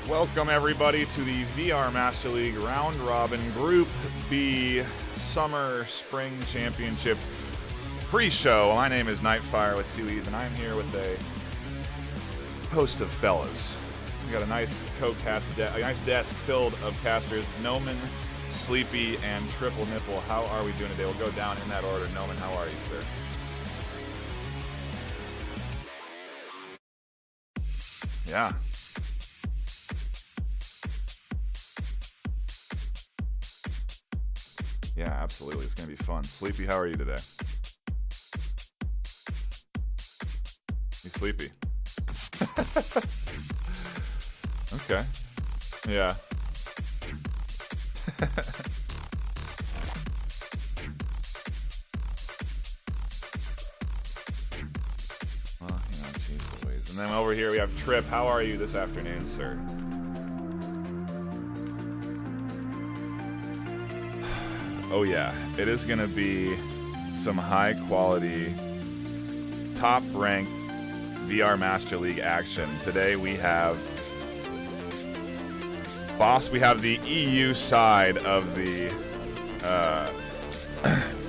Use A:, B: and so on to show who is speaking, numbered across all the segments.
A: Welcome everybody to the VR Master League Round Robin Group B Summer Spring Championship pre-show. My name is NightFiree with 2 E's, and I'm here with a host of fellas. We got a nice a nice desk filled of casters. Noman, Sleepy, and Triple Nipple. How are we doing today? We'll go down in that order. Noman, how are you, sir? Yeah. Yeah, absolutely. It's going to be fun. Sleepy, how are you today? You sleepy? Okay. Yeah. Well, geez Louise. And then over here we have Trip. How are you this afternoon, sir? Oh yeah, it is going to be some high-quality, top-ranked VR Master League action. Today we have the EU side of the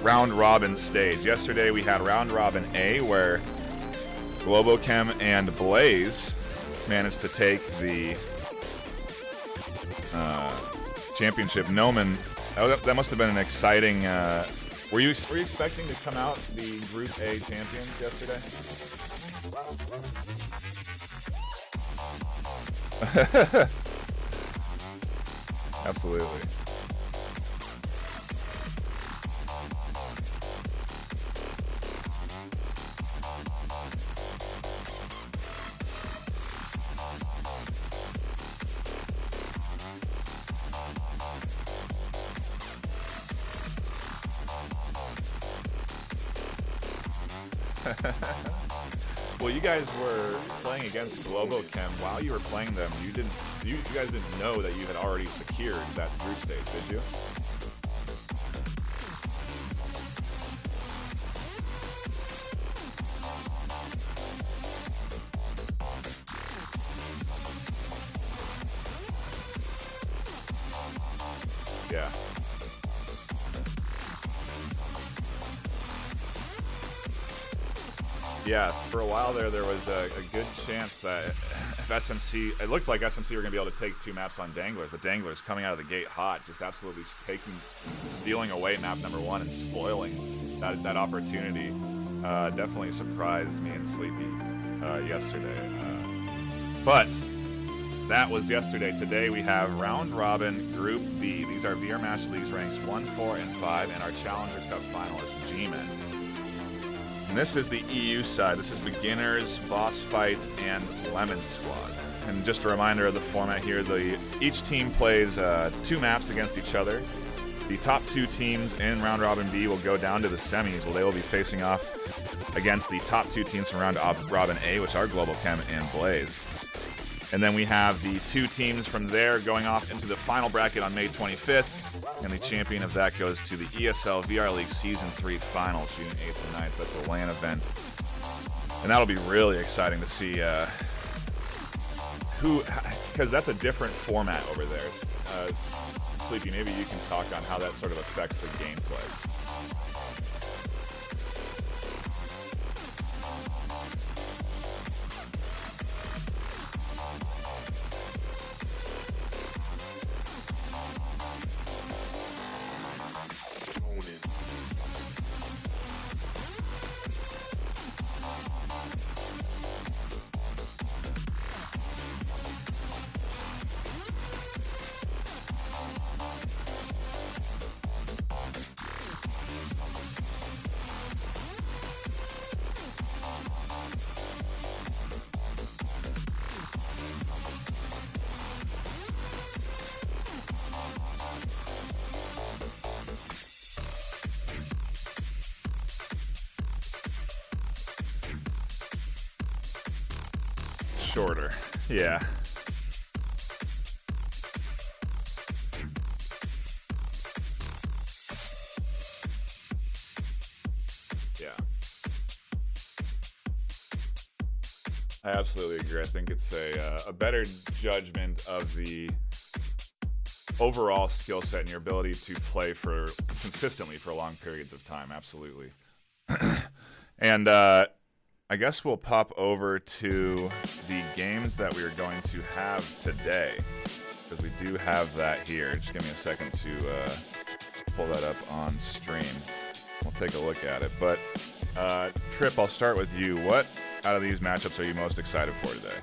A: round robin stage. Yesterday we had round robin A, where Globochem and Blaze managed to take the championship. Noman, that must have been an exciting. Were you expecting to come out the Group A champions yesterday? Absolutely. Well, you guys were playing against Globochem. While you were playing them, you guys didn't know that you had already secured that group stage, did you? Yeah. Yeah, for a while there was a good chance that if SMC, it looked like SMC were going to be able to take 2 maps on Danglers, but Danglers coming out of the gate hot, just absolutely stealing away map number 1 and spoiling that opportunity. Definitely surprised me and Sleepy yesterday. But that was yesterday. Today we have Round Robin Group B. These are VRML Leagues ranks 1, 4, and 5, and our Challenger Cup finalist, G-Men. And this is the EU side. This is Beginners, Boss Fight, and Lemon Squad. And just a reminder of the format here, each team plays 2 maps against each other. The top 2 teams in Round Robin B will go down to the semis, where they will be facing off against the top 2 teams from Round Robin A, which are Globochem and Blaze. And then we have the 2 teams from there going off into the final bracket on May 25th. And the champion of that goes to the ESL VR League Season 3 Finals, June 8th and 9th. That's the LAN event. And that'll be really exciting to see because that's a different format over there. Sleepy, maybe you can talk on how that sort of affects the gameplay. Shorter, yeah. Yeah. I absolutely agree. I think it's a better judgment of the overall skill set and your ability to play consistently for long periods of time. Absolutely. And I guess we'll pop over to the games that we are going to have today, because we do have that here. Just give me a second to pull that up on stream. We'll take a look at it. But Trip, I'll start with you. What out of these matchups are you most excited for today?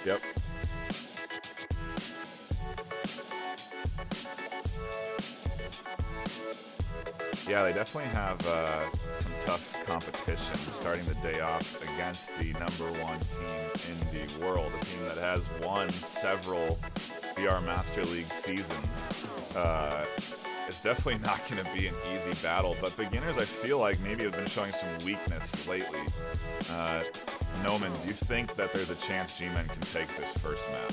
A: Yep. Yeah, they definitely have some tough competition starting the day off against the #1 team in the world, a team that has won several VR Master League seasons. It's definitely not going to be an easy battle, but Beginners, I feel like maybe have been showing some weakness lately. Noman, do you think that there's a chance G-Men can take this first map?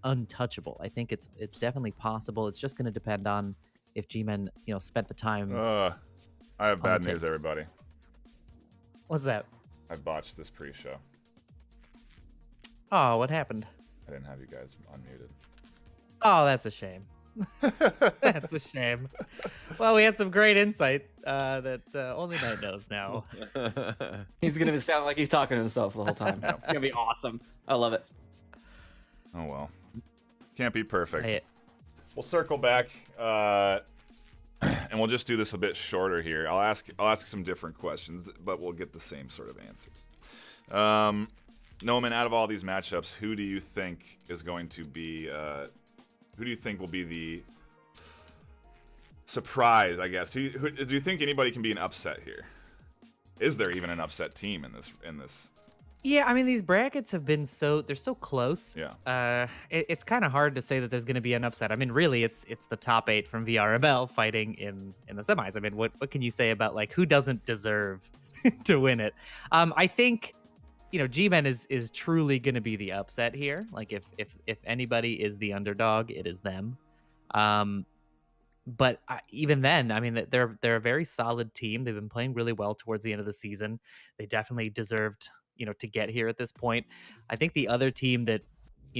B: Untouchable. I think it's definitely possible. It's just going to depend on if G-Men, spent the time.
A: I have bad news, everybody.
B: What's that?
A: I botched this pre-show.
B: Oh, what happened?
A: I didn't have you guys unmuted.
B: Oh, that's a shame. That's a shame. Well, we had some great insight that only Knight knows now.
C: He's gonna sound like he's talking to himself the whole time. It's gonna be awesome. I love it.
A: Oh well, can't be perfect.
B: Hey,
A: We'll circle back, and we'll just do this a bit shorter here. I'll ask some different questions, but we'll get the same sort of answers. Noman, out of all these matchups, who do you think is going to be? Who do you think will be the surprise? I guess. Who do you think anybody can be an upset here? Is there even an upset team in this?
B: Yeah, I mean, these brackets have been they're so close.
A: Yeah.
B: It's kind of hard to say that there's going to be an upset. I mean, really, it's the top 8 from VRML fighting in the semis. I mean, what can you say about like who doesn't deserve to win it? I think, G-Men is truly going to be the upset here. Like if anybody is the underdog, it is them. But even then, I mean, they're a very solid team. They've been playing really well towards the end of the season. They definitely deserved, to get here at this point. I think the other team that,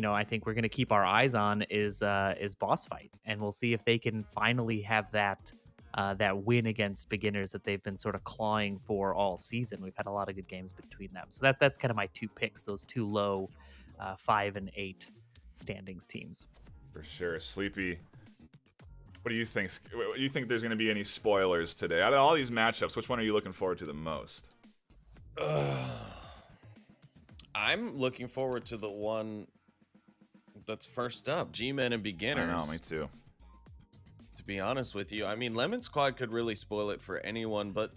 B: I think we're going to keep our eyes on is Boss Fight, and we'll see if they can finally have that win against beginners that they've been sort of clawing for all season. We've had a lot of good games between them, so that's kind of my 2 picks. Those 2 low 5 and 8 standings teams.
A: For sure, Sleepy. What do you think? Do you think there's going to be any spoilers today? Out of all these matchups, which one are you looking forward to the most?
D: I'm looking forward to the one that's first up, G-Men and Beginners.
A: I know, me too.
D: To be honest with you, I mean, Lemon Squad could really spoil it for anyone, but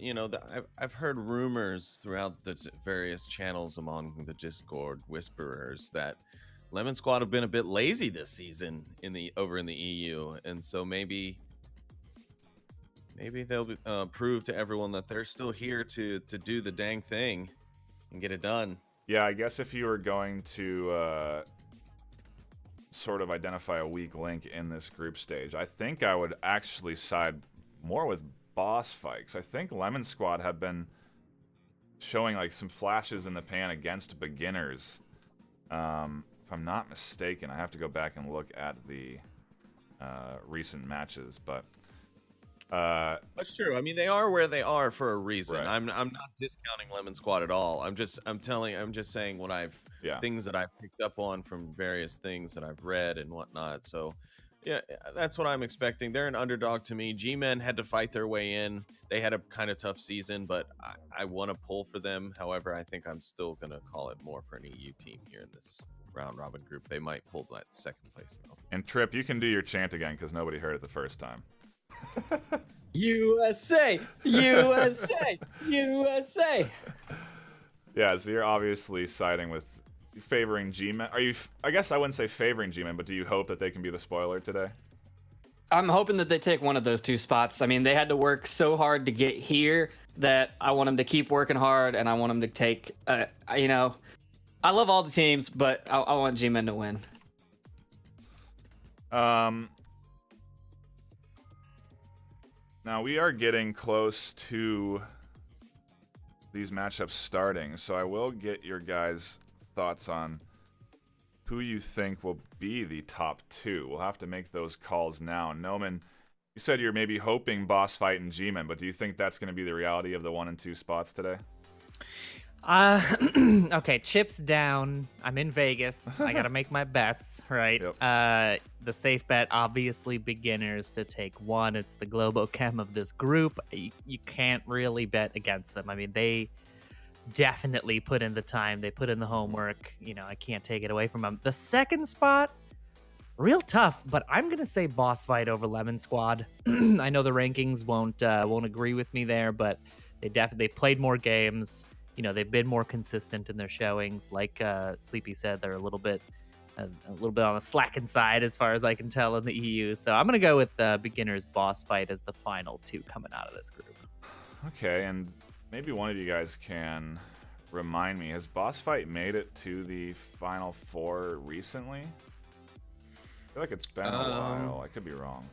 D: I've heard rumors throughout the various channels among the Discord whisperers that Lemon Squad have been a bit lazy this season over in the EU, and so maybe they'll prove to everyone that they're still here to do the dang thing and get it done.
A: Yeah, I guess if you were going to sort of identify a weak link in this group stage, I think I would actually side more with Boss Fight, 'cause I think Lemon Squad have been showing like some flashes in the pan against beginners. If I'm not mistaken, I have to go back and look at the recent matches, but
D: That's true. I mean, they are where they are for a reason.
A: Right.
D: I'm not discounting Lemon Squad at all. I'm just saying what things that I've picked up on from various things that I've read and whatnot. So yeah, that's what I'm expecting. They're an underdog to me. G-Men had to fight their way in. They had a kind of tough season, but I want to pull for them. However, I think I'm still going to call it more for an EU team here in this round robin group. They might pull that second place though.
A: And Trip, you can do your chant again because nobody heard it the first time.
C: USA, USA, USA.
A: Yeah, so you're obviously siding with favoring G-Men. Are you? I guess I wouldn't say favoring G-Men, but do you hope that they can be the spoiler today?
C: I'm hoping that they take one of those 2 spots. I mean, they had to work so hard to get here that I want them to keep working hard, and I want them to take. I love all the teams, but I want G-Men to win.
A: Now we are getting close to these matchups starting, so I will get your guys' thoughts on who you think will be the top 2. We'll have to make those calls now. Noman, you said you're maybe hoping Boss Fight and G-Men, but do you think that's going to be the reality of the 1 and 2 spots today?
B: Okay, chips down. I'm in Vegas. I gotta make my bets, right?
A: Yep.
B: The safe bet, obviously, beginners to take 1. It's the Globochem of this group. You can't really bet against them. I mean, they definitely put in the time. They put in the homework. I can't take it away from them. The second spot, real tough, but I'm gonna say Boss Fight over Lemon Squad. I know the rankings won't agree with me there, but they played more games. They've been more consistent in their showings. Like Sleepy said, they're a little bit on the slacking side as far as I can tell in the EU. So I'm gonna go with beginners Boss Fight as the final 2 coming out of this group.
A: Okay, and maybe one of you guys can remind me, has Boss Fight made it to the Final 4 recently? I feel like it's been a while. I could be wrong.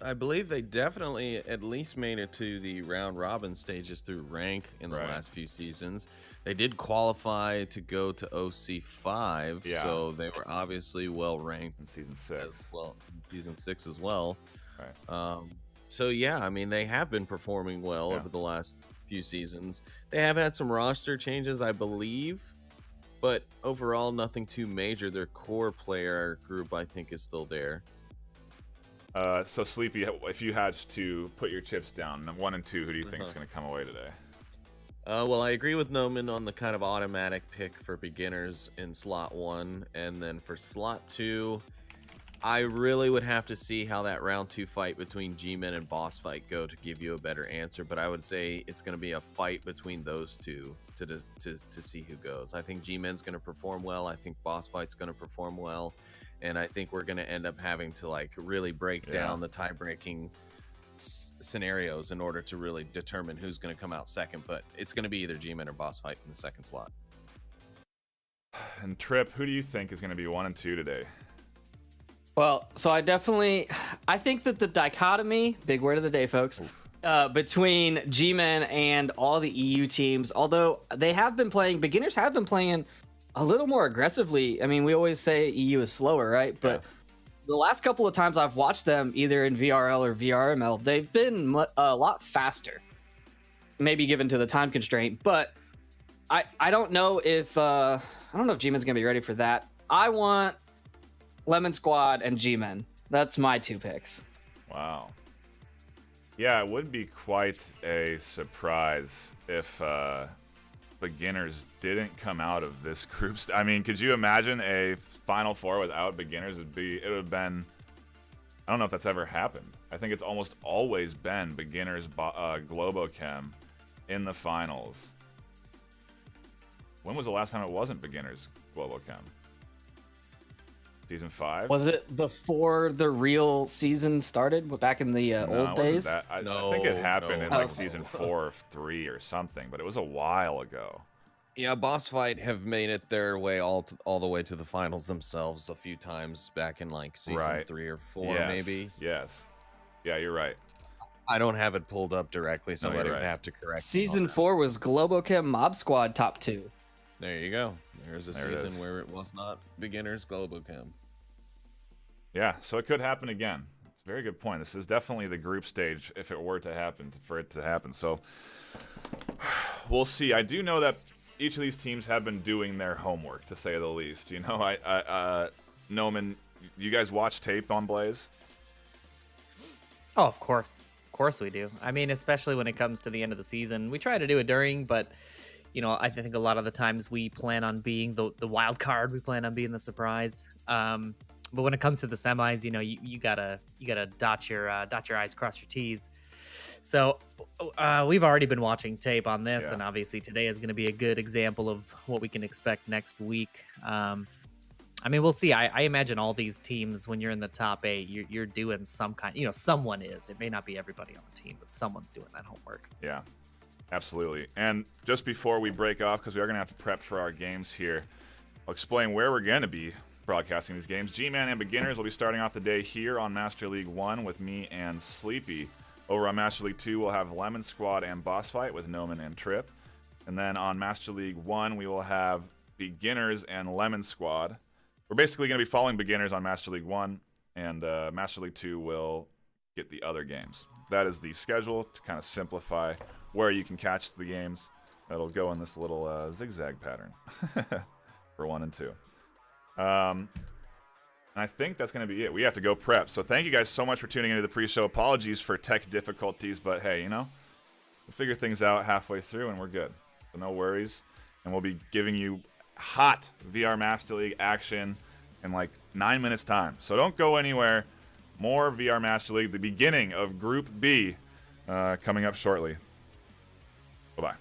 D: I believe they definitely at least made it to the round robin stages through rank in the last few seasons. They did qualify to go to OC5, so they were obviously well ranked
A: in season 6.
D: Season 6 as well.
A: Right.
D: So yeah, I mean they have been performing well over the last few seasons. They have had some roster changes, I believe, but overall nothing too major. Their core player group, I think, is still there.
A: So Sleepy, if you had to put your chips down, 1 and 2, who do you think is going to come away today?
D: Well, I agree with Noman on the kind of automatic pick for beginners in slot 1, and then for slot 2, I really would have to see how that round 2 fight between G-Men and Boss Fight go to give you a better answer, but I would say it's going to be a fight between those two to see who goes. I think G-Men's going to perform well. I think Boss Fight's going to perform well. And I think we're going to end up having to like really break down the tie-breaking scenarios in order to really determine who's going to come out second. But it's going to be either G-Men or Boss Fight in the second slot.
A: And Trip, who do you think is going to be 1 and 2 today?
C: Well, so I think that the dichotomy, big word of the day, folks, between G-Men and all the EU teams, although beginners have been playing a little more aggressively. I mean, we always say EU is slower, right? But the last couple of times I've watched them, either in VRL or VRML, they've been a lot faster. Maybe given to the time constraint, but I don't know if G-Men's gonna be ready for that. I want Lemon Squad and G-Men. That's my 2 picks.
A: Wow. Yeah, it would be quite a surprise if beginners didn't come out of this group. I mean, could you imagine a Final Four without beginners? It would have been, I don't know if that's ever happened. I think it's almost always been beginners Globochem in the finals. When was the last time it wasn't beginners Globochem? Season 5?
C: Was it before the real season started, back in the old days?
A: I think it happened in season 4 or 3 or something, but it was a while ago.
D: Yeah, Boss Fight have made it their way all the way to the finals themselves a few times back in like season 3 or 4, maybe.
A: Yes. Yeah, you're right.
D: I don't have it pulled up directly, so somebody would have to correct.
C: Season 4 was Globochem Mob Squad top 2.
D: There you go. There's a season where it was not beginners Globochem.
A: Yeah, so it could happen again. It's a very good point. This is definitely the group stage if it were to happen, for it to happen. So we'll see. I do know that each of these teams have been doing their homework, to say the least. You know, Noman, you guys watch tape on Blaze?
B: Oh, of course. Of course we do. I mean, especially when it comes to the end of the season. We try to do it during, but you know, I think a lot of the times we plan on being the wild card. We plan on being the surprise. But when it comes to the semis, you know, you gotta dot your I's, cross your T's. So we've already been watching tape on this, and obviously today is going to be a good example of what we can expect next week. I mean, we'll see. I imagine all these teams, when you're in the top 8, you're doing some kind. You know, someone is. It may not be everybody on the team, but someone's doing that homework.
A: Yeah. Absolutely. And just before we break off, because we are going to have to prep for our games here, I'll explain where we're going to be broadcasting these games. G-Man and Beginners will be starting off the day here on Master League 1 with me and Sleepy. Over on Master League 2, we'll have Lemon Squad and Boss Fight with Noman and Trip. And then on Master League 1, we will have Beginners and Lemon Squad. We're basically going to be following Beginners on Master League 1, and Master League 2 will get the other games. That is the schedule to kind of simplify where you can catch the games. It'll go in this little zigzag pattern for 1 and 2. And I think that's going to be it. We have to go prep. So thank you guys so much for tuning into the pre-show. Apologies for tech difficulties, but hey, you know, we'll figure things out halfway through and we're good. So no worries. And we'll be giving you hot VR Master League action in like 9 minutes time. So don't go anywhere. More VR Master League, the beginning of Group B, coming up shortly. Bye-bye.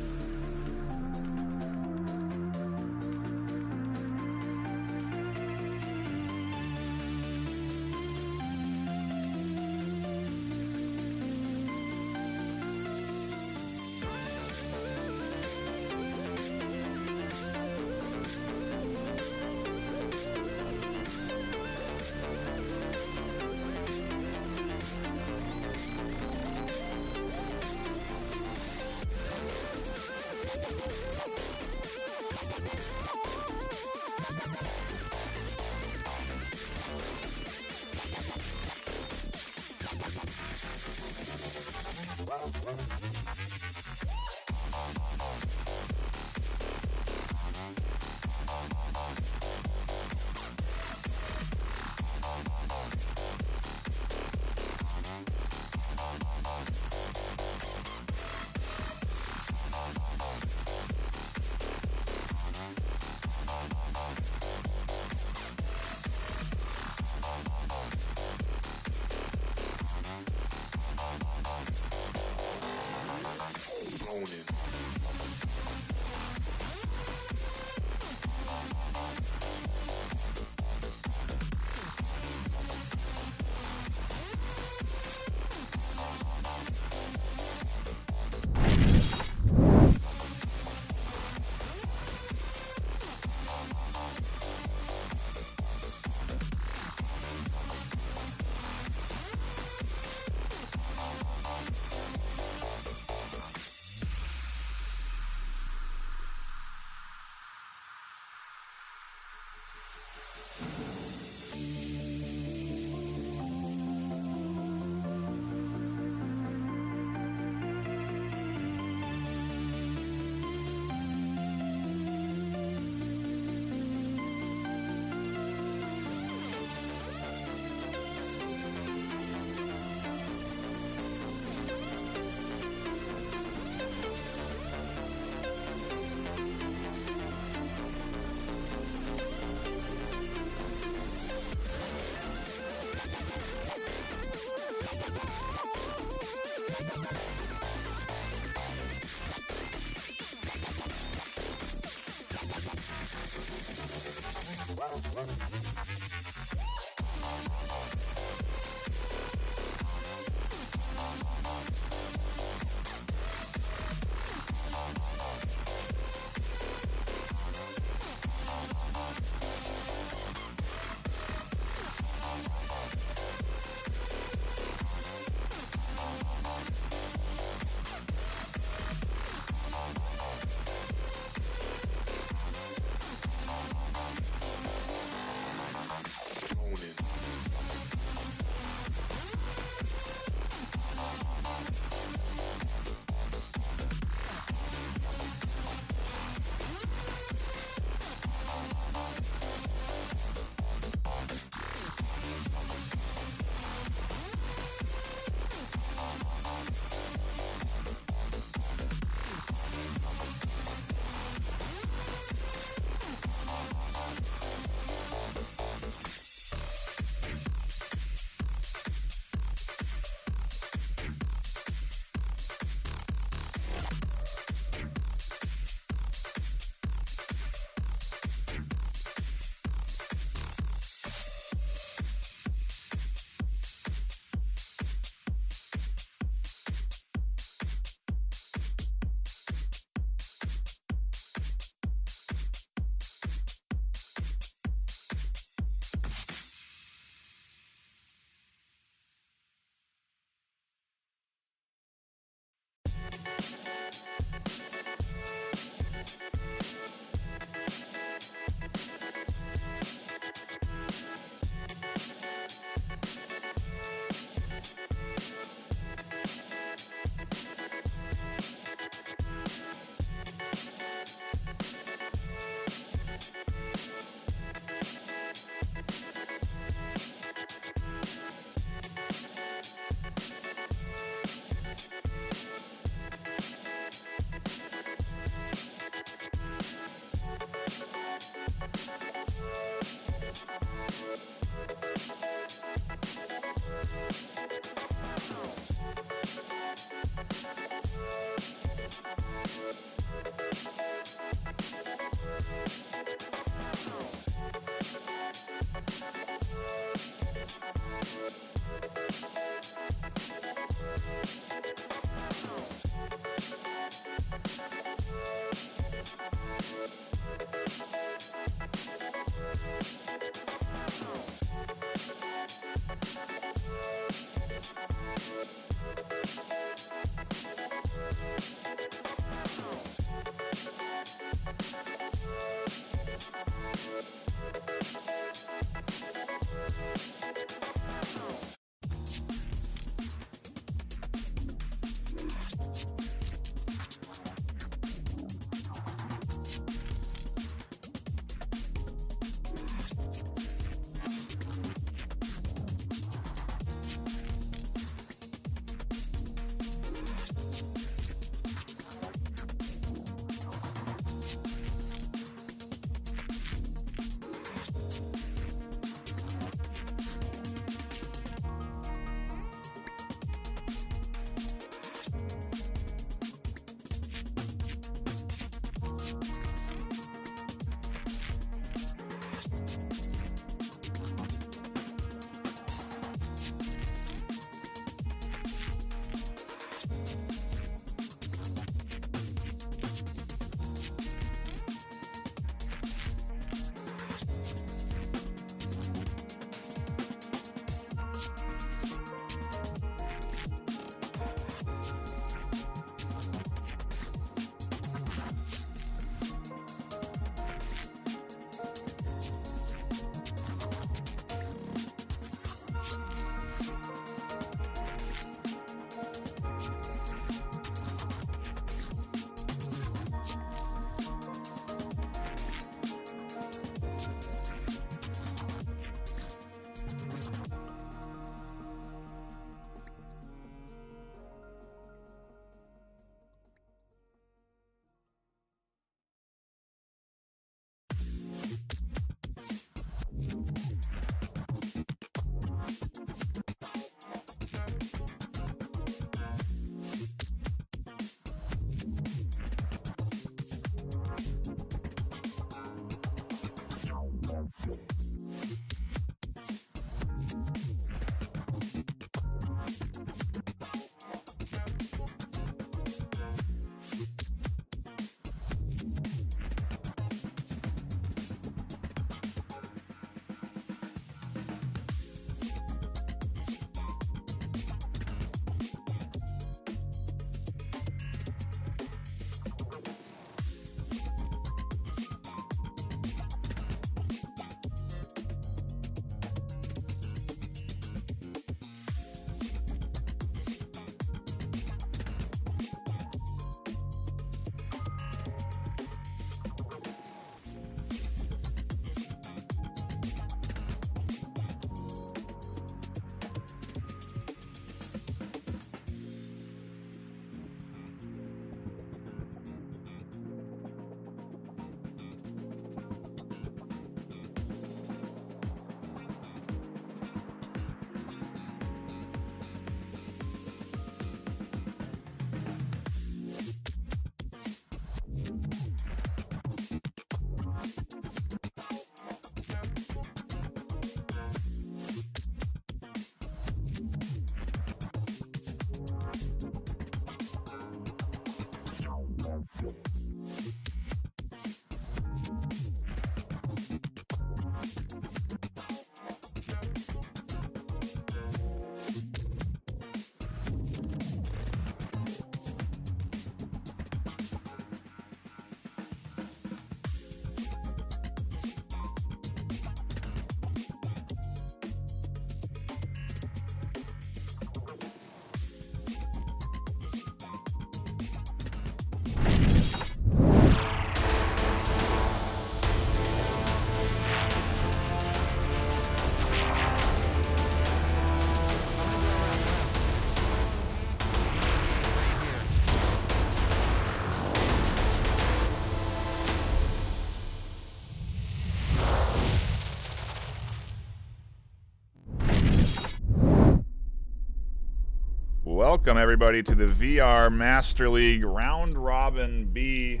A: Welcome, everybody, to the VR Master League Round Robin B,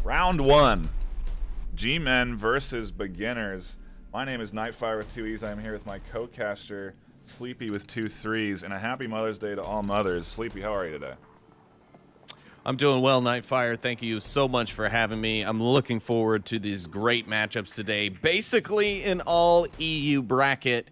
A: Round 1. G-Men versus Beginners. My name is NightFiree with 2 E's. I'm here with my co-caster, Sleepy with 2 3s, and a happy Mother's Day to all mothers. Sleepy, how are you today?
D: I'm doing well, NightFiree. Thank you so much for having me. I'm looking forward to these great matchups today. Basically, an all-EU bracket.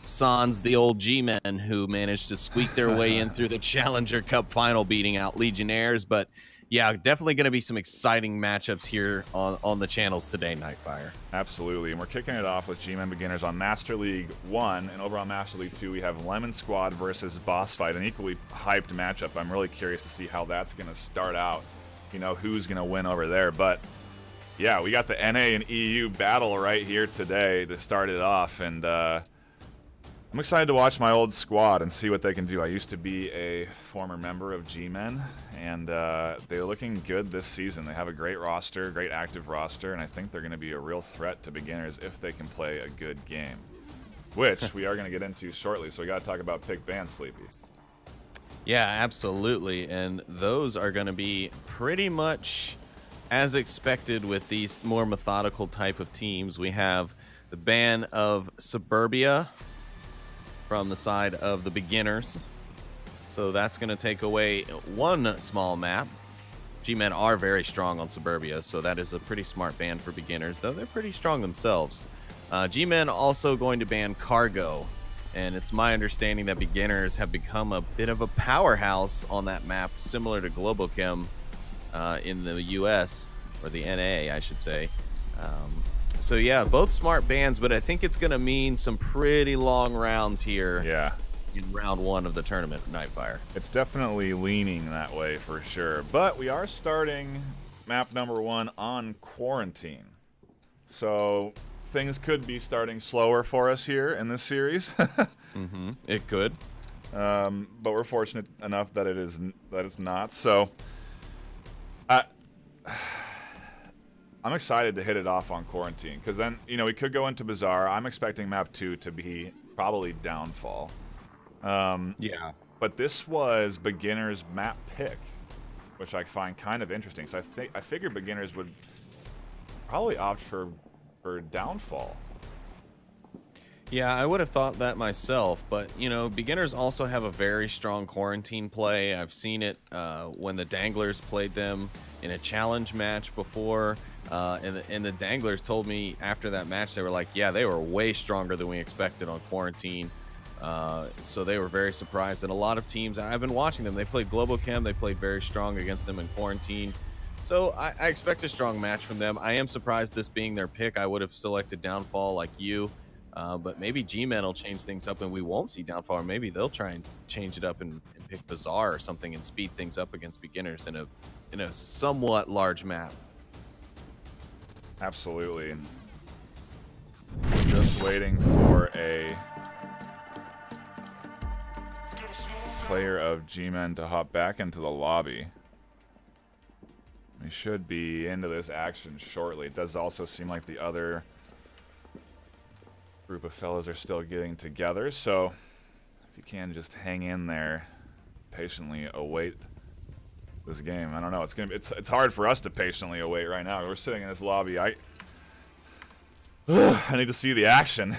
D: Sans the old G-Men who managed to squeak their way in through the Challenger Cup final, beating out Legionnaires. But yeah, definitely going to be some exciting matchups here on the channels today, NightFiree.
A: Absolutely, and we're kicking it off with G-Men Beginners on Master League 1, and over on Master League 2 we have Lemon Squad versus Boss Fight, an equally hyped matchup. I'm really curious to see how that's going to start out, you know, who's going to win over there. But yeah, we got the NA and EU battle right here today to start it off, and I'm excited to watch my old squad and see what they can do. I used to be a former member of G-Men, and they're looking good this season. They have a great roster, great active roster, and I think they're going to be a real threat to Beginners if they can play a good game, which we are going to get into shortly. So we got to talk about pick ban, Sleepy.
D: Yeah, absolutely, and those are going to be pretty much as expected with these more methodical type of teams. We have the ban of Suburbia from the side of the Beginners. So that's going to take away one small map. G-Men are very strong on Suburbia, so that is a pretty smart ban for Beginners, though they're pretty strong themselves. G-Men also going to ban Cargo, and it's my understanding that Beginners have become a bit of a powerhouse on that map, similar to Globochem in the US, or the NA, I should say. So yeah, both smart bans, but I think it's going to mean some pretty long rounds here.
A: Yeah.
D: In round 1 of the tournament, NightFiree.
A: It's definitely leaning that way for sure. But we are starting map number 1 on Quarantine. So things could be starting slower for us here in this series.
D: It could.
A: But we're fortunate enough that it's not. So I'm excited to hit it off on Quarantine, because then, you know, we could go into Bazaar. I'm expecting map 2 to be probably Downfall.
D: Yeah.
A: But this was Beginners map pick, which I find kind of interesting. So I figured Beginners would probably opt for Downfall.
D: Yeah, I would have thought that myself, but, you know, Beginners also have a very strong Quarantine play. I've seen it when the Danglers played them in a challenge match before. And the Danglers told me after that match, they were like, yeah, they were way stronger than we expected on Quarantine. So they were very surprised. And a lot of teams, I've been watching them, they played Globochem, they played very strong against them in Quarantine. So I expect a strong match from them. I am surprised this being their pick. I would have selected Downfall like you. But maybe G-Men will change things up and we won't see Downfall, or maybe they'll try and change it up and pick Bazaar or something and speed things up against Beginners in a somewhat large map.
A: Absolutely. Just waiting for a player of G-Men to hop back into the lobby. We should be into this action shortly. It does also seem like the other group of fellas are still getting together, so if you can just hang in there, patiently await this game. I don't know. It's hard for us to patiently await right now. We're sitting in this lobby. I need to see the action.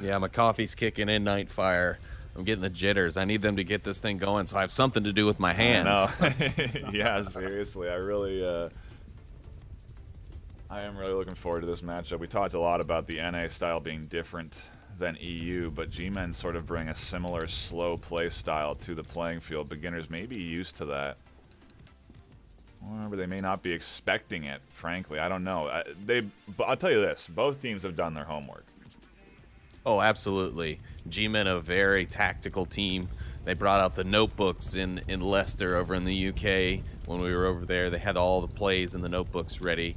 D: Yeah, my coffee's kicking in, NightFiree. I'm getting the jitters. I need them to get this thing going so I have something to do with my hands.
A: Yeah, seriously. I am really looking forward to this matchup. We talked a lot about the NA style being different than EU, but G-Men sort of bring a similar slow play style to the playing field. Beginners may be used to that. Or they may not be expecting it, frankly. I don't know. I'll tell you this. Both teams have done their homework.
D: Oh, absolutely. G-Men, a very tactical team. They brought out the notebooks in Leicester over in the UK when we were over there. They had all the plays and the notebooks ready.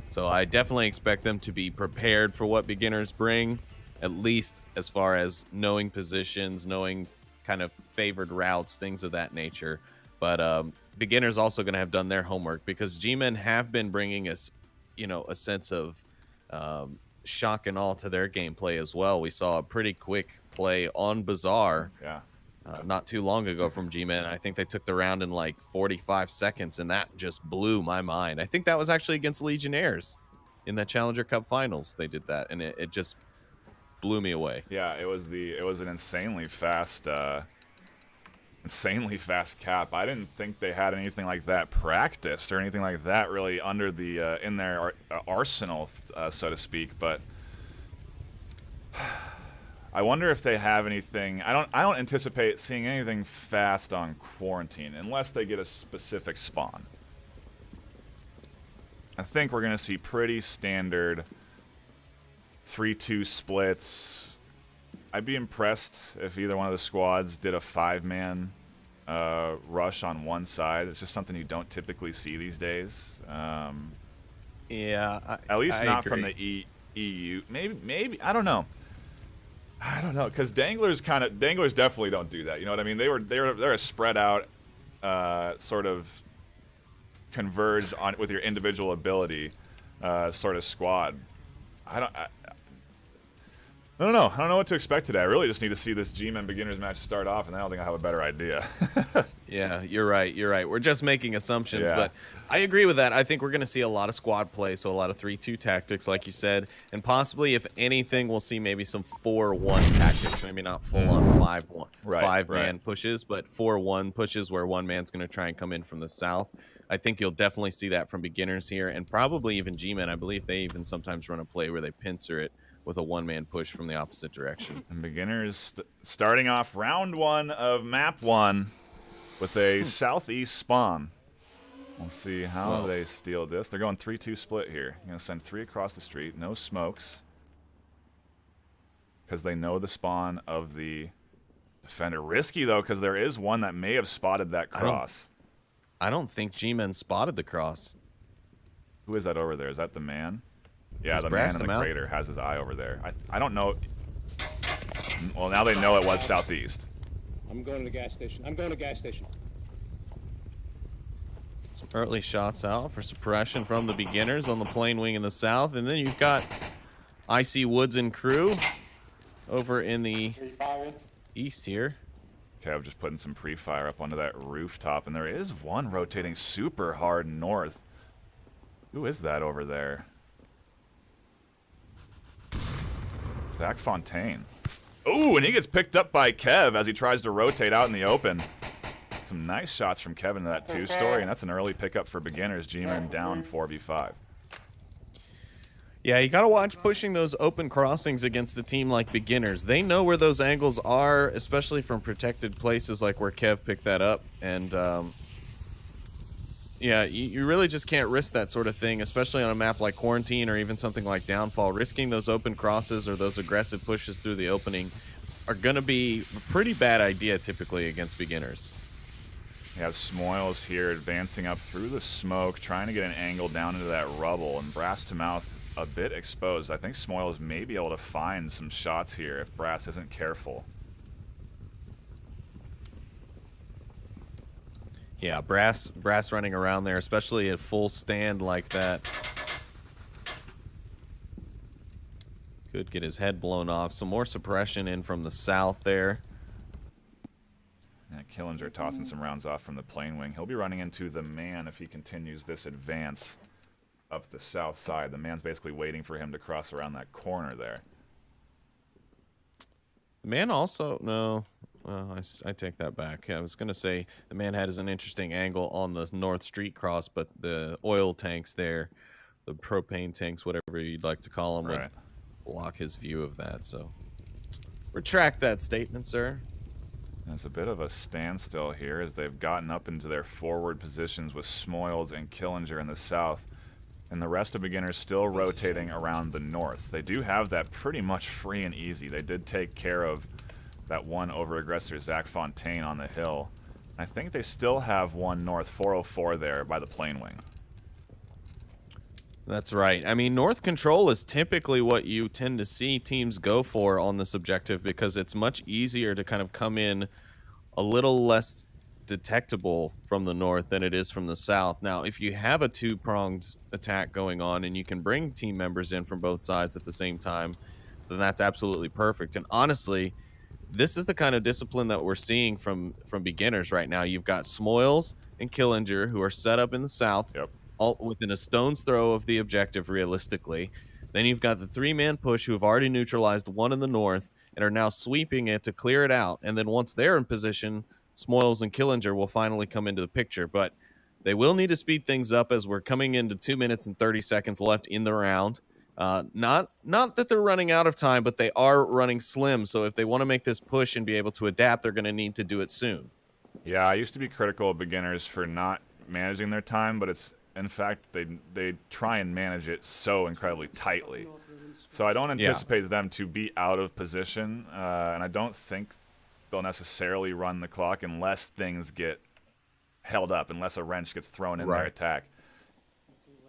D: So I definitely expect them to be prepared for what Beginners bring, at least as far as knowing positions, knowing kind of favored routes, things of that nature. But Beginners also going to have done their homework, because G-Men have been bringing us, you know, a sense of shock and awe to their gameplay as well. We saw a pretty quick play on Bazaar.
A: Yeah.
D: not too long ago from G-Men. I think they took the round in like 45 seconds, and that just blew my mind. I think that was actually against Legionnaires in that Challenger Cup Finals. They did that, and it just blew me away.
A: Yeah, it was an insanely fast cap. I didn't think they had anything like that practiced or anything like that really under the in their arsenal, so to speak. But I wonder if they have anything. I don't anticipate seeing anything fast on Quarantine unless they get a specific spawn. I think we're gonna see pretty standard 3-2 splits. I'd be impressed if either one of the squads did a 5-man rush on one side. It's just something you don't typically see these days.
D: Yeah,
A: at least
D: I
A: not
D: agree.
A: from the EU. Maybe I don't know. I don't know, because danglers definitely don't do that. You know what I mean? They're a spread out, sort of converge on with your individual ability, sort of squad. I don't know. I don't know what to expect today. I really just need to see this G-Men beginners match start off, and then I don't think I have a better idea.
D: Yeah, you're right. We're just making assumptions,
A: Yeah.
D: but I agree with that. I think we're going to see a lot of squad play, so a lot of 3-2 tactics, like you said, and possibly, if anything, we'll see maybe some 4-1 tactics. Maybe not full-on 5-1,
A: Right,
D: 5-man pushes, but 4-1 pushes where one man's going to try and come in from the south. I think you'll definitely see that from beginners here, and probably even G-Men. I believe they even sometimes run a play where they pincer it with a one-man push from the opposite direction.
A: And beginners starting off round 1 of map 1 with a southeast spawn. We'll see how they steal this. They're going 3-2 split here. You're going to send 3 across the street. No smokes. Because they know the spawn of the defender. Risky, though, because there is one that may have spotted that cross.
D: I don't think G-Men spotted the cross.
A: Who is that over there? Is that the man? Yeah,
D: Just
A: the man
D: brassed
A: in the
D: him out.
A: crater has his eye over there. I don't know. Well, now they know it was southeast.
E: I'm going to the gas station.
D: Some early shots out for suppression from the beginners on the plane wing in the south. And then you've got Icy Woods and crew over in the east here.
A: Okay, I'm just putting some pre-fire up onto that rooftop, and there is one rotating super hard north. Who is that over there? Zach Fontaine. Ooh, and he gets picked up by Kev as he tries to rotate out in the open. Some nice shots from Kevin to that 2-story, and that's an early pickup for beginners. G-Men down 4v5.
D: Yeah, you got to watch pushing those open crossings against a team like beginners. They know where those angles are, especially from protected places like where Kev picked that up. And, yeah, you really just can't risk that sort of thing, especially on a map like Quarantine or even something like Downfall. Risking those open crosses or those aggressive pushes through the opening are going to be a pretty bad idea typically against beginners.
A: You have Smoils here advancing up through the smoke, trying to get an angle down into that rubble, and Brass to Mouth a bit exposed. I think Smoils may be able to find some shots here if Brass isn't careful.
D: Yeah, Brass running around there, especially at full stand like that. Could get his head blown off. Some more suppression in from the south there.
A: Yeah, Killinger tossing some rounds off from the plane wing. He'll be running into the man if he continues this advance up the south side. The man's basically waiting for him to cross around that corner there.
D: The man also, no, well, I take that back. I was going to say the man had an interesting angle on the North Street cross, but the oil tanks there, the propane tanks, whatever you'd like to call them,
A: Right.
D: would block his view of that. So retract that statement, sir.
A: There's a bit of a standstill here as they've gotten up into their forward positions with Smoils and Killinger in the south, and the rest of beginners still rotating around the north. They do have that pretty much free and easy. They did take care of that one over-aggressor, Zach Fontaine, on the hill. I think they still have one north, 404 there by the plane wing.
D: That's right. I mean, North Control is typically what you tend to see teams go for on this objective because it's much easier to kind of come in a little less detectable from the north than it is from the south. Now, if you have a two-pronged attack going on and you can bring team members in from both sides at the same time, then that's absolutely perfect. And honestly, this is the kind of discipline that we're seeing from beginners right now. You've got Smoils and Killinger who are set up in the south, all within a stone's throw of the objective realistically. Then you've got the 3-man push who have already neutralized one in the north and are now sweeping it to clear it out. And then once they're in position, Smoils and Killinger will finally come into the picture. But they will need to speed things up as we're coming into 2 minutes and 30 seconds left in the round. Not that they're running out of time, but they are running slim. So if they want to make this push and be able to adapt, they're going to need to do it soon.
A: Yeah, I used to be critical of beginners for not managing their time, but it's in fact they try and manage it so incredibly tightly. So I don't anticipate them to be out of position, and I don't think they'll necessarily run the clock unless things get held up, unless a wrench gets thrown in their attack.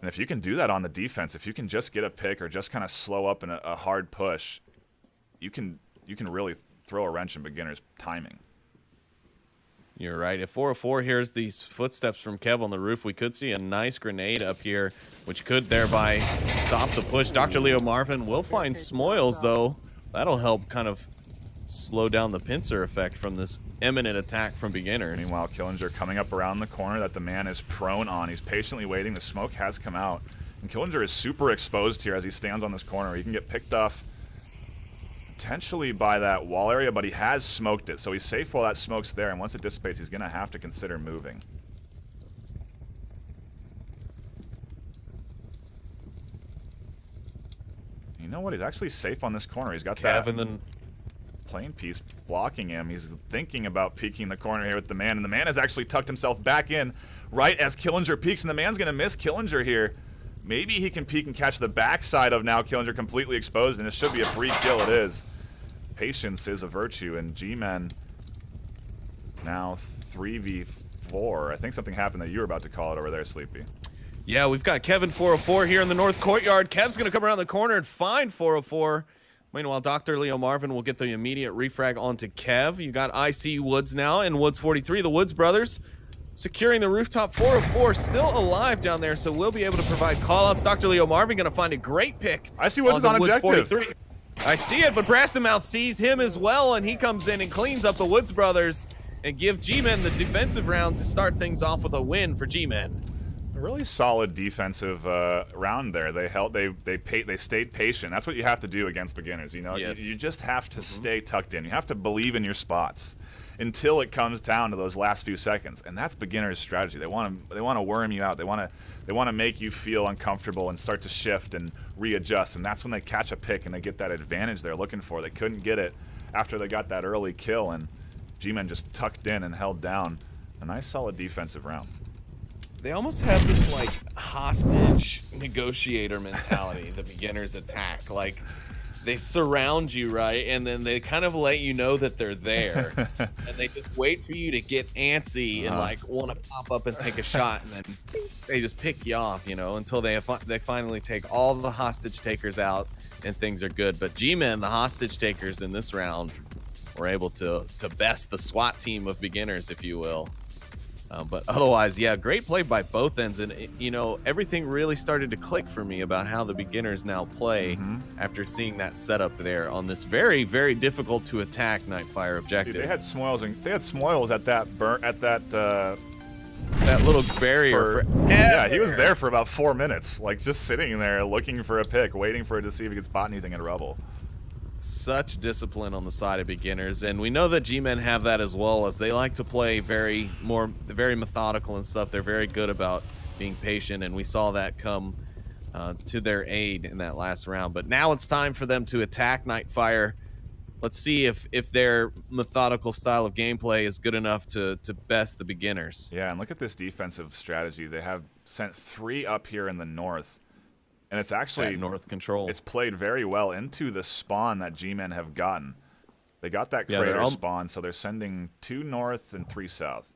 A: And if you can do that on the defense, if you can just get a pick or just kind of slow up in a hard push, you can really throw a wrench in beginners' timing.
D: You're right. If 404 hears these footsteps from Kev on the roof, we could see a nice grenade up here, which could thereby stop the push. Dr. Leo Marvin will find Smoils, though. That'll help kind of slow down the pincer effect from this imminent attack from beginners.
A: Meanwhile, Killinger coming up around the corner that the man is prone on. He's patiently waiting. The smoke has come out. And Killinger is super exposed here as he stands on this corner. He can get picked off potentially by that wall area, but he has smoked it, so he's safe while that smoke's there, and once it dissipates, he's going to have to consider moving. You know what? He's actually safe on this corner. He's got that plane piece blocking him. He's thinking about peeking the corner here with the man, and the man has actually tucked himself back in right as Killinger peeks, and the man's going to miss Killinger here. Maybe he can peek and catch the backside of now Killinger completely exposed, and it should be a free kill. It is. Patience is a virtue, and G-Men now 3v4. I think something happened that you were about to call it over there, Sleepy.
D: Yeah, we've got Kevin 404 here in the north courtyard. Kev's going to come around the corner and find 404. Meanwhile, Dr. Leo Marvin will get the immediate refrag onto Kev. You got IC Woods now and Woods 43, the Woods brothers, securing the rooftop. 404 still alive down there, so we'll be able to provide callouts. Dr. Leo Marvin going to find a great pick.
A: IC Woods is on objective.
D: 43. I see it, but Brastamouth sees him as well, and he comes in and cleans up the Woods brothers and give G-Men the defensive round to start things off with a win for G-Men.
A: A really solid defensive round there. They stayed patient. That's what you have to do against beginners. You know, you just have to stay tucked in. You have to believe in your spots until it comes down to those last few seconds, and that's beginners' strategy. They want to worm you out. They want to make you feel uncomfortable and start to shift and readjust, and that's when they catch a pick and they get that advantage they're looking for. They couldn't get it after they got that early kill, and G-Men just tucked in and held down. A nice solid defensive round.
D: They almost have this like hostage negotiator mentality, the beginners attack. Like, they surround you, right? And then they kind of let you know that they're there. And they just wait for you to get antsy and like want to pop up and take a shot, and then they just pick you off, you know, until they finally take all the hostage takers out and things are good. But G-Men, the hostage takers in this round, were able to best the SWAT team of beginners, if you will. But otherwise, yeah, great play by both ends. And, you know, everything really started to click for me about how the beginners now play after seeing that setup there on this very, very difficult to attack NightFiree objective.
A: Dude, they had Smoils at
D: that little barrier.
A: Yeah, he was there for about 4 minutes, like just sitting there looking for a pick, waiting for it to see if he could spot anything in rubble.
D: Such discipline on the side of beginners, and we know that G-Men have that as well, as they like to play very methodical and stuff. They're very good about being patient, and we saw that come to their aid in that last round. But now it's time for them to attack NightFiree. Let's see if their methodical style of gameplay is good enough to best the beginners.
A: Yeah, and look at this defensive strategy. They have sent 3 up here in the north. And it's actually
D: north control.
A: It's played very well into the spawn that G-Men have gotten. They got that crater spawn, so they're sending 2 north and 3 south.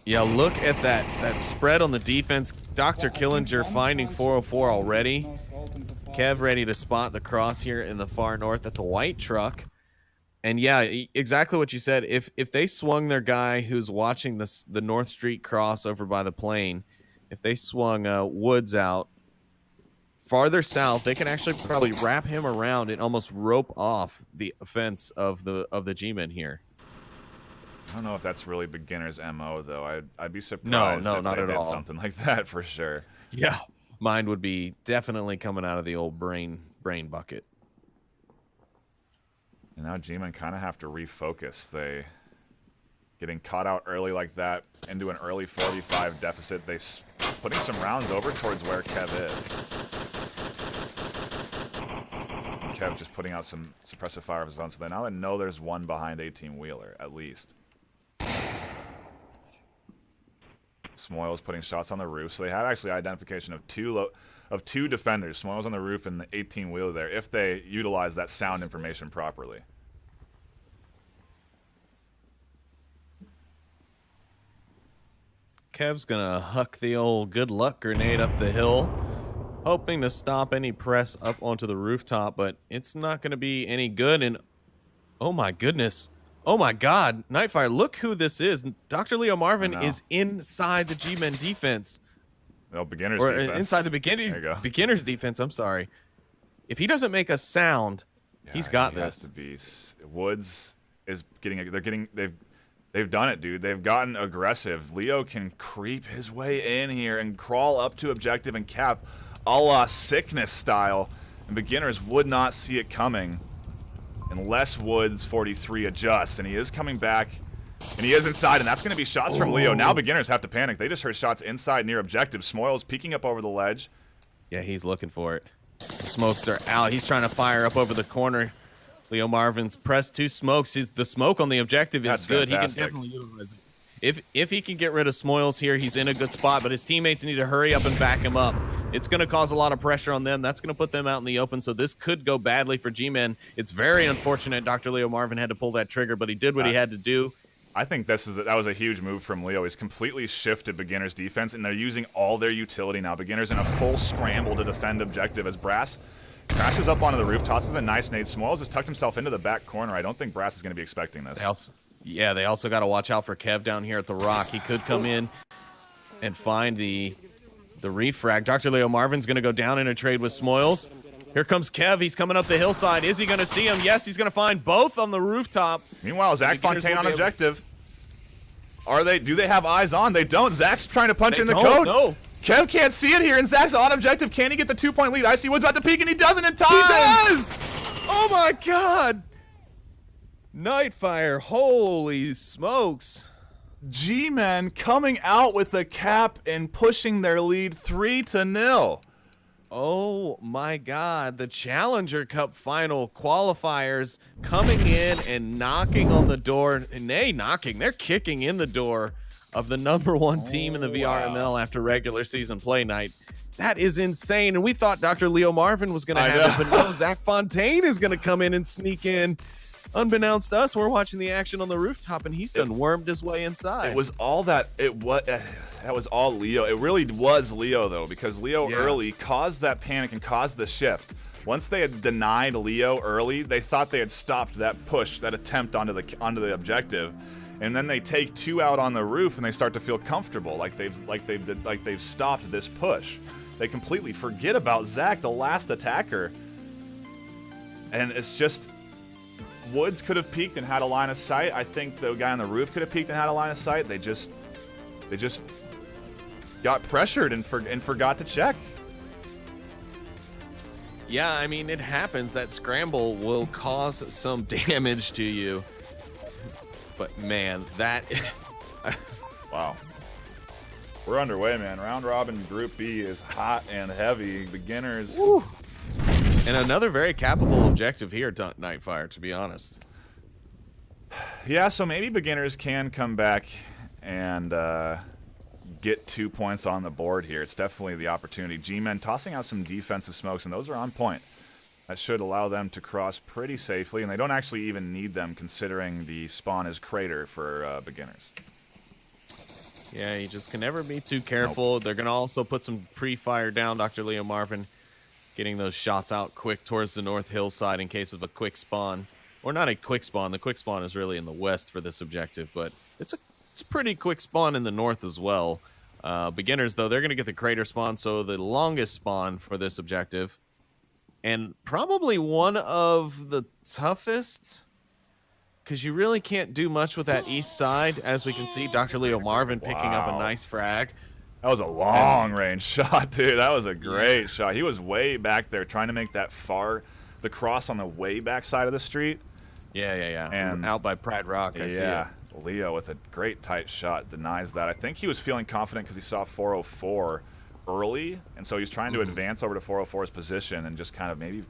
D: Yeah, look at that spread on the defense. Dr. Killinger finding 404 already. Kev ready to spot the cross here in the far north at the white truck. And yeah, exactly what you said. If they swung their guy who's watching the North Street cross over by the plane, if they swung Woods out farther south, they can actually probably wrap him around and almost rope off the offense of the G-men here.
A: I don't know if that's really beginner's MO though. I'd be surprised
D: no,
A: if
D: not
A: they
D: at
A: did
D: all.
A: something like that for sure.
D: Yeah, mine would be definitely coming out of the old brain bucket.
A: And now G-men kind of have to refocus. They getting caught out early like that into an early 45 deficit. They putting some rounds over towards where Kev is. And Kev just putting out some suppressive fire of his own. So they now know there's one behind 18-wheeler at least. Smoyle's putting shots on the roof, so they have actually identification of two defenders. Smoyle's on the roof and the 18-wheeler there, if they utilize that sound information properly.
D: Kev's gonna huck the old good luck grenade up the hill, hoping to stop any press up onto the rooftop, but it's not gonna be any good. And oh my goodness. Oh my God, NightFiree, look who this is. Dr. Leo Marvin is inside the G-men defense.
A: No, beginner's
D: or
A: defense.
D: Inside the beginner's defense, I'm sorry. If he doesn't make a sound, he's got this.
A: Has to be. Woods is getting, they've done it, dude. They've gotten aggressive. Leo can creep his way in here and crawl up to objective and cap a la Sickness style. And beginners would not see it coming. Unless Woods 43 adjusts, and he is coming back, and he is inside, and that's going to be shots from Leo. Now beginners have to panic. They just heard shots inside near objective. Smoyle's peeking up over the ledge.
D: Yeah, he's looking for it. The smokes are out. He's trying to fire up over the corner. Leo Marvin's pressed 2 smokes. The smoke on the objective is good.
A: Fantastic.
D: He can definitely utilize it. If he can get rid of Smoyles here, he's in a good spot, but his teammates need to hurry up and back him up. It's going to cause a lot of pressure on them. That's going to put them out in the open, so this could go badly for G-men. It's very unfortunate Dr. Leo Marvin had to pull that trigger, but he did what he had to do.
A: I think that was a huge move from Leo. He's completely shifted beginners' defense, and they're using all their utility now. Beginners in a full scramble to defend objective as Brass crashes up onto the roof, tosses a nice nade. Smoyles has tucked himself into the back corner. I don't think Brass is going to be expecting this.
D: They also got to watch out for Kev down here at the rock. He could come in and find the refrag. Dr. Leo Marvin's going to go down in a trade with Smoyles. Here comes Kev. He's coming up the hillside. Is he going to see him? Yes, he's going to find both on the rooftop.
A: Meanwhile, Zach Fontaine on objective. Do they have eyes on? They don't. Zach's trying to punch in the code.
D: No.
A: Kev can't see it here, and Zach's on objective. Can he get the 2-point lead? I see Woods about to peek, and he doesn't in time.
D: He does! Oh my God! NightFiree, holy smokes.
A: G-men coming out with the cap and pushing their lead 3-0.
D: Oh my God, the Challenger Cup final qualifiers coming in and knocking on the door. And they're kicking in the door of the #1 team in the VRML after regular season play night. That is insane. And we thought Dr. Leo Marvin was going to have it, but no, Zach Fontaine is going to come in and sneak in. Unbeknownst to us, we're watching the action on the rooftop, and he's done wormed his way inside.
A: It was all that. That was all Leo. It really was Leo, though, because Leo early caused that panic and caused the shift. Once they had denied Leo early, they thought they had stopped that push, that attempt onto the objective, and then they take 2 out on the roof, and they start to feel comfortable, like they've stopped this push. They completely forget about Zach, the last attacker, and it's just. Woods could have peeked and had a line of sight. I think the guy on the roof could have peeked and had a line of sight. They just got pressured and forgot to check.
D: Yeah, I mean, it happens. That scramble will cause some damage to you. But man, that
A: wow. We're underway, man. Round robin Group B is hot and heavy. Beginners.
D: Woo. And another very capable objective here, NightFiree, to be honest.
A: Yeah, so maybe beginners can come back and get 2 points on the board here. It's definitely the opportunity. G-men tossing out some defensive smokes, and those are on point. That should allow them to cross pretty safely, and they don't actually even need them considering the spawn is crater for beginners.
D: Yeah, you just can never be too careful. Nope. They're going to also put some pre-fire down, Dr. Leo Marvin. Getting those shots out quick towards the north hillside in case of a quick spawn. Or not a quick spawn. The quick spawn is really in the west for this objective, but it's a pretty quick spawn in the north as well. Beginners, though, they're going to get the crater spawn, so the longest spawn for this objective. And probably one of the toughest, because you really can't do much with that east side. As we can see, Dr. Leo Marvin picking up a nice frag.
A: That was a long-range shot, dude. That was a great shot. He was way back there trying to make that the cross on the way back side of the street.
D: Yeah.
A: And
D: out by Pratt Rock, I see it.
A: Leo with a great tight shot denies that. I think he was feeling confident because he saw 404 early, and so he's trying to advance over to 404's position and just kind of maybe,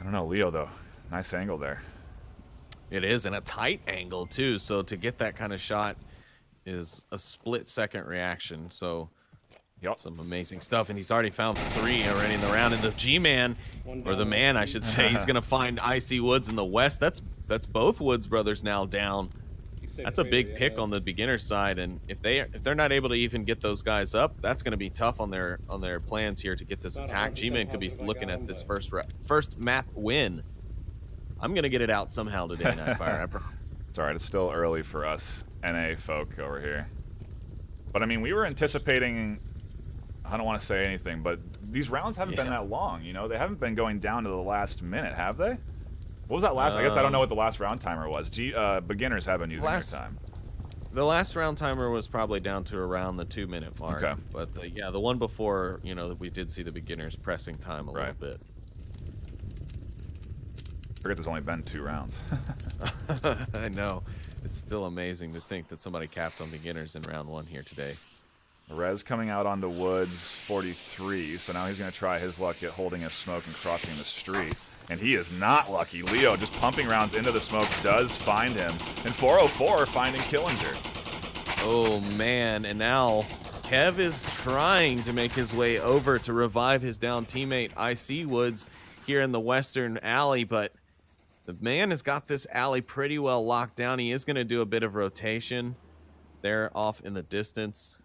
A: I don't know. Leo, though, nice angle there.
D: It is, and a tight angle too, so to get that kind of shot is a split-second reaction. So some amazing stuff, and he's already found 3 already in the round. And the G-Man, or the man I should say, he's gonna find Icy Woods in the west. That's both Woods brothers now down. That's a big pick on the beginner side, and if they're not able to even get those guys up, that's going to be tough on their plans here to get this attack. G-Man could be looking at this first map win. I'm going to get it out somehow today, NightFiree.
A: It's all right. It's still early for us NA folk over here. But I mean, we were anticipating, I don't want to say anything, but these rounds haven't been that long. You know, they haven't been going down to the last minute, have they? What was that last? I guess I don't know what the last round timer was. Beginners have been using their time.
D: The last round timer was probably down to around the 2-minute mark.
A: Okay.
D: But the one before, you know, we did see the beginners pressing time a little bit.
A: I forget there's only been 2 rounds.
D: I know. It's still amazing to think that somebody capped on beginners in round 1 here today.
A: Rez coming out onto Woods 43, so now he's going to try his luck at holding his smoke and crossing the street. And he is not lucky. Leo just pumping rounds into the smoke does find him. And 404 finding Killinger.
D: Oh, man. And now Kev is trying to make his way over to revive his down teammate, Icy Woods, here in the western alley. But the man has got this alley pretty well locked down. He is going to do a bit of rotation there off in the distance.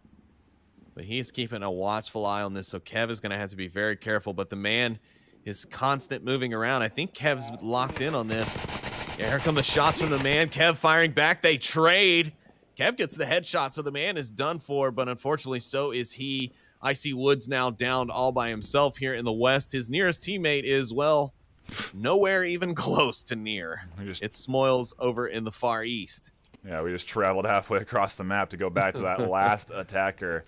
D: But he's keeping a watchful eye on this, so Kev is going to have to be very careful. But the man is constant moving around. I think Kev's locked in on this. Yeah, here come the shots from the man. Kev firing back. They trade. Kev gets the headshot, so the man is done for, but unfortunately so is he. Icy Woods now downed all by himself here in the west. His nearest teammate is, well, nowhere even close to near. It's Smoils over in the far east.
A: Yeah, we just traveled halfway across the map to go back to that last attacker.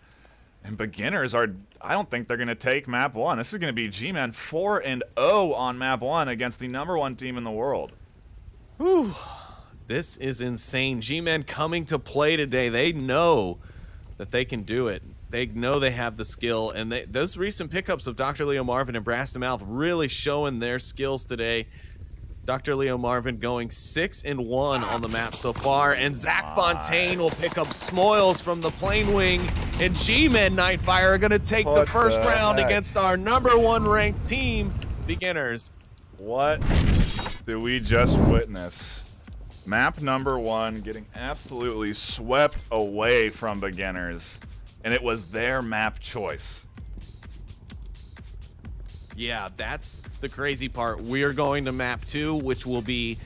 A: And beginners are, I don't think they're going to take map 1. This is going to be G-Man 4-0 on map 1 against the #1 team in the world.
D: Whew. This is insane. G-Man coming to play today. They know that they can do it. They know they have the skill. And those recent pickups of Dr. Leo Marvin and Brass to Mouth really showing their skills today. Dr. Leo Marvin going 6-1 on the map so far, and Zach Fontaine will pick up Smoils from the plane wing, and G-Men NightFiree are going to take the first round against our #1 ranked team, Beginners.
A: What did we just witness? Map #1 getting absolutely swept away from Beginners, and it was their map choice.
D: Yeah, that's the crazy part. We are going to map 2, which will be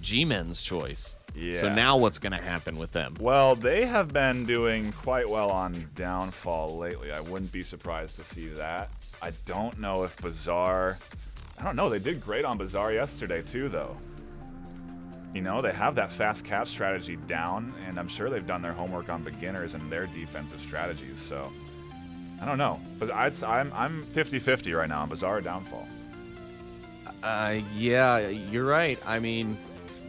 D: G-Men's choice. Yeah. So now what's going to happen with them?
A: Well, they have been doing quite well on Downfall lately. I wouldn't be surprised to see that. I don't know if Bazaar... I don't know. They did great on Bazaar yesterday, too, though. You know, they have that fast cap strategy down, and I'm sure they've done their homework on Beginners and their defensive strategies, so... I don't know, but I'm 50-50 right now on Bazaar or Downfall.
D: Yeah, you're right. I mean,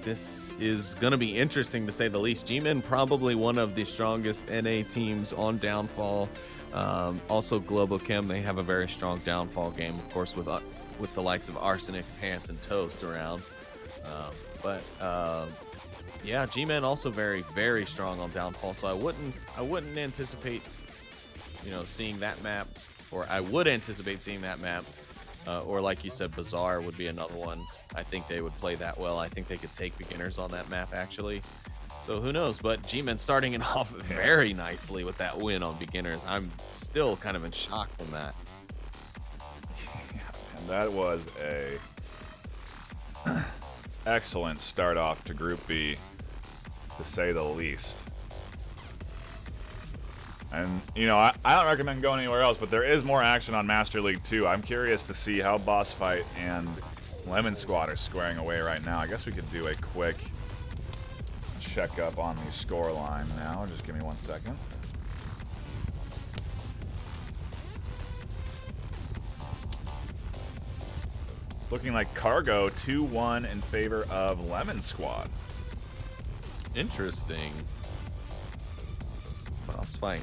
D: this is going to be interesting to say the least. G-Men probably one of the strongest NA teams on Downfall. Also, Globochem, they have a very strong Downfall game, of course, with the likes of Arsenic, Pants, and Toast around. Yeah, G-Men also very, very strong on Downfall. So I wouldn't anticipate, you know, seeing that map, or I would anticipate seeing that map, or like you said, Bazaar would be another one. I think they would play that well. I think they could take Beginners on that map, actually. So who knows? But G-Men starting it off very nicely with that win on Beginners. I'm still kind of in shock from that.
A: And that was a excellent start off to Group B, to say the least. And, you know, I don't recommend going anywhere else, but there is more action on Master League 2. I'm curious to see how Boss Fight and Lemon Squad are squaring away right now. I guess we could do a quick check up on the score line now. Just give me 1 second. Looking like Cargo 2-1 in favor of Lemon Squad.
D: Interesting. Boss fight.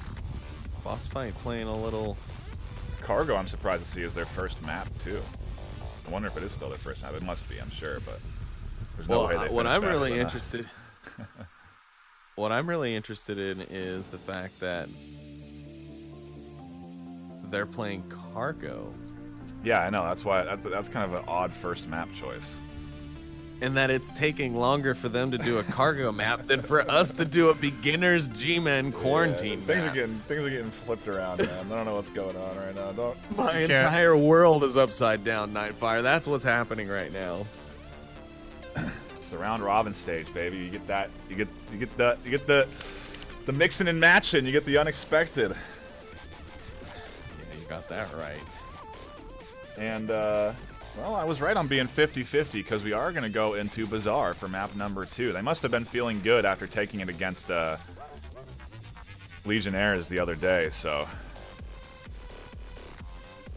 D: Boss fight playing a little.
A: Cargo, I'm surprised to see, is their first map too. I wonder if it is still their first map. It must be, I'm sure, but there's no way they
D: what I'm
A: finished
D: really
A: faster than
D: interested. What I'm really interested in is the fact that they're playing Cargo.
A: Yeah, I know. That's why. That's kind of an odd first map choice.
D: And that it's taking longer for them to do a Cargo map than for us to do a beginner's G-Men quarantine
A: Yeah,
D: map.
A: things are getting flipped around, man. I don't know what's going on right now.
D: My entire world is upside down, NightFiree. That's what's happening right now.
A: It's the round robin stage, baby. You get that. You get the mixing and matching. You get the unexpected.
D: Yeah, you got that right.
A: And well, I was right on being 50-50 because we are going to go into Bazaar for map number 2. They must have been feeling good after taking it against Legionnaires the other day, so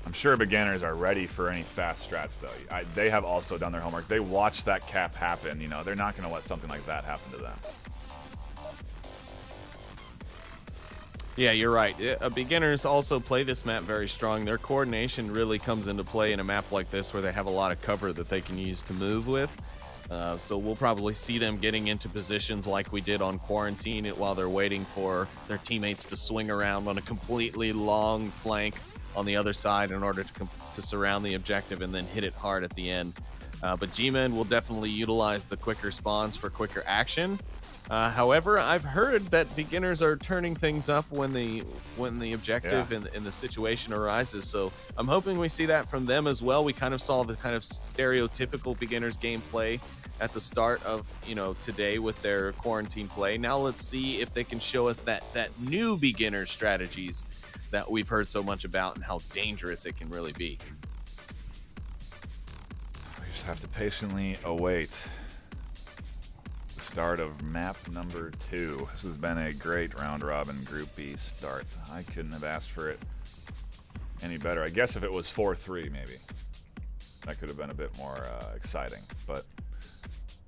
A: I'm sure beginners are ready for any fast strats, though. They have also done their homework. They watched that cap happen. You know, they're not going to let something like that happen to them.
D: Yeah, you're right. Beginners also play this map very strong. Their coordination really comes into play in a map like this where they have a lot of cover that they can use to move with. So we'll probably see them getting into positions like we did on Quarantine while they're waiting for their teammates to swing around on a completely long flank on the other side in order to surround the objective and then hit it hard at the end. But G-Men will definitely utilize the quicker spawns for quicker action. However, I've heard that beginners are turning things up when the objective and the situation arises. So I'm hoping we see that from them as well. We kind of saw the kind of stereotypical beginners gameplay at the start of, you know, today with their quarantine play. Now let's see if they can show us that new beginner strategies that we've heard so much about and how dangerous it can really be.
A: We just have to patiently await start of map number 2. This has been a great round robin Group B start. I couldn't have asked for it any better. I guess if it was 4-3 maybe that could have been a bit more exciting, but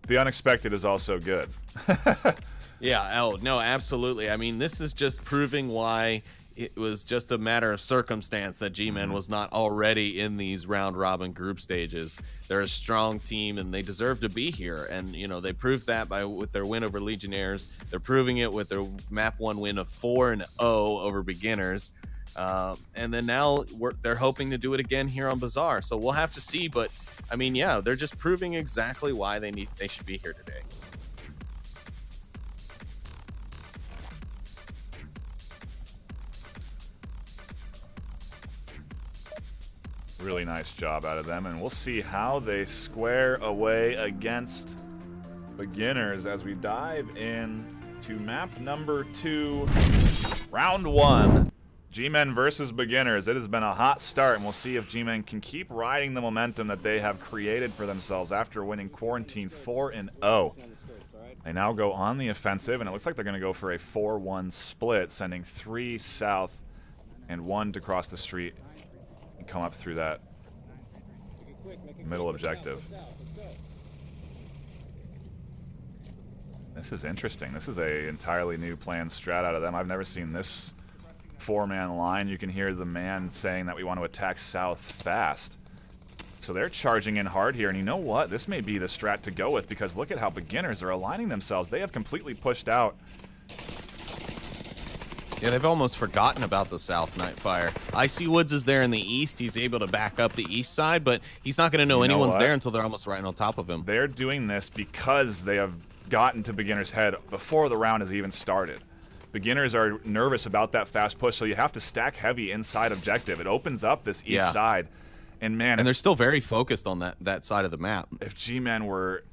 A: the unexpected is also good.
D: Yeah, oh no, absolutely. I mean, this is just proving why it was just a matter of circumstance that G-Men was not already in these round robin group stages. They're a strong team and they deserve to be here. And, you know, they proved that with their win over Legionnaires. They're proving it with their map 1 win of 4-0 over beginners. And then now they're hoping to do it again here on Bazaar. So we'll have to see. But I mean, yeah, they're just proving exactly why they should be here today.
A: Really nice job out of them, and we'll see how they square away against beginners as we dive in to map number 2, round 1. G-Men versus beginners. It has been a hot start, and we'll see if G-Men can keep riding the momentum that they have created for themselves after winning Quarantine 4-0. They now go on the offensive, and it looks like they're going to go for a 4-1 split, sending 3 south and 1 to cross the street and come up through that middle objective. This is interesting. This is a entirely new planned strat out of them. I've never seen this 4-man line. You can hear the man saying that we want to attack south fast. So they're charging in hard here, and you know what? This may be the strat to go with because look at how beginners are aligning themselves. They have completely pushed out.
D: Yeah, they've almost forgotten about the South NightFiree. Icy Woods is there in the east. He's able to back up the east side, but he's not going to know anyone's there until they're almost right on top of him.
A: They're doing this because they have gotten to beginner's head before the round has even started. Beginners are nervous about that fast push, so you have to stack heavy inside objective. It opens up this east side, and man,
D: and they're still very focused on that side of the map.
A: If G-Men were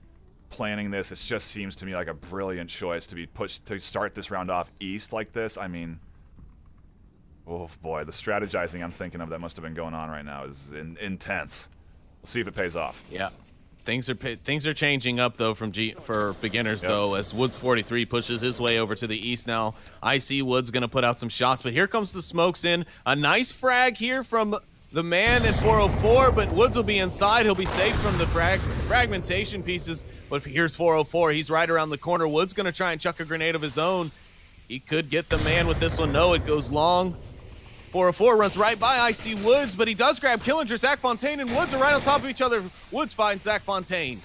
A: planning this, it just seems to me like a brilliant choice to be pushed to start this round off east like this. I mean, Oh boy, the strategizing I'm thinking of that must have been going on right now is intense. We'll see if it pays off.
D: Yeah. Things are changing up though for beginners though, as Woods 43 pushes his way over to the east now. I see Woods gonna put out some shots, but here comes the smokes in. A nice frag here from the man in 404, but Woods will be inside. He'll be safe from the fragmentation pieces. But here's 404. He's right around the corner. Woods gonna try and chuck a grenade of his own. He could get the man with this one. No, it goes long. 404 runs right by IC Woods, but he does grab Killinger. Zach Fontaine and Woods are right on top of each other. Woods finds Zach Fontaine.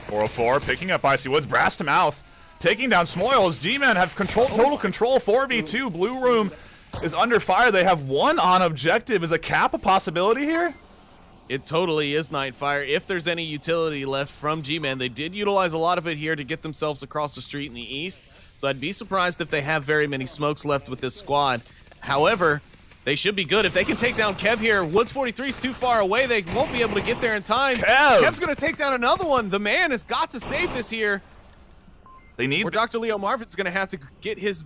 A: 404 picking up IC Woods, brass to mouth, taking down Smoils. G-Men have total control. 4v2. Blue Room is under fire. They have one on objective. Is a cap a possibility here?
D: It totally is NightFiree. If there's any utility left from G-Men, they did utilize a lot of it here to get themselves across the street in the east. So I'd be surprised if they have very many smokes left with this squad. However, they should be good. If they can take down Kev here, Woods 43 is too far away. They won't be able to get there in time. Kev's going to take down another one. The man has got to save this here.
A: They need...
D: Or Dr. Leo Marvin's going to have to get his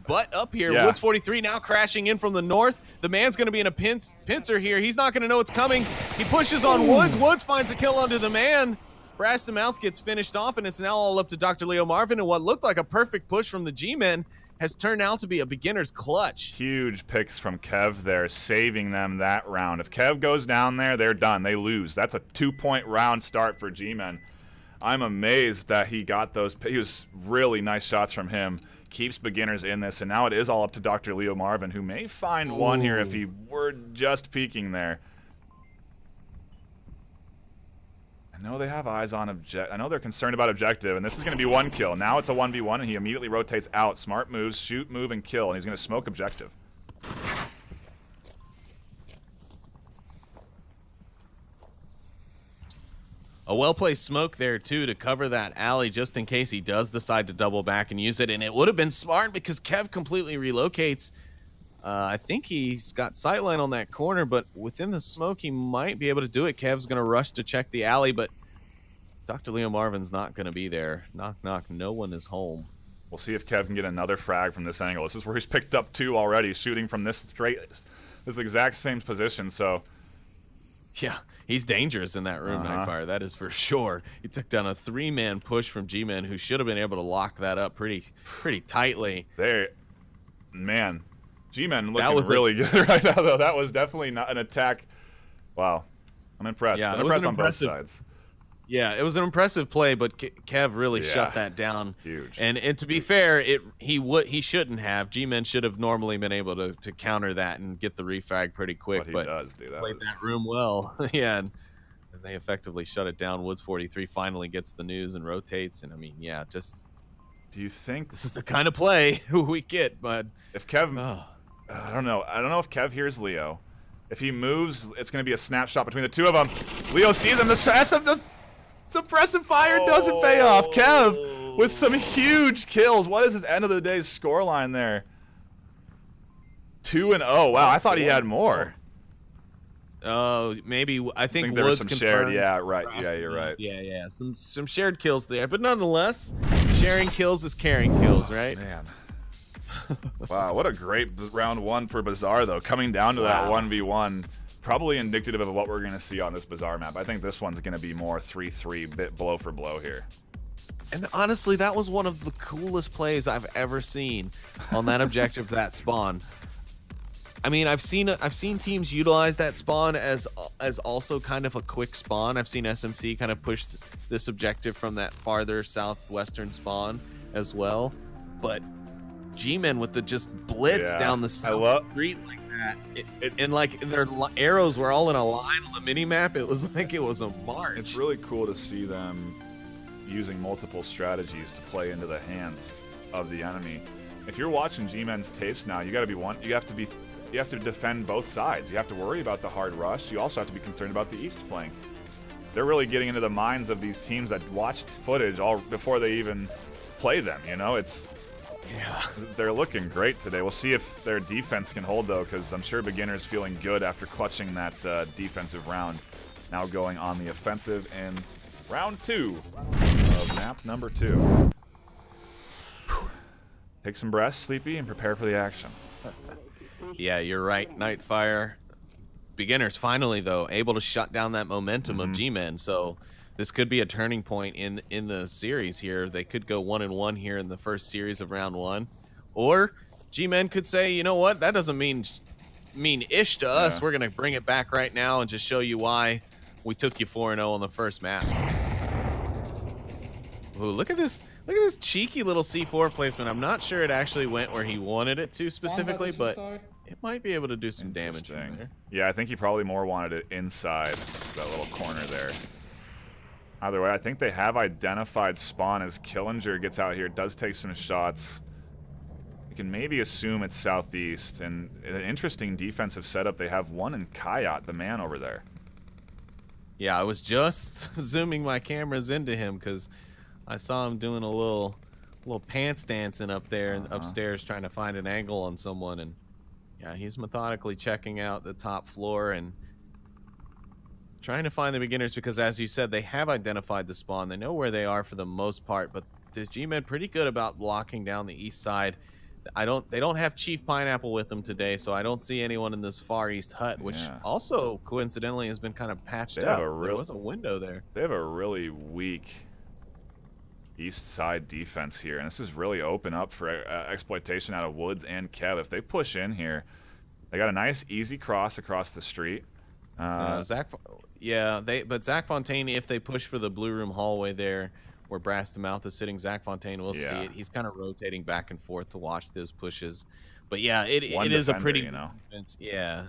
D: butt up here.
A: Yeah.
D: Woods 43 now crashing in from the north. The man's going to be in a pincer here. He's not going to know it's coming. He pushes on Woods. Woods finds a kill onto the man. Brass to mouth gets finished off, and it's now all up to Dr. Leo Marvin, and what looked like a perfect push from the G-Men has turned out to be a beginner's clutch.
A: Huge picks from Kev there, saving them that round. If Kev goes down there, they're done. They lose. That's a 2-point round start for G-Men. I'm amazed that he got those. He was really nice shots from him. Keeps beginners in this, and now it is all up to Dr. Leo Marvin, who may find one here if he were just peeking there. I know they have eyes on objective. I know they're concerned about objective, and this is going to be one kill. Now it's a 1v1, and he immediately rotates out. Smart moves, shoot, move, and kill, and he's going to smoke objective.
D: A well-placed smoke there, too, to cover that alley just in case he does decide to double back and use it, and it would have been smart because Kev completely relocates. I think he's got sightline on that corner, but within the smoke, he might be able to do it. Kev's going to rush to check the alley, but Dr. Leo Marvin's not going to be there. Knock, knock. No one is home.
A: We'll see if Kev can get another frag from this angle. This is where he's picked up 2 already, shooting from this exact same position, so...
D: Yeah, he's dangerous in that room, NightFiree. That is for sure. He took down a 3-man push from G-Men, who should have been able to lock that up pretty tightly.
A: There, man... G-Men looking really good right now, though. That was definitely not an attack. Wow. I'm impressed.
D: Yeah,
A: I'm impressed on both sides.
D: Yeah, it was an impressive play, but Kev really shut that down.
A: Huge.
D: And to be fair, he shouldn't have. G-Men should have normally been able to counter that and get the refrag pretty quick.
A: But he does do that.
D: Played that room well. Yeah, and they effectively shut it down. Woods 43 finally gets the news and rotates. And I mean, yeah, just...
A: Do you think...
D: This is the kind of play we get, but...
A: If Kev... I don't know. I don't know if Kev hears Leo. If he moves, it's going to be a snapshot between the two of them. Leo sees him. The stress of the suppressive fire doesn't pay off. Kev with some huge kills. What is his end of the day scoreline there? 2-0. Wow, I thought he had more.
D: Maybe I think
A: there was
D: Woods
A: some shared. Yeah, right. Yeah, you're right.
D: Yeah. Some shared kills there, but nonetheless, sharing kills is caring kills, right?
A: Man. Wow, what a great round 1 for Bazaar, though. Coming down to that 1v1, probably indicative of what we're going to see on this Bazaar map. I think this one's going to be more 3-3, bit blow for blow here.
D: And honestly, that was one of the coolest plays I've ever seen on that objective, that spawn. I mean, I've seen teams utilize that spawn as also kind of a quick spawn. I've seen SMC kind of push this objective from that farther southwestern spawn as well, but G-Men with the just blitz down the street like that, and like their arrows were all in a line on the mini map. It was like it was a march.
A: It's really cool to see them using multiple strategies to play into the hands of the enemy. If you're watching G-Men's tapes now, you got to be you have to defend both sides. You have to worry about the hard rush. You also have to be concerned about the East flank. They're really getting into the minds of these teams that watched footage all before they even play them. You know, they're looking great today. We'll see if their defense can hold, though, because I'm sure Beginner's feeling good after clutching that defensive round. Now going on the offensive in round 2 of map number 2. Take some breaths, Sleepy, and prepare for the action.
D: Yeah, you're right, NightFiree. Beginners finally, though, able to shut down that momentum of G-Men. So this could be a turning point in the series here. They could go 1-1 here in the first series of round 1. Or G-Men could say, you know what, that doesn't mean ish to us. We're going to bring it back right now and just show you why we took you 4-0 on the first map. Ooh, look at this. Look at this cheeky little C4 placement. I'm not sure it actually went where he wanted it to specifically, but it might be able to do some damage from there.
A: Yeah, I think he probably more wanted it inside that little corner there. Either way, I think they have identified spawn as Killinger gets out here, does take some shots. You can maybe assume it's southeast, and an interesting defensive setup. They have one in Kayat, the man over there.
D: Yeah, I was just zooming my cameras into him because I saw him doing a little pants dancing up there and upstairs trying to find an angle on someone, and yeah, he's methodically checking out the top floor and trying to find the beginners because, as you said, they have identified the spawn. They know where they are for the most part, but the G-Men pretty good about blocking down the east side. They don't have Chief Pineapple with them today, so I don't see anyone in this far east hut, which also coincidentally has been kind of patched up. There was a window there.
A: They have a really weak east side defense here, and this is really open up for exploitation out of Woods and Kev. If they push in here, they got a nice easy cross across the street.
D: Zach Fontaine, if they push for the blue room hallway there where Brass the Mouth is sitting, Zach Fontaine will see it. He's kind of rotating back and forth to watch those pushes, but yeah, it is a pretty defense. Yeah,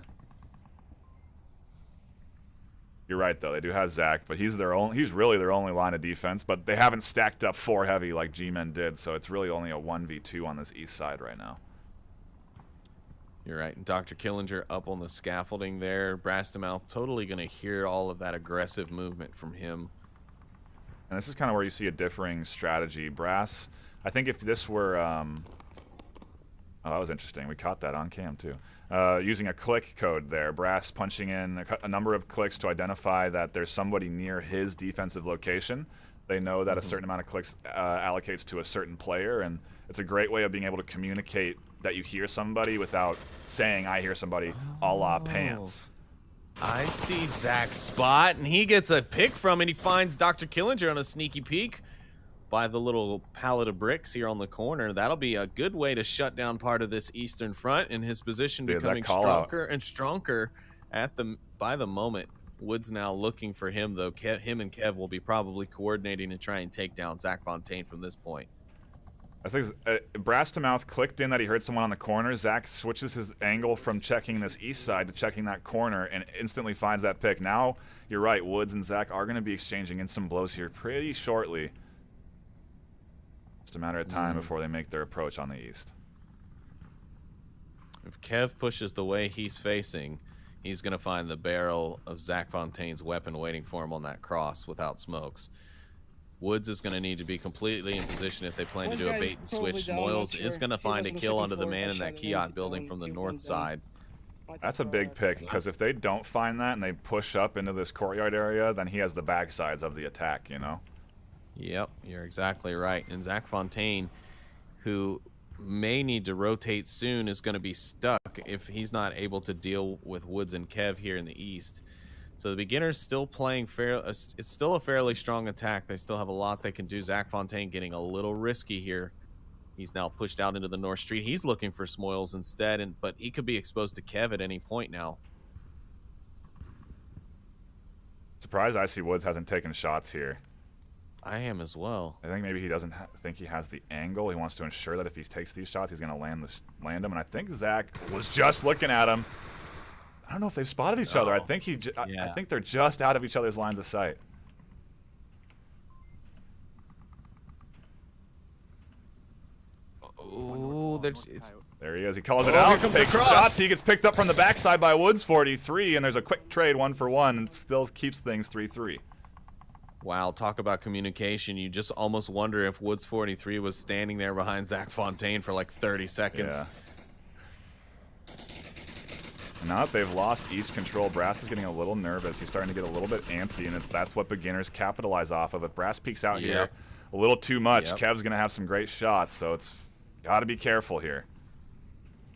A: you're right, though. They do have Zach, but he's really their only line of defense, but they haven't stacked up 4 heavy like G-Men did, so it's really only a 1v2 on this east side right now.
D: You're right. And Dr. Killinger up on the scaffolding there. Brass to Mouth totally going to hear all of that aggressive movement from him.
A: And this is kind of where you see a differing strategy. Brass, I think if this were... oh, that was interesting. We caught that on cam, too. Using a click code there. Brass punching in a number of clicks to identify that there's somebody near his defensive location. They know that a certain amount of clicks allocates to a certain player, and it's a great way of being able to communicate that you hear somebody without saying, I hear somebody, a la Pants.
D: I see Zach's spot, and he gets a pick from it. He finds Dr. Killinger on a sneaky peek by the little pallet of bricks here on the corner. That'll be a good way to shut down part of this eastern front, and his position becoming stronger and stronger by the moment. Woods now looking for him, though. Him and Kev will be probably coordinating to try and take down Zach Fontaine from this point.
A: I think Brass to Mouth clicked in that he heard someone on the corner. Zach switches his angle from checking this east side to checking that corner and instantly finds that pick. Now, you're right, Woods and Zach are going to be exchanging in some blows here pretty shortly. Just a matter of time before they make their approach on the east.
D: If Kev pushes the way he's facing, he's going to find the barrel of Zach Fontaine's weapon waiting for him on that cross without smokes. Woods is going to need to be completely in position if they plan to do a bait and switch. Moyles is going to find a kill onto the man in that Kiat building from the north side.
A: That's a big pick, because if they don't find that and they push up into this courtyard area, then he has the backsides of the attack, you know?
D: Yep, you're exactly right. And Zach Fontaine, who may need to rotate soon, is going to be stuck if he's not able to deal with Woods and Kev here in the east. So the beginners still playing it's still a fairly strong attack. They still have a lot they can do. Zach Fontaine getting a little risky here. He's now pushed out into the north street. He's looking for Smoyles instead, but he could be exposed to Kev at any point now.
A: Surprised Icy Woods hasn't taken shots here.
D: I am as well.
A: I think maybe he doesn't think he has the angle. He wants to ensure that if he takes these shots, he's going to land them. And I think Zach was just looking at him. I don't know if they've spotted each other. I think I think they're just out of each other's lines of sight.
D: Oh,
A: there he is. He calls it out. Takes shots. He gets picked up from the backside by Woods 43, and there's a quick trade 1-for-1, and it still keeps things 3-3.
D: Wow, talk about communication. You just almost wonder if Woods 43 was standing there behind Zach Fontaine for like 30 seconds.
A: Yeah. Now that they've lost east control, Brass is getting a little nervous. He's starting to get a little bit antsy, and that's what beginners capitalize off of. If Brass peeks out here a little too much, Kev's going to have some great shots, so it's Got to be careful here.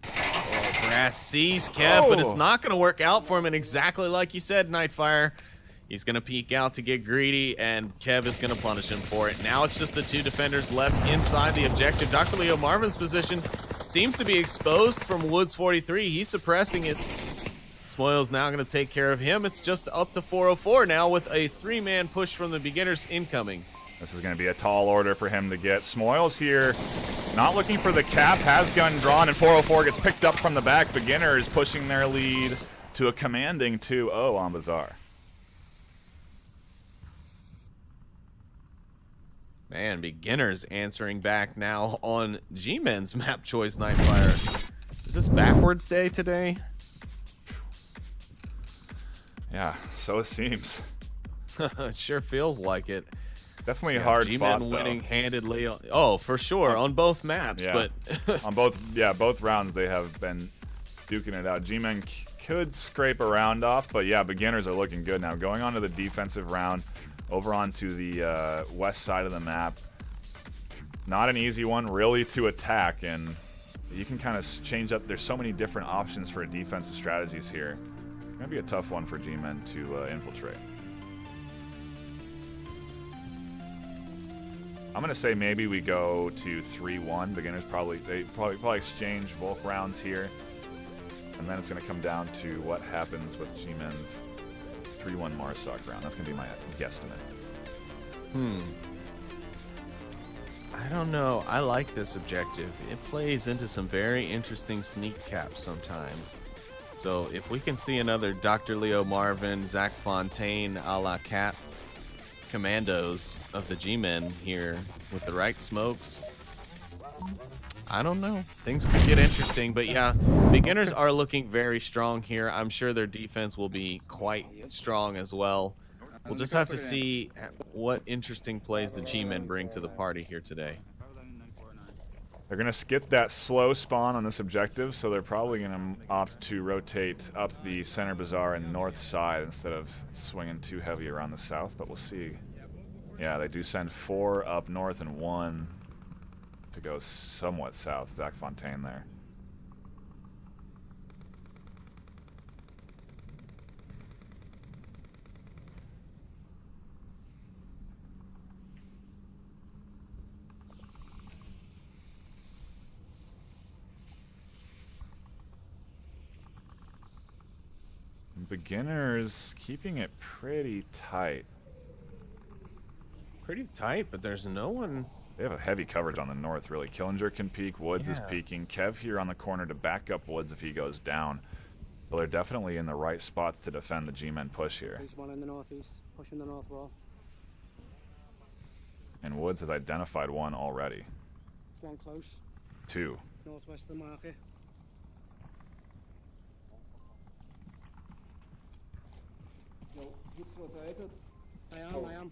D: Oh, Brass sees Kev, but it's not going to work out for him. And exactly like you said, NightFiree, he's going to peek out to get greedy, and Kev is going to punish him for it. Now it's just the two defenders left inside the objective. Dr. Leo Marvin's position seems to be exposed from Woods 43. He's suppressing it. Smoyle's now going to take care of him. It's just up to 404 now with a 3-man push from the beginners incoming.
A: This is going to be a tall order for him to get. Smoyle's here, not looking for the cap, has gun drawn, and 404 gets picked up from the back. Beginners pushing their lead to a commanding 2-0 on Bazaar.
D: Man, beginners answering back now on G-Men's map choice, NightFiree. Is this backwards day today?
A: Yeah, so it seems.
D: It sure feels like it.
A: Definitely hard fought,
D: G-Men winning handedly. Oh, for sure, on both maps.
A: Yeah.
D: But
A: on both rounds they have been duking it out. G-Men could scrape a round off, but yeah, beginners are looking good now. Going on to the defensive round, over onto the west side of the map. Not an easy one, really, to attack, and you can kind of change up. There's so many different options for defensive strategies here. It's gonna be a tough one for G-Men to infiltrate. I'm gonna say maybe we go to 3-1. Beginners probably exchange both rounds here, and then it's gonna come down to what happens with G-Men's 3-1 Marsoc round. That's gonna be my guesstimate.
D: I don't know. I like this objective. It plays into some very interesting sneak caps sometimes. So if we can see another Dr. Leo Marvin, Zach Fontaine a la Cap commandos of the G-Men here with the right smokes, I don't know. Things could get interesting, but yeah, beginners are looking very strong here. I'm sure their defense will be quite strong as well. We'll just have to see what interesting plays the G-Men bring to the party here today.
A: They're going to skip that slow spawn on this objective, so they're probably going to opt to rotate up the center bazaar and north side instead of swinging too heavy around the south, but we'll see. Yeah, they do send 4 up north and 1 to go somewhat south. Zach Fontaine there. Beginners keeping it pretty tight.
D: Pretty tight, but there's no one.
A: They have a heavy coverage on the north, really. Killinger can peek. Woods is peeking. Kev here on the corner to back up Woods if he goes down. So they're definitely in the right spots to defend the G-Men push here.
E: There's one in the northeast, pushing the north wall.
A: And Woods has identified one already.
E: One close.
A: 2.
E: Northwest of the market. I am.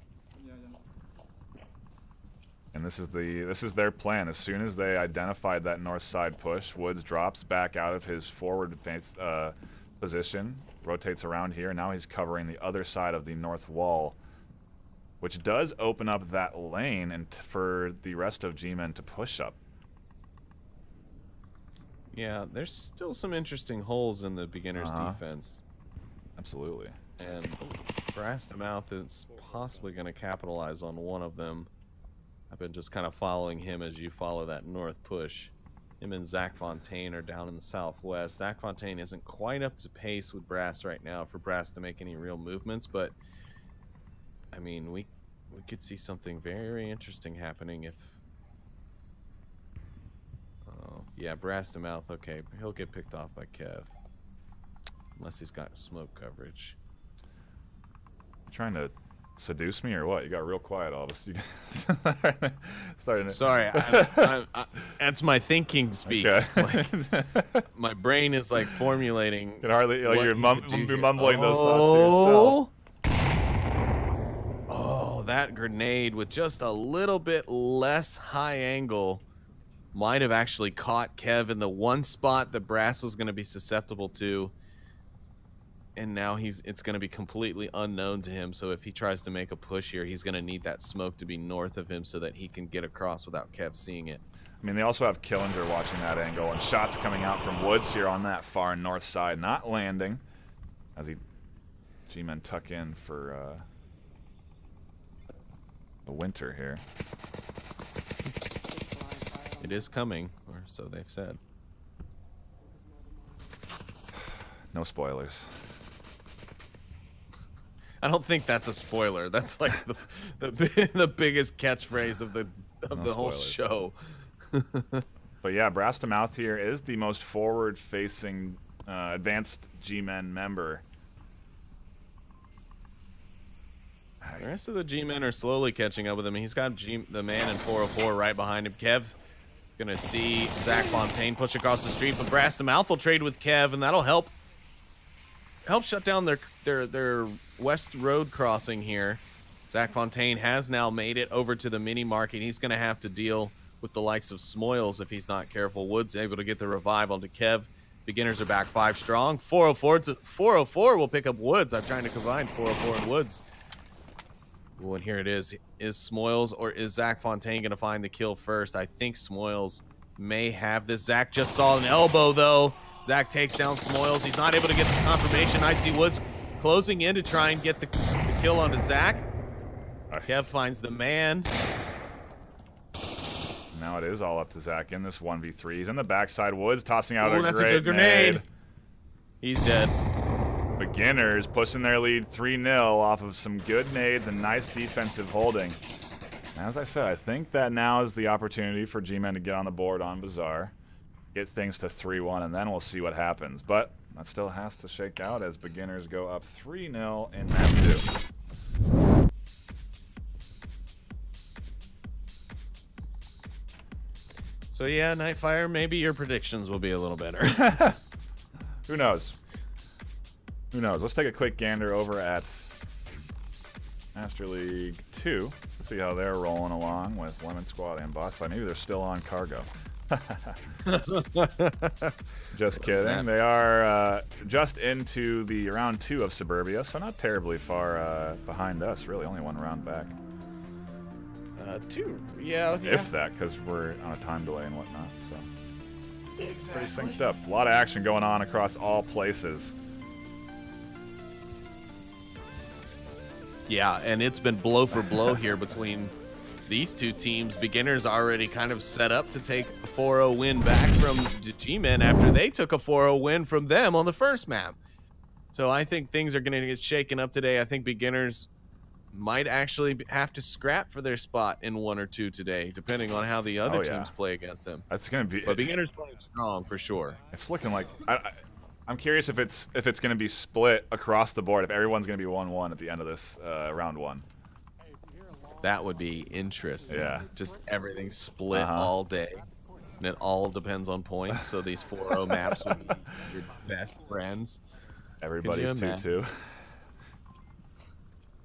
A: And this is their plan. As soon as they identified that north side push, Woods drops back out of his forward position, rotates around here. Now he's covering the other side of the north wall, which does open up that lane and for the rest of G-Men to push up.
D: Yeah, there's still some interesting holes in the beginner's defense.
A: Absolutely.
D: And Brass to Mouth is possibly going to capitalize on one of them. I've been just kind of following him as you follow that north push. Him and Zach Fontaine are down in the southwest. Zach Fontaine isn't quite up to pace with Brass right now for Brass to make any real movements, but I mean, we could see something very interesting happening if... Oh, yeah, Brass to Mouth, okay. He'll get picked off by Kev. Unless he's got smoke coverage.
A: You trying to seduce me or what? You got real quiet all of us. Starting to...
D: Sorry, that's my thinking speak.
A: Okay.
D: Like, my brain is like formulating.
A: You can hardly, like, you're mumbling those
D: thoughts
A: to yourself.
D: Oh, that grenade with just a little bit less high angle might have actually caught Kev in the one spot that Brass was going to be susceptible to. and now it's going to be completely unknown to him. So if he tries to make a push here, he's going to need that smoke to be north of him so that he can get across without Kev seeing it.
A: I mean, they also have Killinger watching that angle, and shots coming out from Woods here on that far north side, not landing as G-Men tuck in for the winter here.
D: It is coming, or so they've said.
A: No spoilers.
D: I don't think that's a spoiler. That's like the biggest catchphrase of the whole
A: spoilers.
D: show.
A: But yeah, Brass to Mouth here is the most forward-facing advanced G-Men member.
D: The rest of the G-Men are slowly catching up with him. He's got the man in 404 right behind him. Kev gonna see Zach Fontaine push across the street, but Brass to Mouth will trade with Kev, and that'll help shut down their west road crossing here. Zach Fontaine has now made it over to the mini market. He's gonna have to deal with the likes of Smoils if he's not careful. Woods able to get the revive onto Kev. Beginners are back 5 strong. 404 will pick up Woods. I'm trying to combine 404 and Woods. Well, and here it is. Is Smoils or is Zach Fontaine going to find the kill first? I think Smoils may have this. Zach just saw an elbow, though. Zach takes down Smoils. He's not able to get the confirmation. I see Woods closing in to try and get the kill onto Zach. Kev finds the man.
A: Now it is all up to Zach in this 1v3. He's in the backside. Woods tossing out a
D: That's
A: great
D: a good grenade.
A: nade.
D: He's dead.
A: Beginners pushing their lead 3-0 off of some good nades and nice defensive holding. As I said, I think that now is the opportunity for G-Men to get on the board on Bazaar, get things to 3-1, and then we'll see what happens. But that still has to shake out as Beginners go up 3-0 in map 2.
D: So yeah, Nightfire, maybe your predictions will be a little better.
A: Who knows? Who knows? Let's take a quick gander over at Master League 2. See how they're rolling along with Lemon Squad and Boss Fight. Maybe they're still on cargo. Just kidding. They are just into the round 2 of Suburbia, so not terribly far behind us, really. Only one round back.
D: 2. Yeah.
A: If that, because we're on a time delay and whatnot. So
D: Exactly.
A: pretty synced up. A lot of action going on across all places.
D: Yeah, and it's been blow for blow here between these two teams. Beginners already kind of set up to take a 4-0 win back from the G-Men after they took a 4-0 win from them on the first map. So I think things are going to get shaken up today. I think Beginners might actually have to scrap for their spot in 1 or 2 today, depending on how the other teams play against them.
A: That's going to be.
D: But Beginners playing strong for sure.
A: It's looking like. I'm curious if it's going to be split across the board. If everyone's going to be 1-1 at the end of this round 1.
D: That would be interesting.
A: Yeah.
D: Just everything split all day. And it all depends on points. So these 4-0 maps would be your best friends.
A: Everybody's
D: Could you
A: 2-2. Is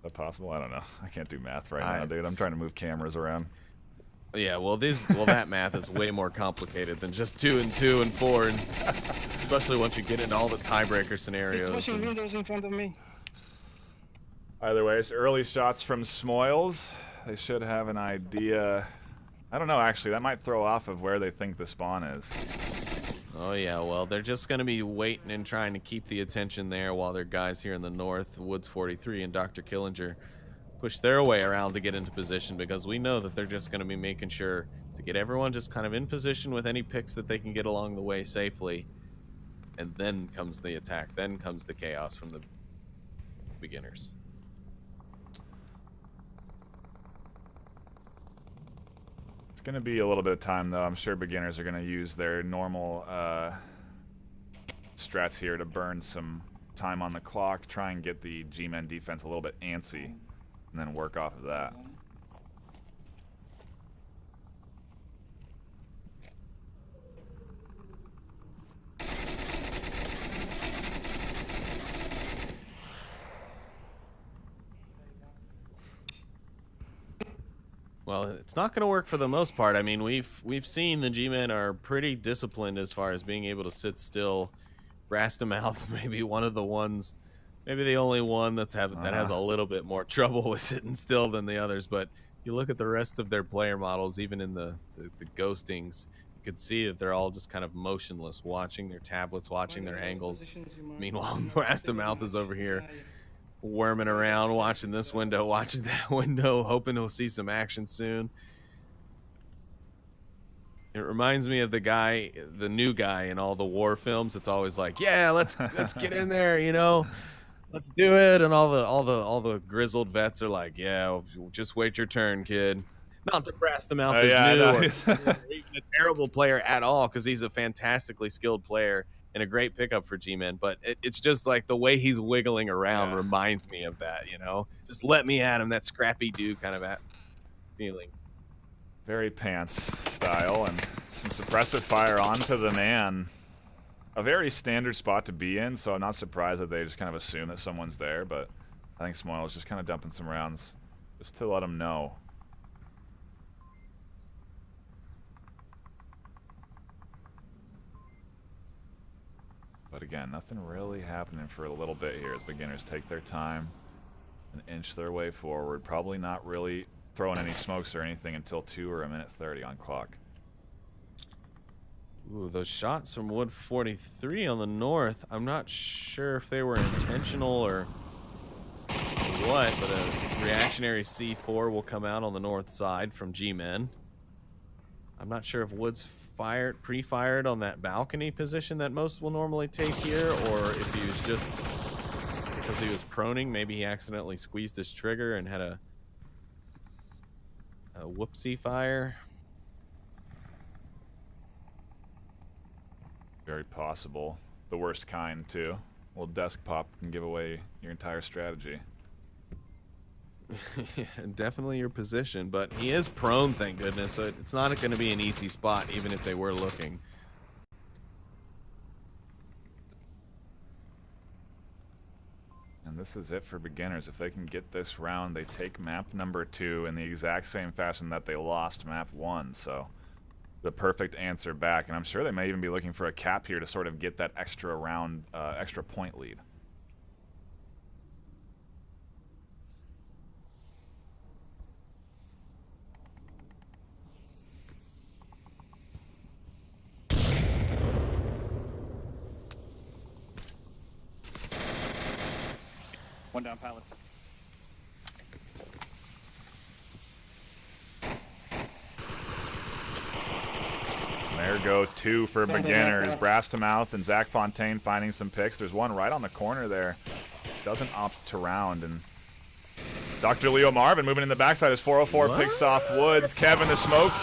A: that possible? I don't know. I can't do math right now, dude. I'm trying to move cameras around.
D: Yeah, well, that math is way more complicated than just 2 and 2 and 4, and especially once you get into all the tiebreaker scenarios.
E: Pushing windows in front of me.
A: Either way, it's early shots from Smoils. They should have an idea. I don't know, actually. That might throw off of where they think the spawn is.
D: Oh, yeah, well, they're just going to be waiting and trying to keep the attention there while their guys here in the north, Woods 43 and Dr. Killinger, push their way around to get into position, because we know that they're just going to be making sure to get everyone just kind of in position with any picks that they can get along the way safely. And then comes the attack. Then comes the chaos from the Beginners.
A: It's going to be a little bit of time, though. I'm sure Beginners are going to use their normal strats here to burn some time on the clock, try and get the G-Men defense a little bit antsy, and then work off of that.
D: Well, it's not going to work for the most part. I mean, we've seen the G-Men are pretty disciplined as far as being able to sit still. Brass to Mouth, maybe one of the ones maybe the only one that has a little bit more trouble with sitting still than the others. But you look at the rest of their player models, even in the ghostings, you could see that they're all just kind of motionless, watching their tablets, watching their angles. Meanwhile, Mouth is over here worming around, watching this window, watching that window, hoping he'll see some action soon. It reminds me of the new guy in all the war films. It's always like, yeah, let's get in there, let's do it. And all the grizzled vets are like, yeah, just wait your turn, kid. Not that Mouth is new or even a terrible player at all, because he's a fantastically skilled player and a great pickup for G-Men. But it's just like the way he's wiggling around reminds me of that, Just let me at him, that scrappy dude kind of feeling.
A: Very pants style, and some suppressive fire onto the man. A very standard spot to be in, so I'm not surprised that they just kind of assume that someone's there, but I think Smoil is just kind of dumping some rounds just to let them know. But again, nothing really happening for a little bit here as beginners take their time and inch their way forward. Probably not really throwing any smokes or anything until 2 or 1:30 on clock.
D: Ooh, those shots from Wood 43 on the north, I'm not sure if they were intentional or what, but a reactionary C4 will come out on the north side from G-Men. I'm not sure if Wood's pre-fired on that balcony position that most will normally take here, or if he was just, because he was proning, maybe he accidentally squeezed his trigger and had a whoopsie fire.
A: Very possible. The worst kind, too. Well, desk pop can give away your entire strategy.
D: Yeah, definitely your position, but he is prone, thank goodness, so it's not going to be an easy spot, even if they were looking.
A: And this is it for beginners. If they can get this round, they take map number 2 in the exact same fashion that they lost map 1. So the perfect answer back. And I'm sure they may even be looking for a cap here to sort of get that extra round, extra point lead.
F: One down, pilots.
A: There go 2 for beginners. Brass to Mouth and Zach Fontaine finding some picks. There's one right on the corner there. Doesn't opt to round. And Dr. Leo Marvin moving in the backside as 404 picks off Woods. Kevin the smoke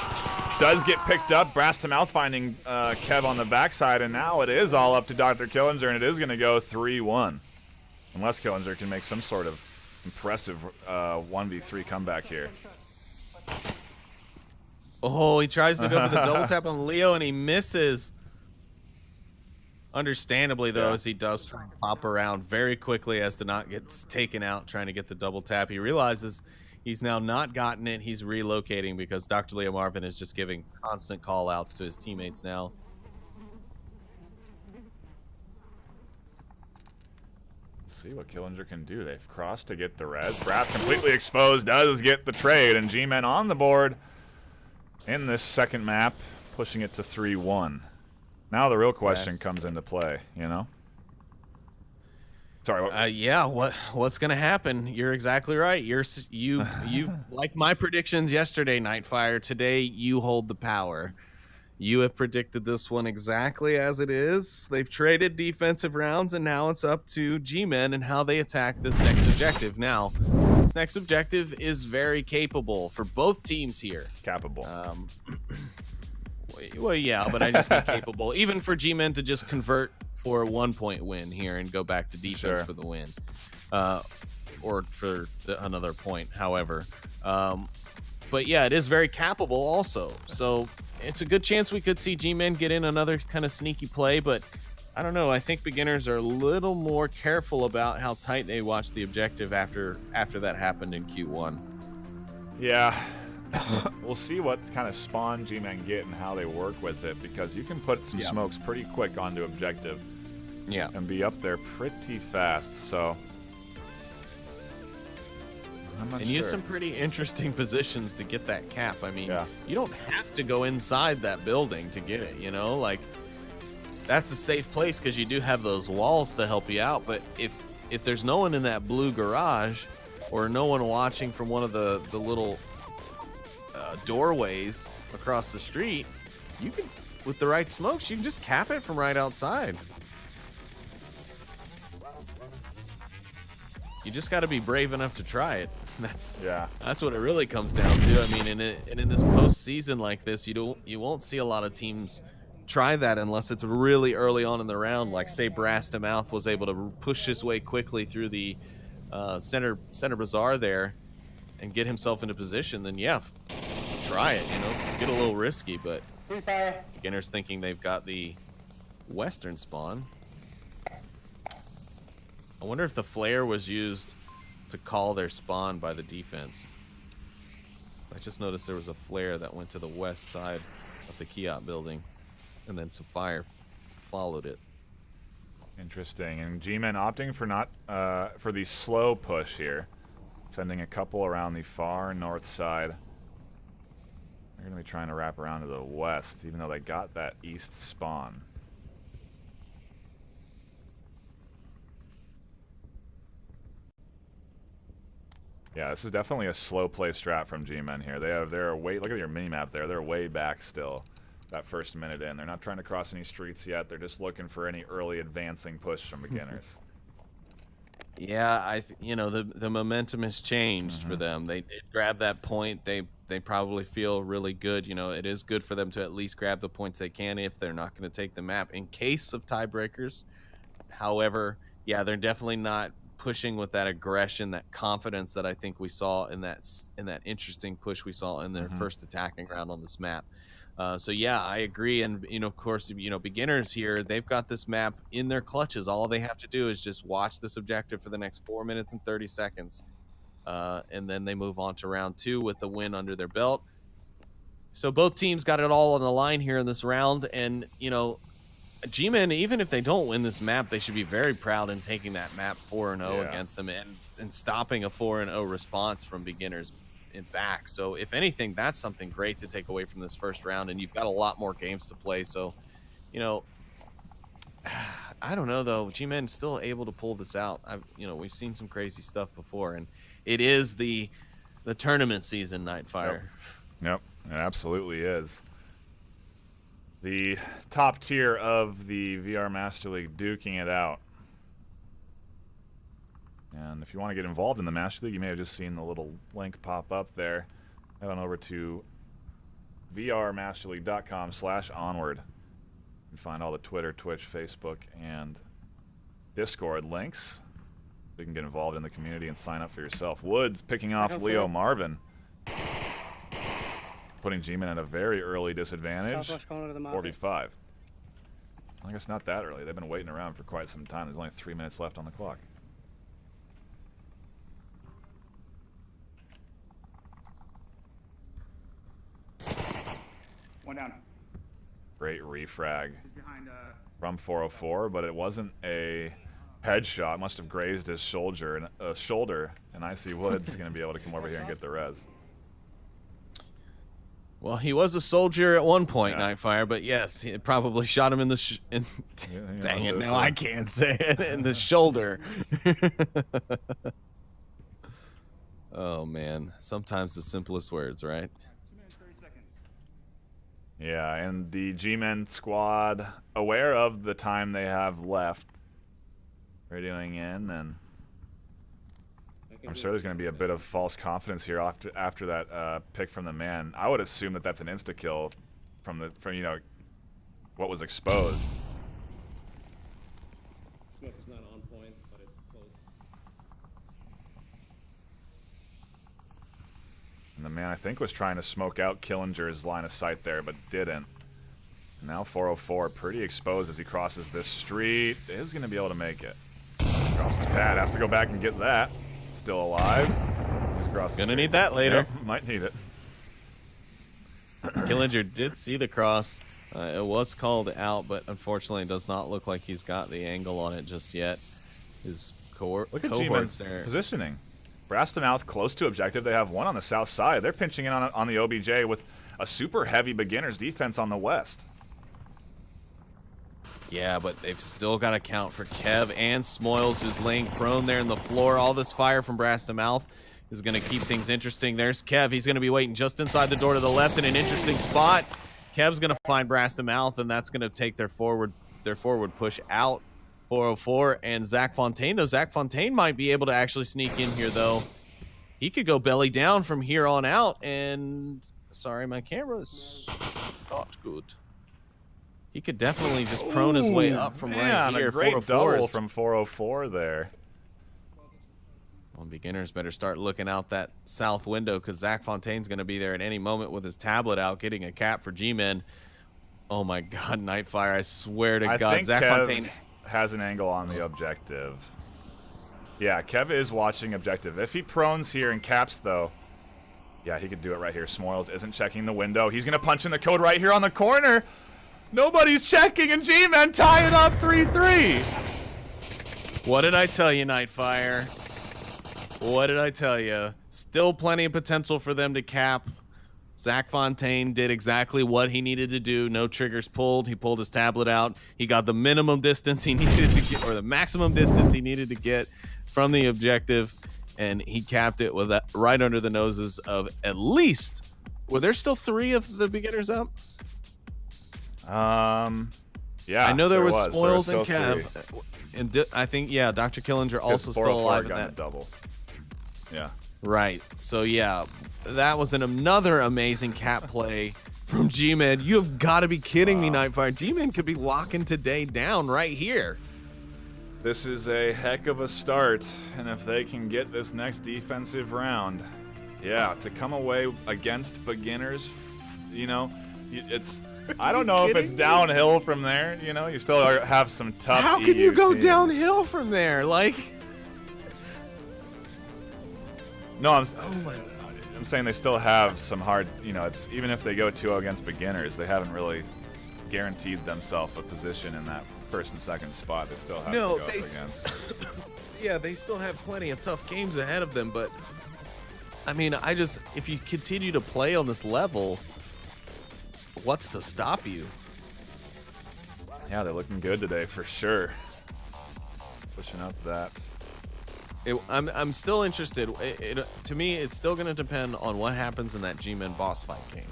A: does get picked up. Brass to Mouth finding Kev on the backside. And now it is all up to Dr. Killinger, and it is going to go 3-1. Unless Killinger can make some sort of impressive 1v3 comeback here.
D: Oh, he tries to go for the double tap on Leo, and he misses. Understandably, though, as he does try to pop around very quickly as to not get taken out trying to get the double tap. He realizes he's now not gotten it. He's relocating because Dr. Leo Marvin is just giving constant call-outs to his teammates now.
A: See what Killinger can do. They've crossed to get the res. Brass completely exposed, does get the trade, and G-Men on the board in this second map, pushing it to 3-1. Now the real question comes into play, Sorry.
D: Yeah. What's gonna happen? You're exactly right. You like my predictions yesterday, NightFiree. Today you hold the power. You have predicted this one exactly as it is. They've traded defensive rounds, and now it's up to G-Men and how they attack this next objective. Now, this next objective is very capable for both teams here.
A: Capable.
D: Well, yeah, but I just mean capable. Even for G-Men to just convert for a 1-point win here and go back to defense for the win. Or for another point, however. But yeah, it is very capable also. So it's a good chance we could see G-Men get in another kind of sneaky play, but I don't know. I think beginners are a little more careful about how tight they watch the objective after that happened in Q1.
A: Yeah. We'll see what kind of spawn G-Men get and how they work with it, because you can put some smokes pretty quick onto objective.
D: Yeah.
A: And be up there pretty fast. So I'm not
D: and
A: sure.
D: use some pretty interesting positions to get that cap. I mean,
A: Yeah.
D: you don't have to go inside that building to get it, you know? Like, that's a safe place because you do have those walls to help you out. But if there's no one in that blue garage or no one watching from one of the little doorways across the street, you can, with the right smokes, you can just cap it from right outside. You just got to be brave enough to try it. That's what it really comes down to. I mean, in this postseason like this, you won't see a lot of teams try that unless it's really early on in the round. Like say Brass to Mouth was able to push his way quickly through the center bazaar there and get himself into position. Then yeah, try it. You know, get a little risky, but beginners thinking they've got the western spawn. I wonder if the flare was used to call their spawn by the defense. I just noticed there was a flare that went to the west side of the Kiat building, and then some fire followed it.
A: Interesting. And G-Men opting for not for the slow push here, sending a couple around the far north side. They're going to be trying to wrap around to the west, even though they got that east spawn. Yeah, this is definitely a slow play strat from G-Men here. They're way, look at your mini-map there. They're way back still. That first minute in. They're not trying to cross any streets yet. They're just looking for any early advancing push from beginners.
D: Yeah, you know, the momentum has changed for them. They did grab that point. They probably feel really good. You know, it is good for them to at least grab the points they can if they're not going to take the map in case of tiebreakers. However, yeah, they're definitely not pushing with that aggression, that confidence that I think we saw in that interesting push we saw in their first attacking round on this map. So yeah, I agree. And you know, of course, you know, beginners here, they've got this map in their clutches. All they have to do is just watch this objective for the next 4 minutes and 30 seconds. And then they move on to round 2 with the win under their belt. So both teams got it all on the line here in this round. And, you know, G-Men, even if they don't win this map, they should be very proud in taking that map 4-0 against them and stopping a 4-0 response from beginners in back. So if anything, that's something great to take away from this first round, and you've got a lot more games to play. So, you know, I don't know though. G-Men still able to pull this out. You know, we've seen some crazy stuff before, and it is the tournament season, NightFiree.
A: Yep, it absolutely is. The top tier of the VR Master League duking it out. And if you want to get involved in the Master League, you may have just seen the little link pop up there. Head on over to vrmasterleague.com/onward. You can find all the Twitter, Twitch, Facebook, and Discord links. You can get involved in the community and sign up for yourself. Woods picking off Leo Marvin, putting G-Men at a very early disadvantage. 4v5. I guess not that early. They've been waiting around for quite some time. There's only 3 minutes left on the clock.
F: One down.
A: Great refrag from 404, but it wasn't a headshot. Must have grazed his shoulder, and I see Woods going to be able to come over here and get the res.
D: Well, he was a soldier at one point, NightFiree, but yes, it probably shot him in the dang it, now I can't say it, in the shoulder. Oh man, sometimes the simplest words, right?
F: 2 minutes, 30 seconds.
A: Yeah, and the G-Men squad, aware of the time they have left, radioing in, and I'm sure there's going to be a bit of false confidence here after that pick from the man. I would assume that that's an insta kill from you know what was exposed.
E: Smoke is not on point, but it's close.
A: And the man, I think, was trying to smoke out Killinger's line of sight there, but didn't. And now 404 pretty exposed as he crosses this street. Is going to be able to make it. Drops his pad, has to go back and get that. Still alive.
D: Gonna need that later.
A: Yep, might need it.
D: Killinger did see the cross. It was called out, but unfortunately it does not look like he's got the angle on it just yet. His
A: Look at
D: cohorts
A: G-Men's
D: there.
A: positioning. Brass to Mouth close to objective. They have one on the south side. They're pinching in on the OBJ with a super heavy beginners defense on the west.
D: Yeah, but they've still got to count for Kev and Smoils, who's laying prone there in the floor. All this fire from Brass to Mouth is going to keep things interesting. There's Kev. He's going to be waiting just inside the door to the left in an interesting spot. Kev's going to find Brass to Mouth, and that's going to take their forward push out. 404 and Zach Fontaine, though. Zach Fontaine might be able to actually sneak in here, though. He could go belly down from here on out, and sorry, my camera's not good. He could definitely just prone his way up from right here.
A: A great double from 404 there.
D: Well, beginners better start looking out that south window, because Zach Fontaine's going to be there at any moment with his tablet out, getting a cap for G-Men. Oh my God, NightFiree! I swear to God,
A: think
D: Zach Fontaine
A: has an angle on the objective. Yeah, Kev is watching objective. If he prones here and caps, though, yeah, he could do it right here. Smoils isn't checking the window. He's going to punch in the code right here on the corner. Nobody's checking, and G-Men tie it up 3-3.
D: What did I tell you, NightFiree? What did I tell you? Still plenty of potential for them to cap. Zach Fontaine did exactly what he needed to do. No triggers pulled. He pulled his tablet out. He got the minimum distance he needed to get, or the maximum distance he needed to get from the objective, and he capped it with that right under the noses of at least. Were there still 3 of the beginners up?
A: Yeah.
D: I know there was Spoils and Kev, 3. And I think Dr. Killinger also still alive in that
A: double. Yeah.
D: Right. So yeah, that was another amazing cap play from G-Men. You have got to be kidding me, NightFiree. G-Men could be locking today down right here.
A: This is a heck of a start, and if they can get this next defensive round, yeah, to come away against beginners, you know, it's. I don't know if it's downhill from there. You know, you still have some tough.
D: How can you go downhill from there? Like.
A: No, I'm saying they still have some hard, you know, it's even if they go 2-0 against beginners, they haven't really guaranteed themselves a position in that first and second spot. They still have to go up against.
D: Yeah, they still have plenty of tough games ahead of them, but I mean, if you continue to play on this level, what's to stop you?
A: Yeah, they're looking good today for sure. Pushing up that.
D: I'm still interested. To me, it's still going to depend on what happens in that G-Men boss fight game.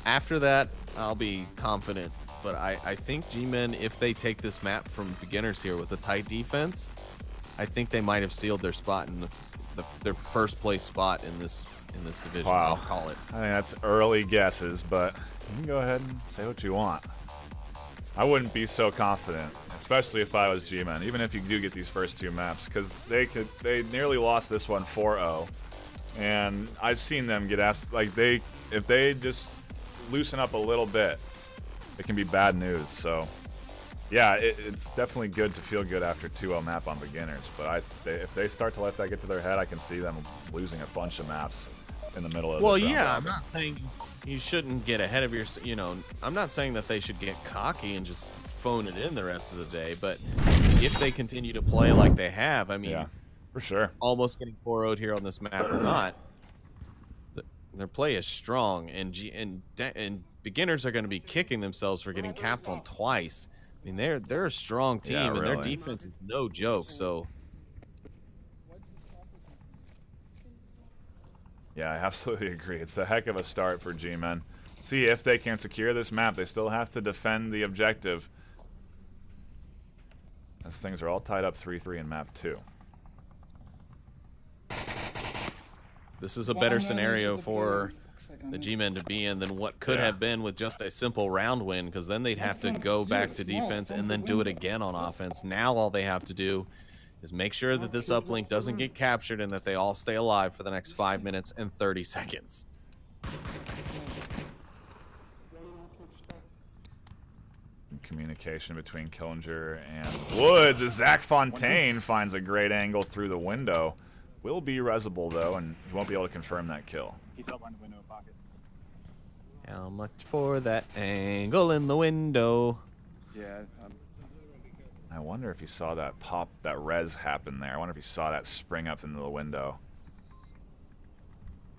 D: After that, I'll be confident. But I think G-Men, if they take this map from beginners here with a tight defense, I think they might have sealed their spot in their first place spot in this division.
A: Wow.
D: I'll call it.
A: I think that's early guesses, but you can go ahead and say what you want. I wouldn't be so confident, especially if I was G-Men, even if you do get these first 2 maps, because they nearly lost this one 4-0, and I've seen them get asked, like, if they just loosen up a little bit, it can be bad news. So yeah, it's definitely good to feel good after 2-0 map on beginners, but if they start to let that get to their head, I can see them losing a bunch of maps in the middle of this round.
D: I'm not saying you shouldn't get ahead of your, I'm not saying that they should get cocky and just phone it in the rest of the day, but if they continue to play like they have, I mean,
A: yeah, for sure,
D: almost getting 4-0'd here on this map or not, their play is strong, and beginners are going to be kicking themselves for getting capped on twice. I mean, they're a strong team,
A: yeah, really.
D: And their defense is no joke. So
A: yeah, I absolutely agree. It's a heck of a start for G-Men. See if they can secure this map. They still have to defend the objective, as things are all tied up 3-3 in map 2.
D: this is a better scenario for the G-Men to be in than what could have been with just a simple round win, because then they'd have to go back to defense and then do it again on offense. Now all they have to do is make sure that this uplink doesn't get captured and that they all stay alive for the next 5 minutes and 30 seconds.
A: Communication between Killinger and Woods as Zach Fontaine finds a great angle through the window. Will be resible though, and he won't be able to confirm that kill.
F: He fell behind the window pocket.
D: How much for that angle in the window?
F: Yeah.
A: I wonder if he saw that pop, that res happen there. I wonder if he saw that spring up into the window.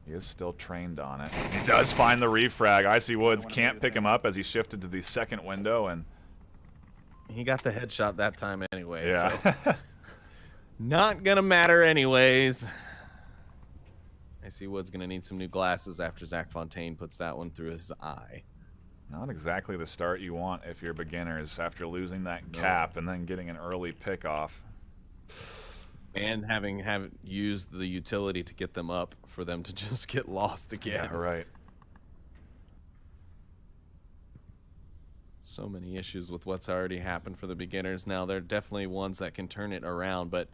A: He is still trained on it. He does find the refrag. Icy Woods can't pick him up as he shifted to the second window, and
D: he got the headshot that time anyway.
A: Yeah.
D: So. Not gonna matter anyways. Icy Woods gonna need some new glasses after Zach Fontaine puts that one through his eye.
A: Not exactly the start you want if you're beginners after losing that cap and then getting an early pick off.
D: And having used the utility to get them up for them to just get lost again.
A: Yeah, right.
D: So many issues with what's already happened for the beginners. Now, they're definitely ones that can turn it around, but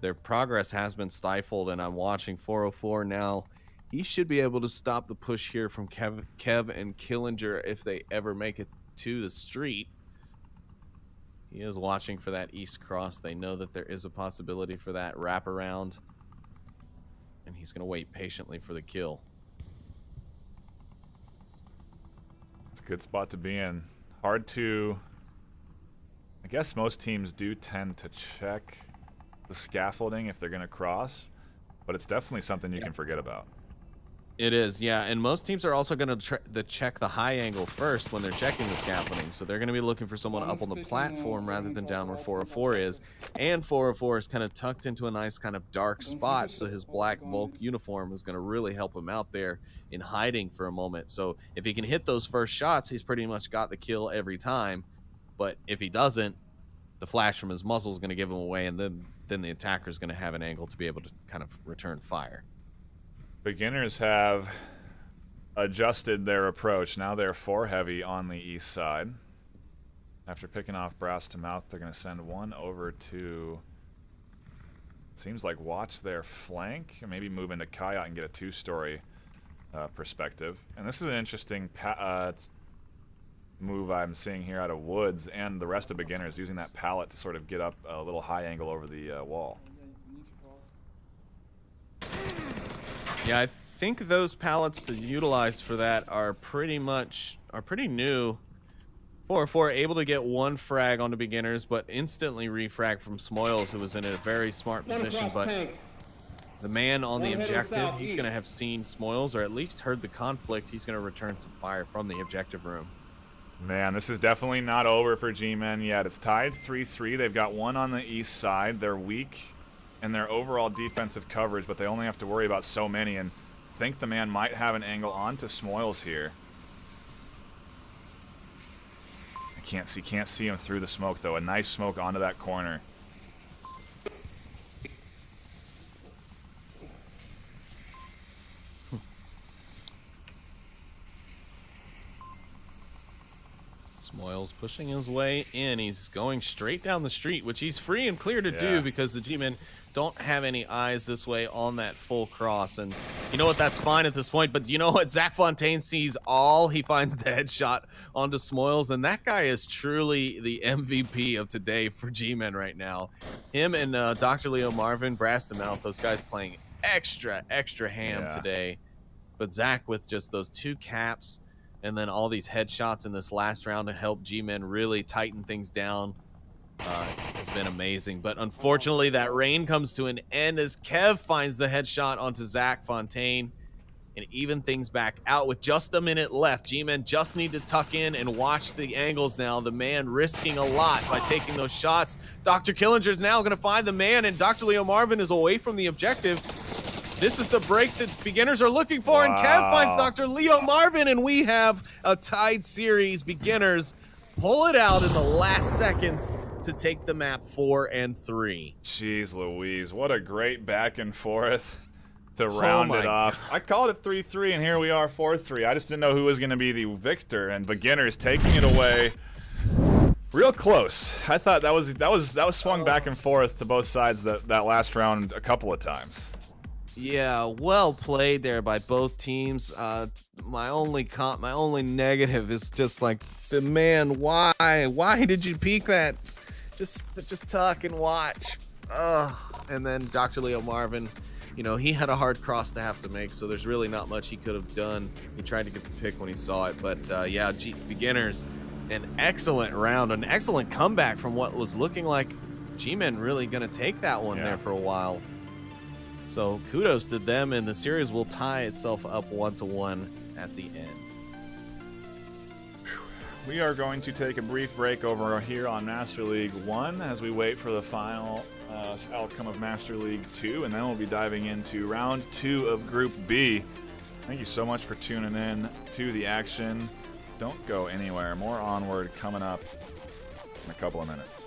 D: their progress has been stifled, and I'm watching 404 now. He should be able to stop the push here from Kev and Killinger if they ever make it to the street. He is watching for that east cross. They know that there is a possibility for that wraparound, and he's going to wait patiently for the kill.
A: It's a good spot to be in. Hard to... I guess most teams do tend to check the scaffolding if they're going to cross, but it's definitely something you can forget about.
D: It is, yeah, and most teams are also going to check the high angle first when they're checking the scaffolding, so they're going to be looking for someone up on the platform rather than down where 404 is, and 404 is kind of tucked into a nice kind of dark spot, so his black Volk uniform is going to really help him out there in hiding for a moment. So if he can hit those first shots, he's pretty much got the kill every time, but if he doesn't, the flash from his muzzle is going to give him away, and then the attacker is going to have an angle to be able to kind of return fire.
A: Beginners have adjusted their approach. Now they're 4 heavy on the east side. After picking off Brass to Mouth, they're going to send one over to, seems like, watch their flank, and maybe move into Coyote and get a 2-story perspective. And this is an interesting move I'm seeing here out of Woods and the rest of Beginners, using that pallet to sort of get up a little high angle over the wall.
D: Yeah, I think those pallets to utilize for that are pretty new. 404 able to get one frag onto Beginners, but instantly refrag from Smoils, who was in a very smart position. But the man on the objective, he's going to have seen Smoils, or at least heard the conflict. He's going to return some fire from the objective room.
A: Man, this is definitely not over for G-Men yet. It's tied 3-3. They've got one on the east side. They're weak in their overall defensive coverage, but they only have to worry about so many, and think the man might have an angle onto Smoils here. I can't see him through the smoke, though. A nice smoke onto that corner.
D: Smoils pushing his way in. He's going straight down the street, which he's free and clear to do because the G-Men don't have any eyes this way on that full cross. And you know what? That's fine at this point. But you know what? Zach Fontaine sees all. He finds the headshot onto Smoils. And that guy is truly the MVP of today for G-Men right now. Him and Dr. Leo Marvin, Brass to Mouth, those guys playing extra ham today. But Zach with just those 2 caps and then all these headshots in this last round to help G-Men really tighten things down has been amazing. But unfortunately, that rain comes to an end as Kev finds the headshot onto Zach Fontaine and even things back out with just a minute left. G-Men just need to tuck in and watch the angles now. The man risking a lot by taking those shots. Dr. Killinger's now going to find the man, and Dr. Leo Marvin is away from the objective. This is the break that Beginners are looking for, and Kev finds Dr. Leo Marvin, and we have a tied series. Beginners pull it out in the last seconds to take the map 4-3.
A: Jeez Louise, what a great back and forth to round it off. I called it 3-3, and here we are 4-3. I just didn't know who was going to be the victor, and Beginners taking it away. Real close. I thought that was swung back and forth to both sides that last round a couple of times.
D: Yeah, well played there by both teams. My only negative is just like, the man, why did you peek that? Just tuck and watch. And then Dr. Leo Marvin, you know, he had a hard cross to have to make, so there's really not much he could have done. He tried to get the pick when he saw it, but yeah, Beginners, an excellent round, an excellent comeback from what was looking like G-Men really gonna take that one there for a while. So kudos to them, and the series will tie itself up 1-1 at the end.
A: We are going to take a brief break over here on Master League 1 as we wait for the final outcome of Master League 2, and then we'll be diving into round 2 of Group B. Thank you so much for tuning in to the action. Don't go anywhere. More Onward coming up in a couple of minutes.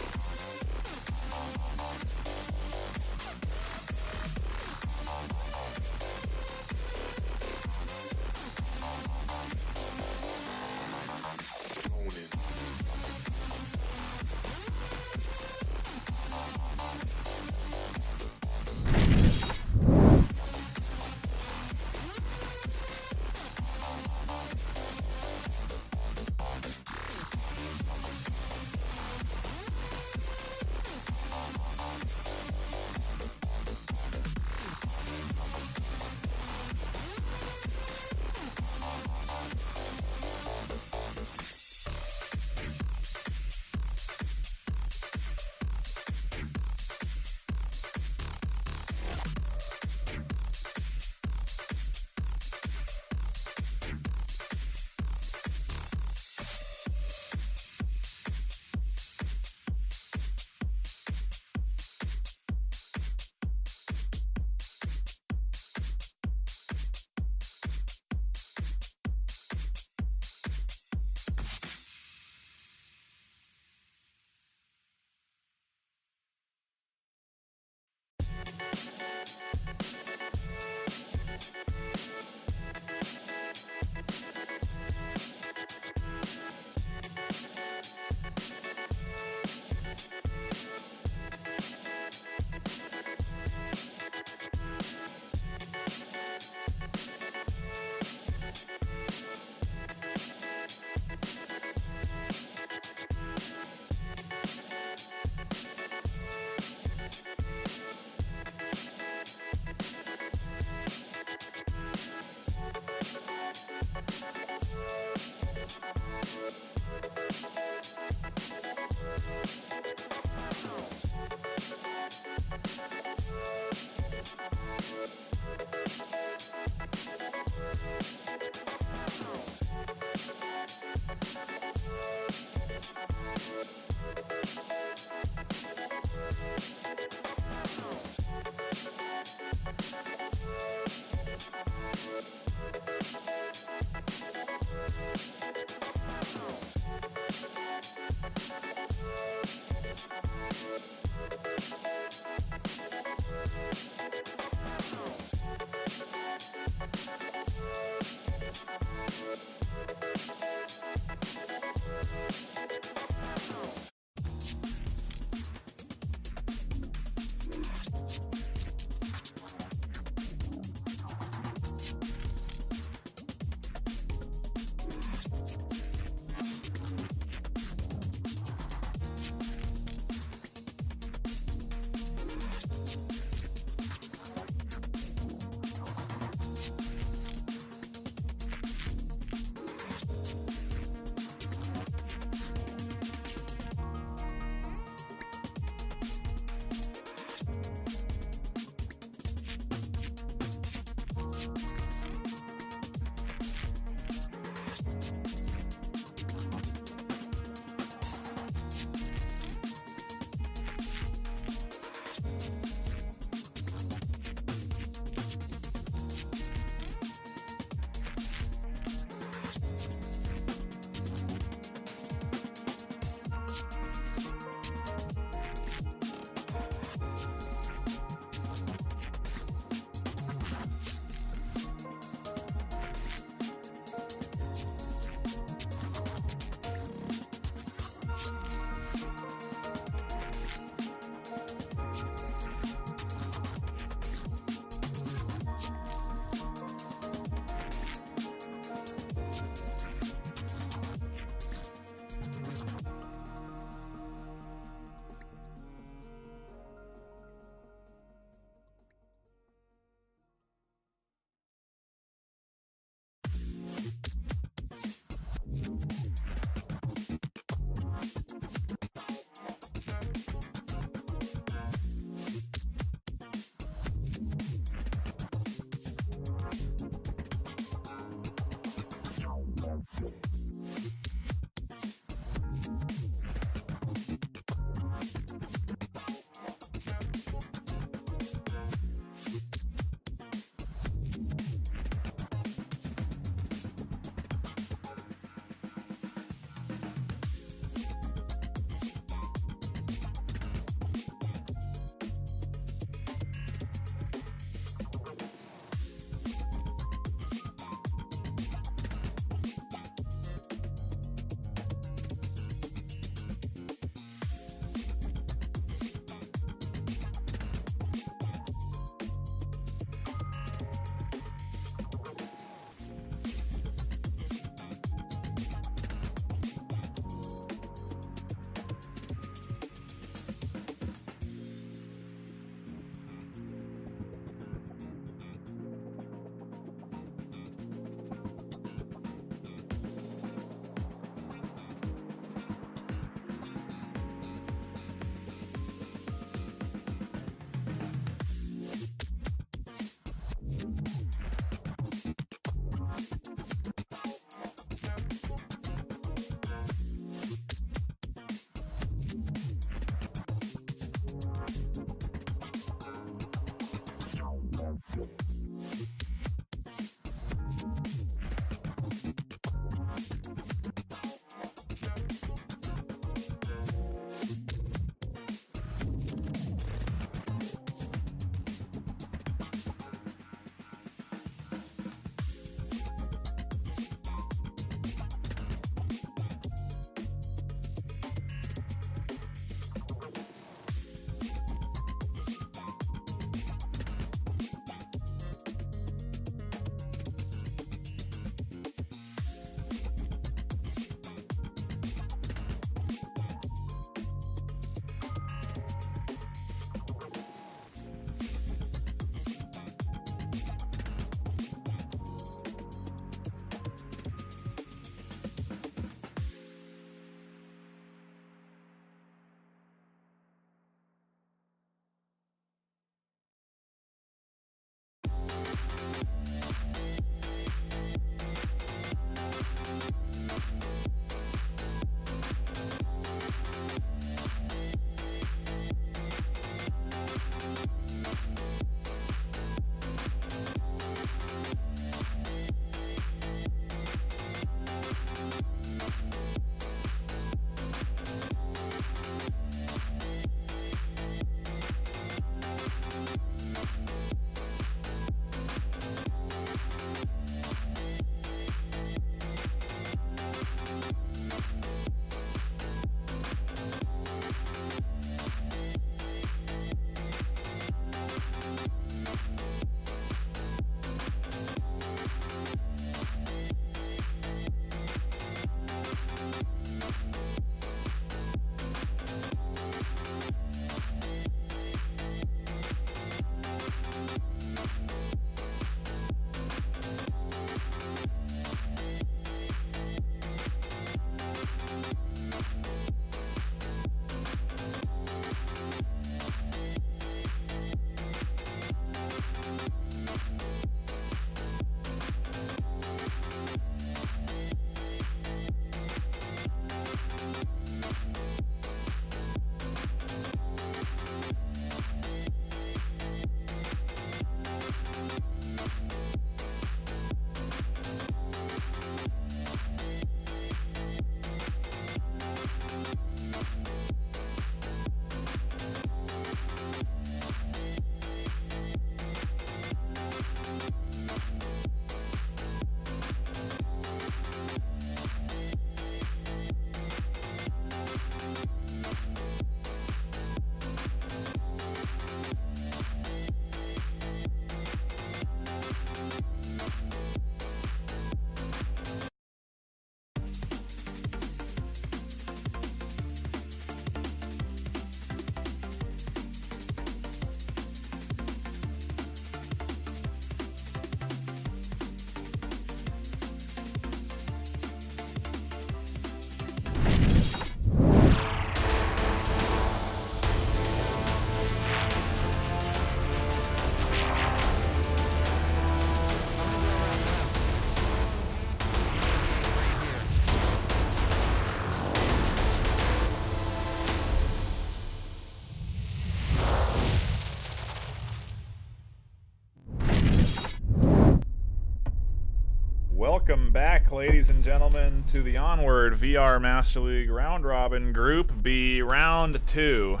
A: Welcome back, ladies and gentlemen, to the Onward VR Master League Round Robin Group B Round 2.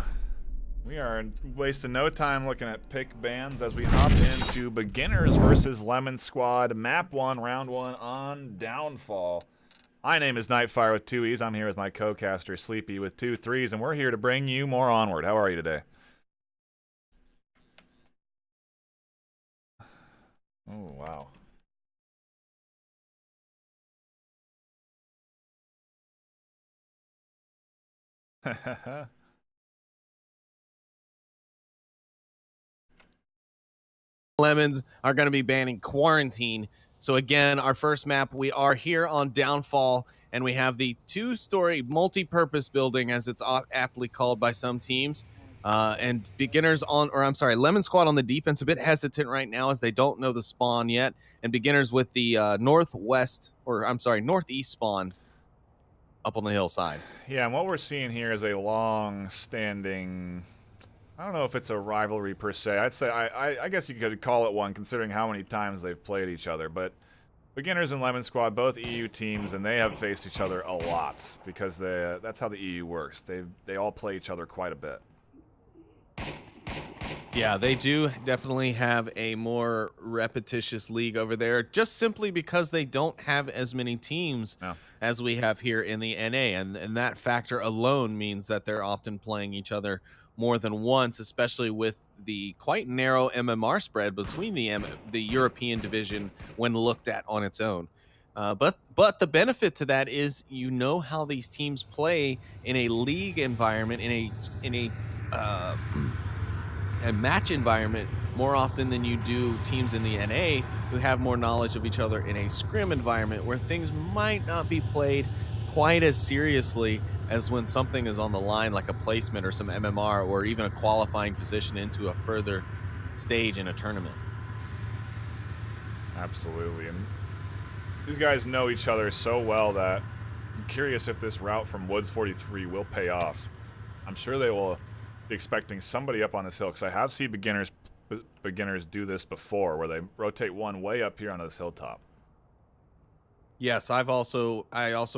A: We are wasting no time looking at pick bands as we hop into Beginners versus Lemon Squad, Map 1, Round 1 on Downfall. My name is NightFiree with 2 E's. I'm here with my co-caster Sleepy with 2 3's, and we're here to bring you more Onward. How are you today? Oh, wow.
G: Lemons are going to be banning Quarantine. So again, our first map, we are here on Downfall, and we have the 2-story multi-purpose building, as it's aptly called by some teams. And Beginners on, or I'm sorry, Lemon Squad on the defense, a bit hesitant right now as they don't know the spawn yet. And Beginners with the northeast spawn up on the hillside.
A: Yeah, and what we're seeing here is a long-standing, I don't know if it's a rivalry per se. I'd say, I guess you could call it one, considering how many times they've played each other. But Beginners and Lemon Squad, both EU teams, and they have faced each other a lot because that's how the EU works. They all play each other quite a bit.
G: Yeah, they do definitely have a more repetitious league over there, just simply because they don't have as many teams as we have here in the NA. And that factor alone means that they're often playing each other more than once, especially with the quite narrow MMR spread between the European division when looked at on its own. But the benefit to that is you know how these teams play in a league environment, in a match environment more often than you do teams in the NA who have more knowledge of each other in a scrim environment where things might not be played quite as seriously as when something is on the line, like a placement or some MMR or even a qualifying position into a further stage in a tournament.
A: Absolutely. And these guys know each other so well that I'm curious if this route from Woods 43 will pay off. I'm sure they will be expecting somebody up on this hill, because I have seen beginners do this before, where they rotate one way up here on this hilltop.
G: Yes, I also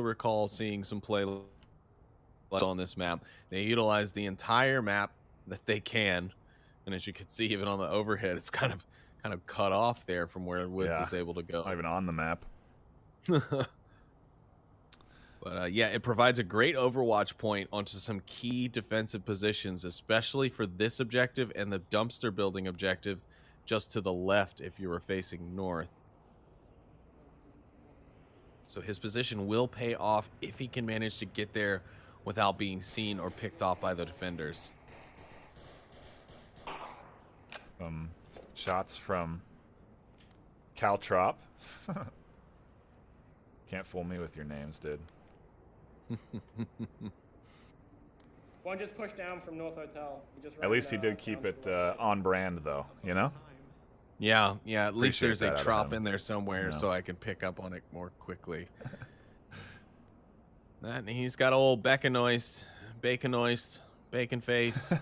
G: recall seeing some play on this map. They utilize the entire map that they can, and as you can see, even on the overhead, it's kind of cut off there from where Woods is able to go.
A: Not even on the map.
G: But yeah, it provides a great overwatch point onto some key defensive positions, especially for this objective and the dumpster building objective just to the left if you were facing north. So his position will pay off if he can manage to get there without being seen or picked off by the defenders.
A: Shots from Caltrop. Can't fool me with your names, dude.
E: One just pushed down from North Hotel.
A: At least he did keep it on brand, though, you know?
G: Yeah, at least there's a
A: that
G: trop in there somewhere,
A: Yeah.
G: so I can pick up on it more quickly. And he's got old Baconoist, Bacon Face.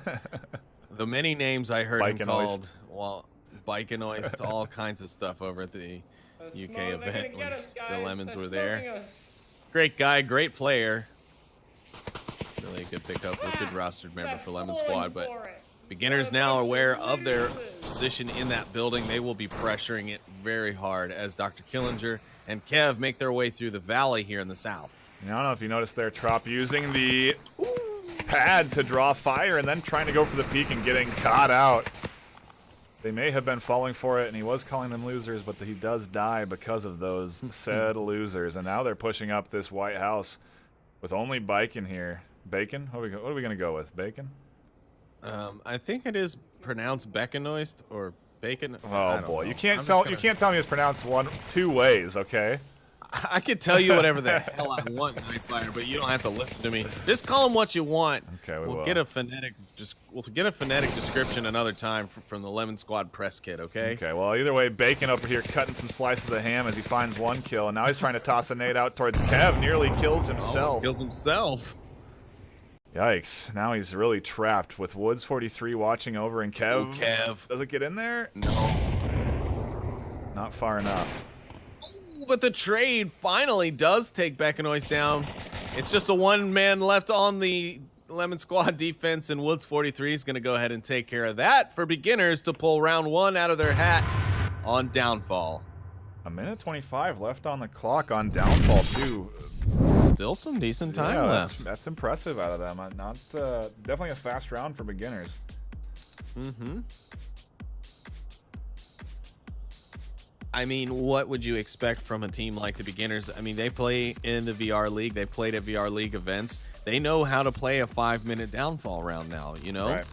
G: The many names I heard him called. Well, Baconoist, all kinds of stuff over at the UK event when the Lemons were there. Great guy, great player. Really a good pickup, a good rostered member for Lemon Squad. But Beginners now are aware of their position in that building. They will be pressuring it very hard as Dr. Killinger and Kev make their way through the valley here in the south.
A: I don't know if you noticed there, Trop using the pad to draw fire and then trying to go for the peak and getting caught out. They may have been falling for it, and he was calling them losers, but he does die because of those said losers. And now they're pushing up this White House with only Bacon here. Bacon? What are we going to go with? Bacon?
G: I think it is pronounced Baconoist or Bacon.
A: Oh boy, you can't tell me it's pronounced two ways, okay?
G: I can tell you whatever the hell I want, NightFiree, but you don't have to listen to me. Just call them what you want.
A: Okay,
G: we'll get a phonetic description another time from the Lemon Squad press kit. Okay.
A: Okay. Well, either way, Bacon over here cutting some slices of ham as he finds one kill, and now he's trying to toss a nade out towards Kev. Nearly kills himself.
G: Almost kills himself.
A: Yikes! Now he's really trapped with Woods 43 watching over, and Kev.
G: Oh, Kev.
A: Does it get in there?
G: No.
A: Not far enough.
G: but the trade finally does take Beckenoist down. It's just a one-man left on the Lemon Squad defense, and Woods 43 is going to go ahead and take care of that for beginners to pull round 1 out of their hat on Downfall.
A: A minute 25 left on the clock on Downfall, too.
G: Still some decent time left.
A: That's impressive out of them. Not definitely a fast round for beginners.
G: Mm-hmm. I mean, what would you expect from a team like the beginners? I mean, they play in the VR League. They played at VR League events. They know how to play a 5-minute Downfall round now, you know?
A: Right.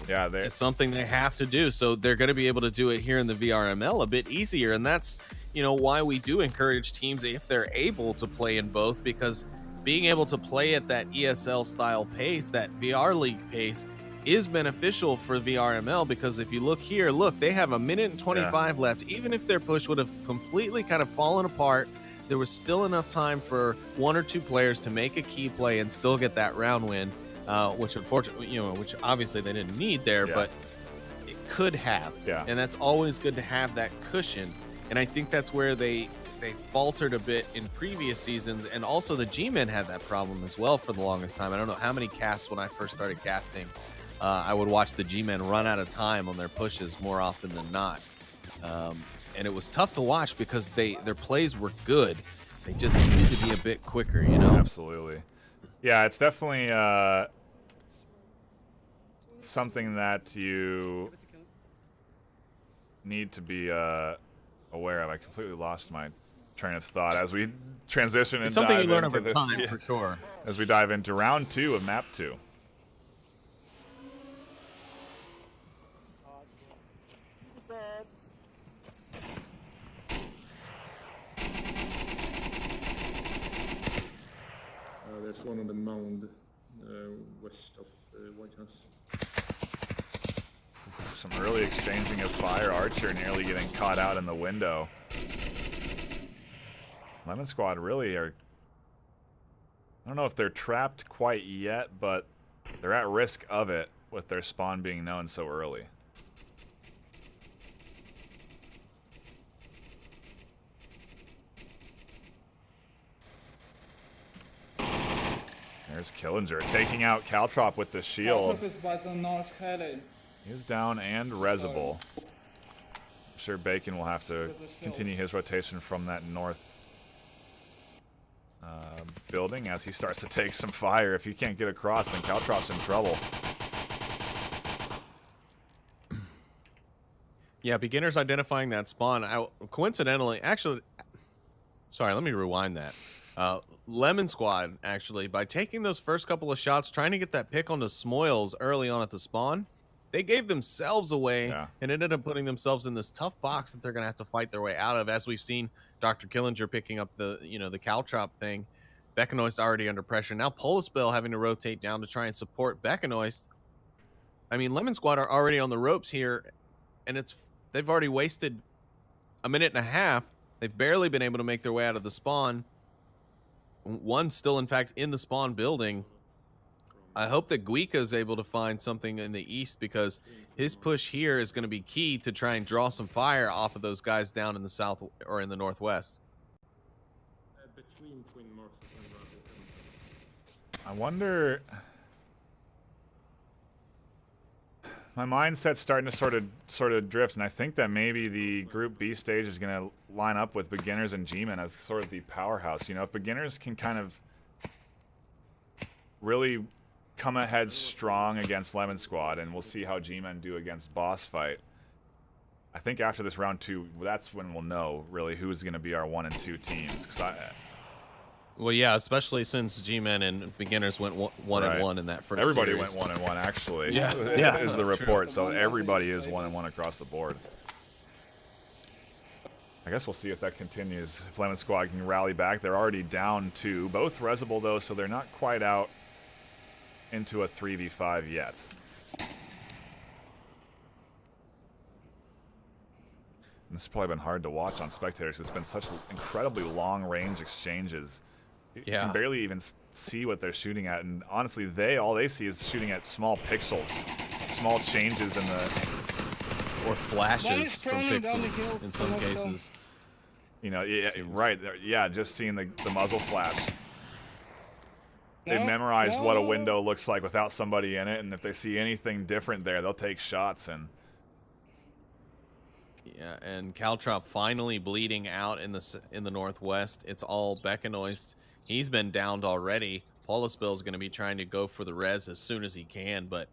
A: Yeah,
G: it's something they have to do. So they're going to be able to do it here in the VRML a bit easier. And that's, you know, why we do encourage teams, if they're able to play in both, because being able to play at that ESL style pace, that VR League pace, is beneficial for VRML, because if you look here, look, they have a minute and 25 left. Even if their push would have completely kind of fallen apart, there was still enough time for 1 or 2 players to make a key play and still get that round win, which unfortunately, you know, which obviously they didn't need there, but it could have. And that's always good to have that cushion. And I think that's where they faltered a bit in previous seasons, and also the G-Men had that problem as well for the longest time. I don't know how many casts when I first started casting. I would watch the G-Men run out of time on their pushes more often than not. And it was tough to watch because their plays were good. They just needed to be a bit quicker, you know?
A: Absolutely. Yeah, it's definitely something that you need to be aware of. I completely lost my train of thought as we transition and
G: something
A: dive
G: you learn
A: into
G: over
A: this,
G: time, for sure.
A: As we dive into round 2 of map 2.
H: There's one on the mound west of White House.
A: Some early exchanging of fire. Archer nearly getting caught out in the window. Lemon Squad really are... I don't know if they're trapped quite yet, but they're at risk of it with their spawn being known so early. There's Killinger taking out Caltrop with the shield. He's down and Rezible. I'm sure Bacon will have to continue his rotation from that north building as he starts to take some fire. If he can't get across, then Caltrop's in trouble.
G: Yeah, beginners identifying that spawn. Coincidentally, actually, sorry, let me rewind that. Lemon Squad, actually, by taking those first couple of shots, trying to get that pick onto Smoils early on at the spawn, they gave themselves away and ended up putting themselves in this tough box that they're going to have to fight their way out of. As we've seen Dr. Killinger picking up the, you know, the Caltrop thing. Beckenoist already under pressure. Now Polisbill having to rotate down to try and support Beckenoist. I mean, Lemon Squad are already on the ropes here, and they've already wasted a minute and a half. They've barely been able to make their way out of the spawn. One's still, in fact, in the spawn building. I hope that Guika is able to find something in the east, because his push here is going to be key to try and draw some fire off of those guys down in the south or in the northwest.
H: Between Twin Marks and
A: I wonder... My mindset's starting to sort of drift, and I think that maybe the Group B stage is going to line up with beginners and G-Men as sort of the powerhouse. You know, if beginners can kind of really come ahead strong against Lemon Squad, and we'll see how G-Men do against Boss Fight. I think after this round 2, that's when we'll know really who's going to be our 1 and 2 teams.
G: Well, yeah, especially since G-Men and beginners went 1 and 1 in that first
A: Everybody
G: series.
A: went 1 and 1, actually.
G: Yeah,
A: is the report. So everybody is 1 and 1 across the board. I guess we'll see if that continues. If Lemon Squad can rally back, they're already down 2. Both Rezible, though, so they're not quite out into a 3v5 yet. And this has probably been hard to watch on spectators. It's been such incredibly long-range exchanges. You can barely even see what they're shooting at, and honestly, all they see is shooting at small pixels, small changes in the...
G: Or flashes from pixels in some cases.
A: You know, yeah, right. Yeah, just seeing the muzzle flash. They've memorized what a window looks like without somebody in it, and if they see anything different there, they'll take shots. And
G: yeah, and Caltrop finally bleeding out in the northwest. It's all Beckenoist. He's been downed already. Polispil is going to be trying to go for the res as soon as he can, but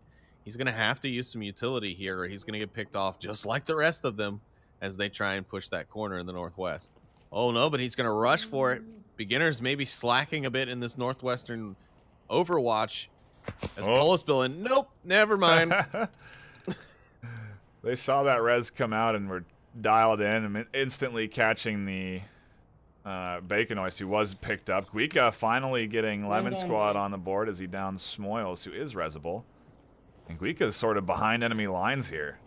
G: he's going to have to use some utility here, or he's going to get picked off just like the rest of them as they try and push that corner in the northwest. Oh no, but he's going to rush for it. Beginners maybe slacking a bit in this northwestern overwatch as Polispil, and nope, never mind.
A: They saw that res come out and were dialed in and instantly catching the Baconoist, who was picked up. Guika finally getting Lemon Squad on the board as he downs Smoils, who is resable. And Guika's sort of behind enemy lines here.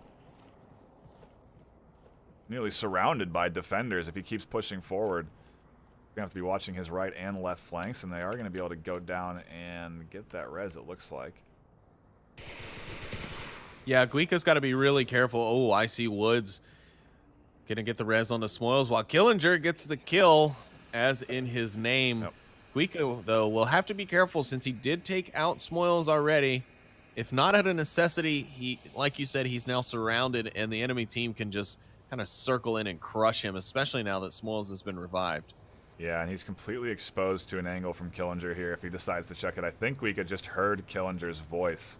A: Nearly surrounded by defenders if he keeps pushing forward. He's going to have to be watching his right and left flanks, and they are going to be able to go down and get that res, it looks like.
G: Yeah, Guika's got to be really careful. Oh, I see Woods gonna get the res on the Smoils while Killinger gets the kill, as in his name.
A: Yep.
G: Guika, though, will have to be careful since he did take out Smoils already. If not at a necessity, he, like you said, he's now surrounded, and the enemy team can just kind of circle in and crush him, especially now that Smoils has been revived.
A: Yeah, and he's completely exposed to an angle from Killinger here if he decides to check it. I think Guika just heard Killinger's voice.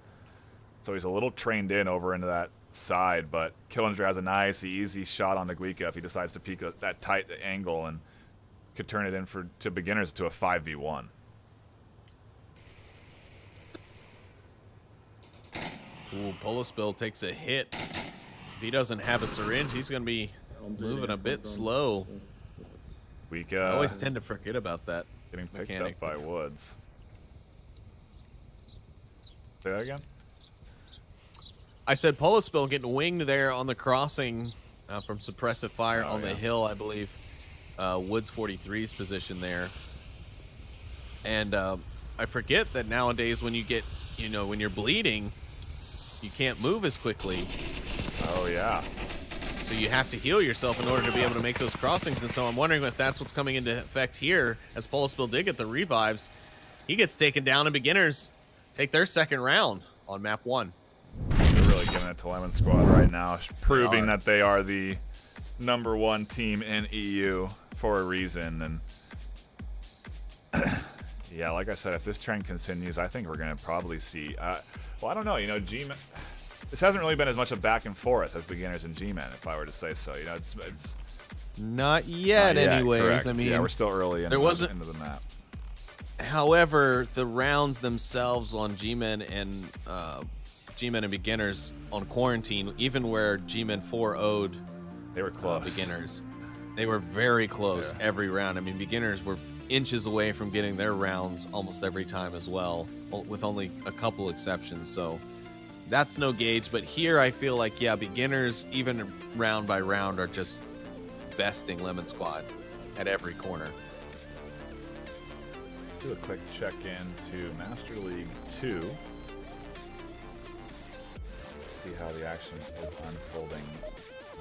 A: So he's a little trained in over into that side, but Killinger has a nice, easy shot on the Guika if he decides to peek that tight angle and could turn it in to beginners to a 5v1.
G: Ooh, Polispil takes a hit. If he doesn't have a syringe, he's going to be moving a bit slow.
A: Guika,
G: I always tend to forget about that.
A: Getting picked up by Woods. Say that again?
G: I said Polispil getting winged there on the crossing from suppressive fire on the hill, I believe. Woods 43's position there. And I forget that nowadays when you get, when you're bleeding, you can't move as quickly.
A: Oh, yeah.
G: So you have to heal yourself in order to be able to make those crossings. And so I'm wondering if that's what's coming into effect here, as Polispil did get the revives. He gets taken down, and beginners take their second round on map 1.
A: They're really giving it to Lemon Squad right now, proving that they are the #1 team in EU for a reason. And yeah, like I said, if this trend continues, I think we're going to probably see. Well, I don't know. G-Men. This hasn't really been as much a back and forth as beginners and G-Men, if I were to say so. It's
G: not yet, anyways.
A: Correct.
G: I mean,
A: yeah, we're still early into the map.
G: However, the rounds themselves on G-Men and beginners on quarantine, even where G-Men 4-0'd,
A: they were close.
G: Beginners, they were very close every round. I mean, beginners were inches away from getting their rounds almost every time as well, with only a couple exceptions. So that's no gauge. But here I feel like, yeah, beginners, even round by round, are just besting Lemon Squad at every corner.
A: Let's do a quick check-in to Master League 2. See how the action is unfolding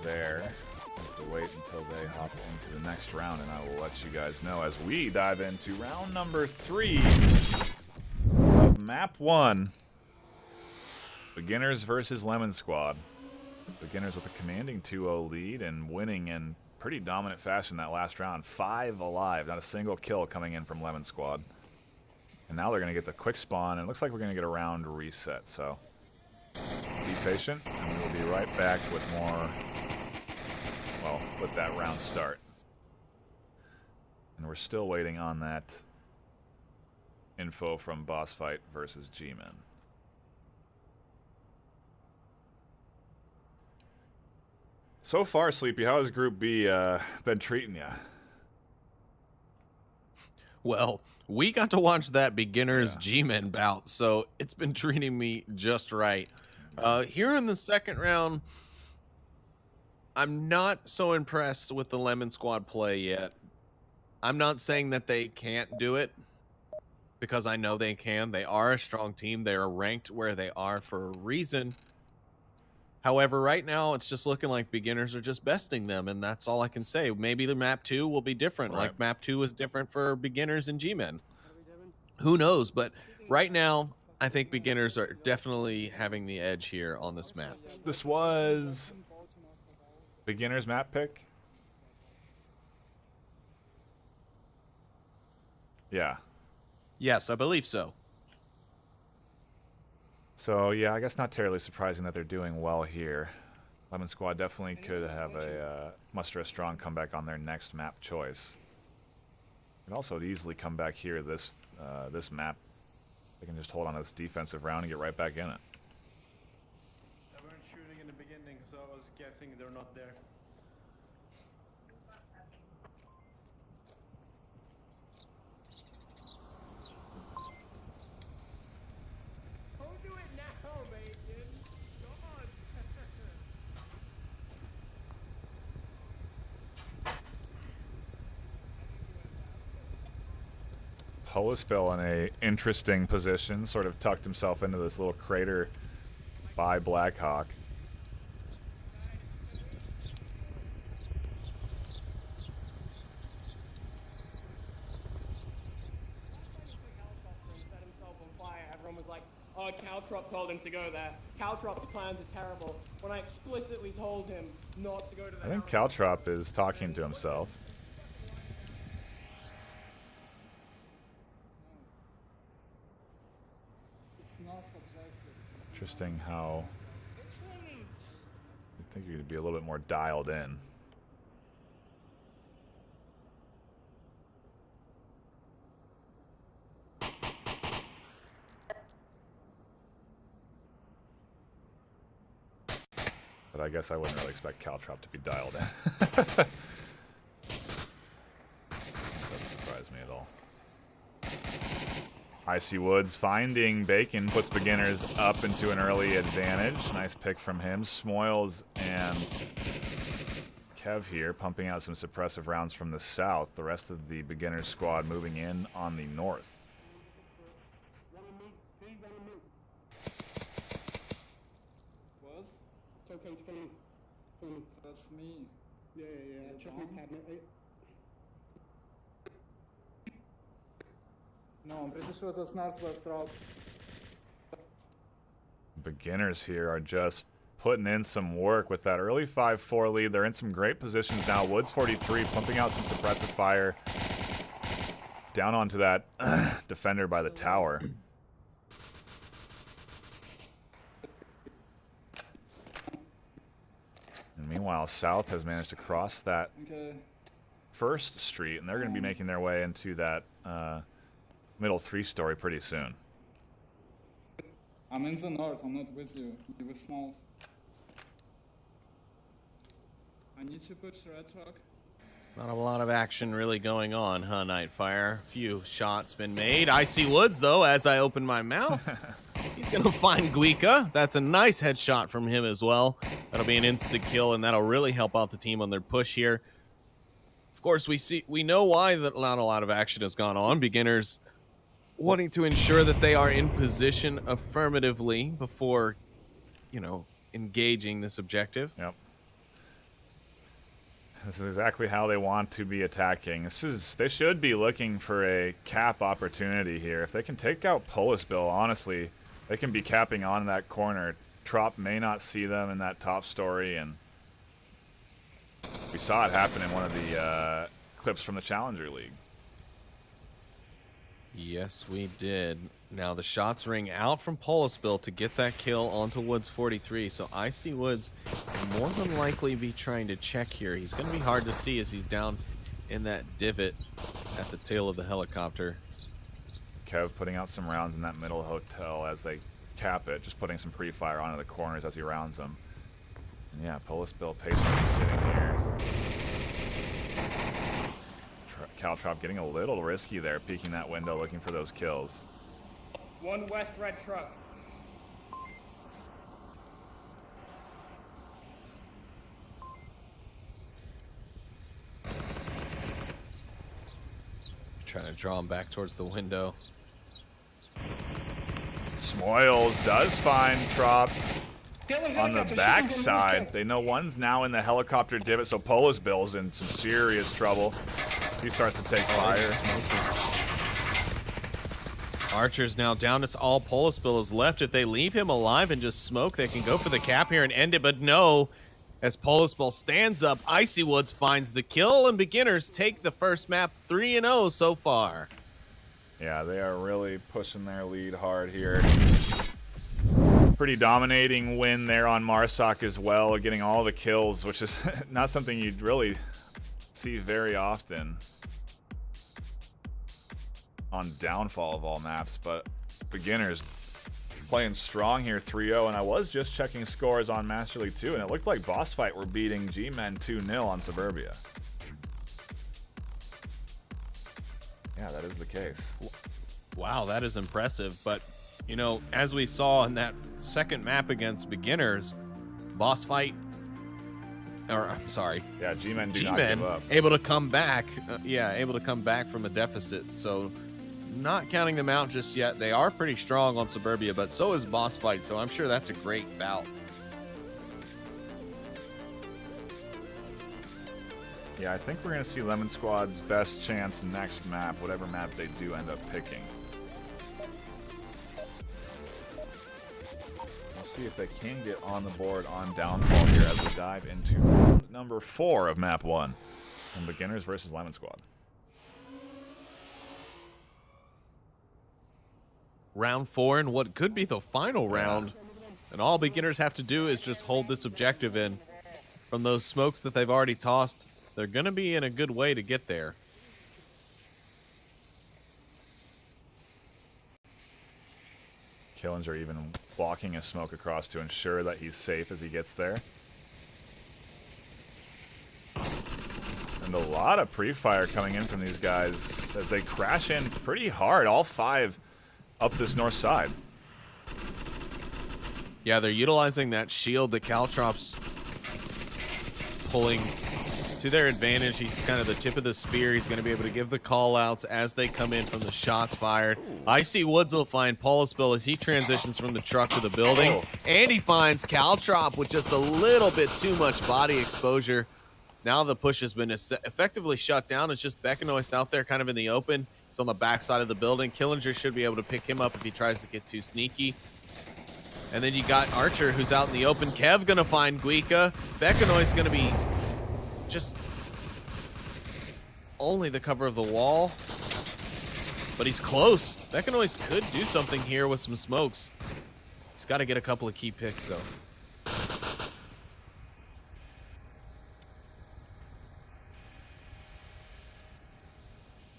A: there. We'll have to wait until they hop into the next round, and I will let you guys know as we dive into round number 3 of map 1. Beginners versus Lemon Squad. Beginners with a commanding 2-0 lead and winning in pretty dominant fashion that last round. 5 alive, not a single kill coming in from Lemon Squad. And now they're going to get the quick spawn, and it looks like we're going to get a round reset, so be patient, and we will be right back with more, well, with that round start. And we're still waiting on that info from Boss Fight versus G-Men. So far, Sleepy, how has Group B been treating you?
G: Well, we got to watch that beginners G-Men bout, so it's been treating me just right. Here in the second round, I'm not so impressed with the Lemon Squad play yet. I'm not saying that they can't do it, because I know they can. They are a strong team. They are ranked where they are for a reason. However, right now it's just looking like beginners are just besting them, and that's all I can say. Maybe the map 2 will be different,
A: Right.
G: like map 2 was different for beginners and G-men. Who knows? But right now, I think beginners are definitely having the edge here on this map.
A: This was beginner's map pick. Yeah.
G: Yes, I believe so.
A: So, yeah, I guess not terribly surprising that they're doing well here. Lemon Squad definitely could have muster a strong comeback on their next map choice. And also easily come back here this map. They can just hold on to this defensive round and get right back in it.
F: They weren't shooting in the beginning, so I was guessing they're not there.
E: Don't do it now, Bacon. Come on.
A: Polispil in a interesting position, sort of tucked himself into this little crater by Blackhawk.
E: Set himself on fire. Everyone was like, oh, Caltrop told him to go there. Caltrop's plans are terrible. When I explicitly told him not to go to the
A: I think
E: house.
A: Caltrop is talking to himself. Interesting how I think you could be a little bit more dialed in. But I guess I wouldn't really expect Caltrop to be dialed in. Doesn't surprise me at all. Icy Woods finding Bacon, puts beginners up into an early advantage. Nice pick from him. Smoils and Kev here pumping out some suppressive rounds from the south. The rest of the beginners squad moving in on the north.
H: Was? It's okay, it's fine. That's me. Yeah. Check my cabinet. No, I'm pretty sure that's not Strauss.
A: Beginners here are just putting in some work with that early 5-4 lead. They're in some great positions now. Woods 43 pumping out some suppressive fire down onto that defender by the tower. And meanwhile, South has managed to cross that first street, and they're going to be making their way into that middle 3-story pretty soon.
H: I'm in the north, I'm not with you. You're with Smalls. I need to push red truck.
G: Not a lot of action really going on, huh, NightFiree? Few shots been made. Icy Woods, though, as I open my mouth. He's going to find Guika. That's a nice headshot from him as well. That'll be an instant kill, and that'll really help out the team on their push here. Of course, we know why that not a lot of action has gone on. Beginners wanting to ensure that they are in position affirmatively before, engaging this objective.
A: Yep. This is exactly how they want to be attacking. They should be looking for a cap opportunity here. If they can take out Polispil, honestly, they can be capping on that corner. Trop may not see them in that top story, and we saw it happen in one of the clips from the Challenger League.
G: Yes, we did. Now the shots ring out from Polispil to get that kill onto Woods 43. So Icy Woods will more than likely be trying to check here. He's going to be hard to see as he's down in that divot at the tail of the helicopter.
A: Kev putting out some rounds in that middle hotel as they cap it, just putting some pre-fire onto the corners as he rounds them. And yeah, Polispil patiently sitting here. Caltrop getting a little risky there, peeking that window, looking for those kills.
E: One west red truck.
G: Trying to draw him back towards the window.
A: Smoils does find Trop. on the backside. They know one's now in the helicopter divot, so Polis Bill's in some serious trouble. He starts to take fire.
G: Archer's now down. It's all Polis Bill is left. If they leave him alive and just smoke, they can go for the cap here and end it, but no. As Polis Bill stands up, Icy Woods finds the kill, and Beginners take the first map 3-0 so far.
A: Yeah, they are really pushing their lead hard here. Pretty dominating win there on Marsoc as well, getting all the kills, which is not something you'd really see very often on Downfall of all maps, but Beginners playing strong here, 3-0, and I was just checking scores on Master League 2, and it looked like Boss Fight were beating G-Men 2-0 on Suburbia. Yeah, that is the case.
G: Wow, that is impressive, but you know, as we saw in that second map against Beginners, Boss Fight, or I'm sorry,
A: yeah, G-Men do not give up.
G: Able to come back, able to come back from a deficit, so not counting them out just yet. They are pretty strong on Suburbia, but so is Boss Fight, so I'm sure that's a great bout.
A: Yeah, I think we're going to see Lemon Squad's best chance next map, whatever map they do end up picking. We'll see if they can get on the board on Downfall here as we dive into round number 4 of map 1. And Beginners versus Lemon Squad.
G: Round 4 and what could be the final round. And all Beginners have to do is just hold this objective in. From those smokes that they've already tossed, they're going to be in a good way to get there.
A: Killinger even blocking a smoke across to ensure that he's safe as he gets there. And a lot of pre-fire coming in from these guys as they crash in pretty hard, all 5 up this north side.
G: Yeah, they're utilizing that shield that Caltrop's pulling to their advantage. He's kind of the tip of the spear. He's going to be able to give the call-outs as they come in from the shots fired. Icy Woods will find Polisbill as he transitions from the truck to the building. And he finds Caltrop with just a little bit too much body exposure. Now the push has been effectively shut down. It's just Bekanoist out there kind of in the open. He's on the backside of the building. Killinger should be able to pick him up if he tries to get too sneaky. And then you got Archer, who's out in the open. Kev gonna find Guika. Bekanoist gonna be just only the cover of the wall. But he's close. Bekanoist could do something here with some smokes. He's got to get a couple of key picks, though.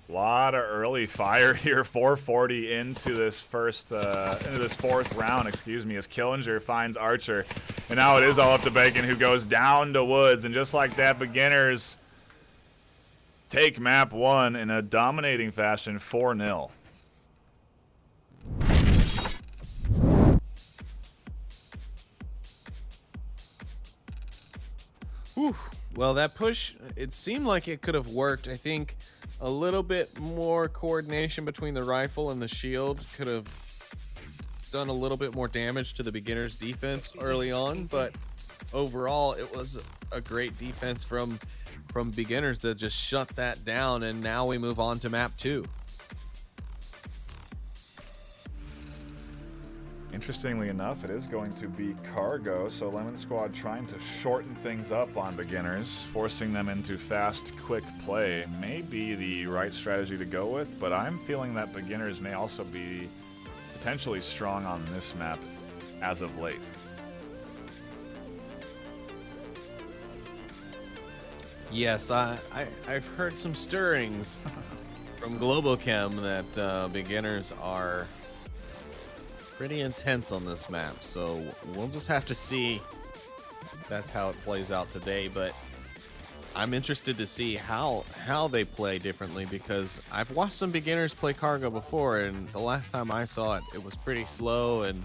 A: Lot of early fire here. 440 into this fourth round, excuse me, as Killinger finds Archer. And now it is all up to Bacon, who goes down to Woods. And just like that, Beginners take map 1 in a dominating fashion, 4-0.
G: Whew. Well, that push, it seemed like it could have worked. I think a little bit more coordination between the rifle and the shield could have done a little bit more damage to the Beginners' defense early on, but overall it was a great defense from Beginners that just shut that down, and now we move on to map 2.
A: Interestingly enough, it is going to be Cargo, so Lemon Squad trying to shorten things up on Beginners, forcing them into fast, quick play may be the right strategy to go with, but I'm feeling that Beginners may also be potentially strong on this map as of late.
G: Yes, I've heard some stirrings from Globochem that Beginners are pretty intense on this map, so we'll just have to see if that's how it plays out today. But I'm interested to see how they play differently, because I've watched some Beginners play Cargo before, and the last time I saw it, it was pretty slow, and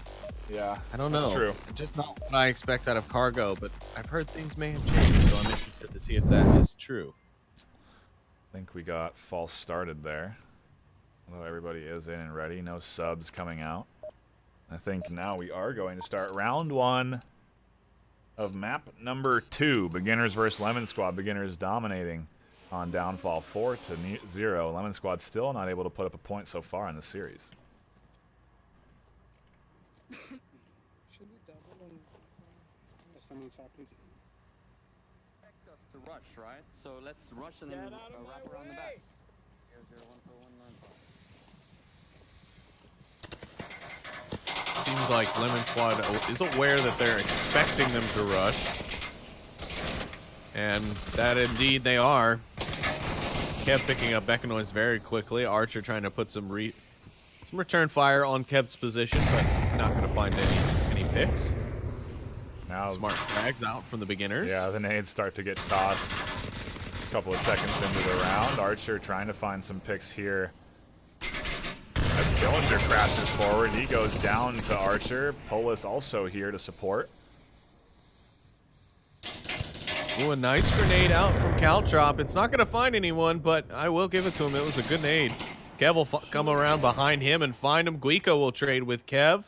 A: yeah,
G: I don't know.
A: True.
G: Just not what I expect out of Cargo, but I've heard things may have changed, so I'm interested to see if that is true.
A: I think we got false started there, although everybody is in and ready. No subs coming out. I think now we are going to start round 1 of map number 2, Beginners versus Lemon Squad. Beginners dominating on downfall 4-0. Lemon Squad still not able to put up a point so far in the series.
H: Should we double on someone top, please?
I: Expect us to rush, right? So let's rush and then wrap around the back. 0-0-1-4-1-9.
G: Seems like Lemon Squad is aware that they're expecting them to rush. And that indeed they are. Kev picking up Bekanois very quickly. Archer trying to put some return fire on Kev's position, but not going to find any picks.
A: Now
G: Smart frags out from the Beginners.
A: Yeah, the nades start to get tossed a couple of seconds into the round. Archer trying to find some picks here. As Dillinger crashes forward, he goes down to Archer. Polis also here to support.
G: Ooh, a nice grenade out from Caltrop. It's not going to find anyone, but I will give it to him. It was a good nade. Kev will come around behind him and find him. Guico will trade with Kev.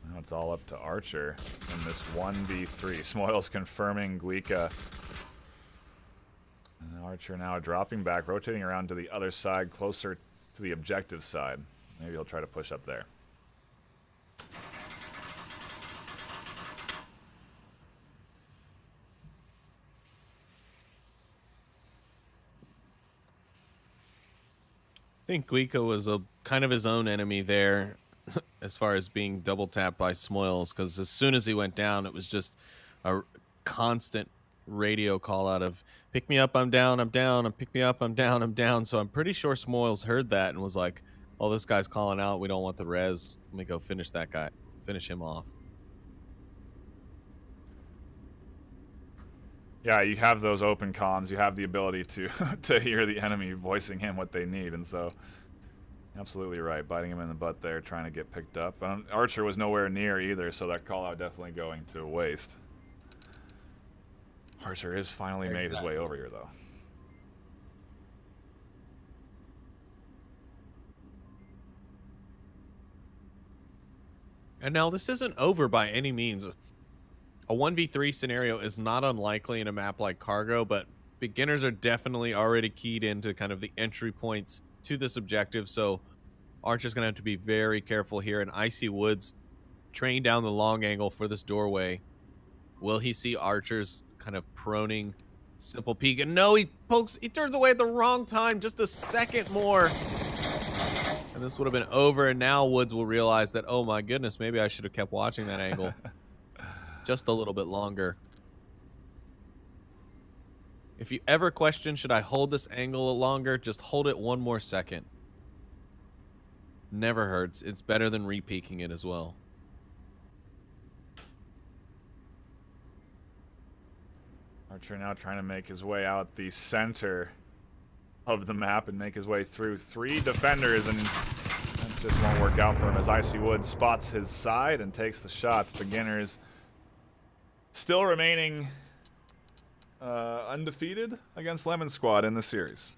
A: Now it's all up to Archer in this 1v3. Smoils confirming Guica. And Archer now dropping back, rotating around to the other side, closer to the objective side. Maybe he'll try to push up there.
G: I think Guico was a kind of his own enemy there as far as being double tapped by Smoils, because as soon as he went down, it was just a constant radio call out of pick me up, I'm down, I'm down, and pick me up, I'm down, I'm down. So I'm pretty sure Smoils heard that and was like, oh, this guy's calling out, we don't want the res. Let me go finish that guy, finish him off.
A: Yeah, you have those open comms. You have the ability to to hear the enemy voicing him what they need, and so absolutely right, biting him in the butt there, trying to get picked up. Archer was nowhere near either, so that call out definitely going to waste. Archer is finally made his way over here, though.
G: And now this isn't over by any means. A 1v3 scenario is not unlikely in a map like Cargo, but Beginners are definitely already keyed into kind of the entry points to this objective, so Archer's going to have to be very careful here. And Icy Woods train down the long angle for this doorway. Will he see Archer's kind of proning simple peek? And no, he turns away at the wrong time, just a second more. And this would have been over, and now Woods will realize that, oh my goodness, maybe I should have kept watching that angle just a little bit longer. If you ever question, should I hold this angle longer, just hold it one more second. Never hurts. It's better than re-peeking it as well.
A: Archer now trying to make his way out the center of the map and make his way through 3 defenders, and that just won't work out for him as Icy Wood spots his side and takes the shots. Beginners still remaining undefeated against Lemon Squad in the series.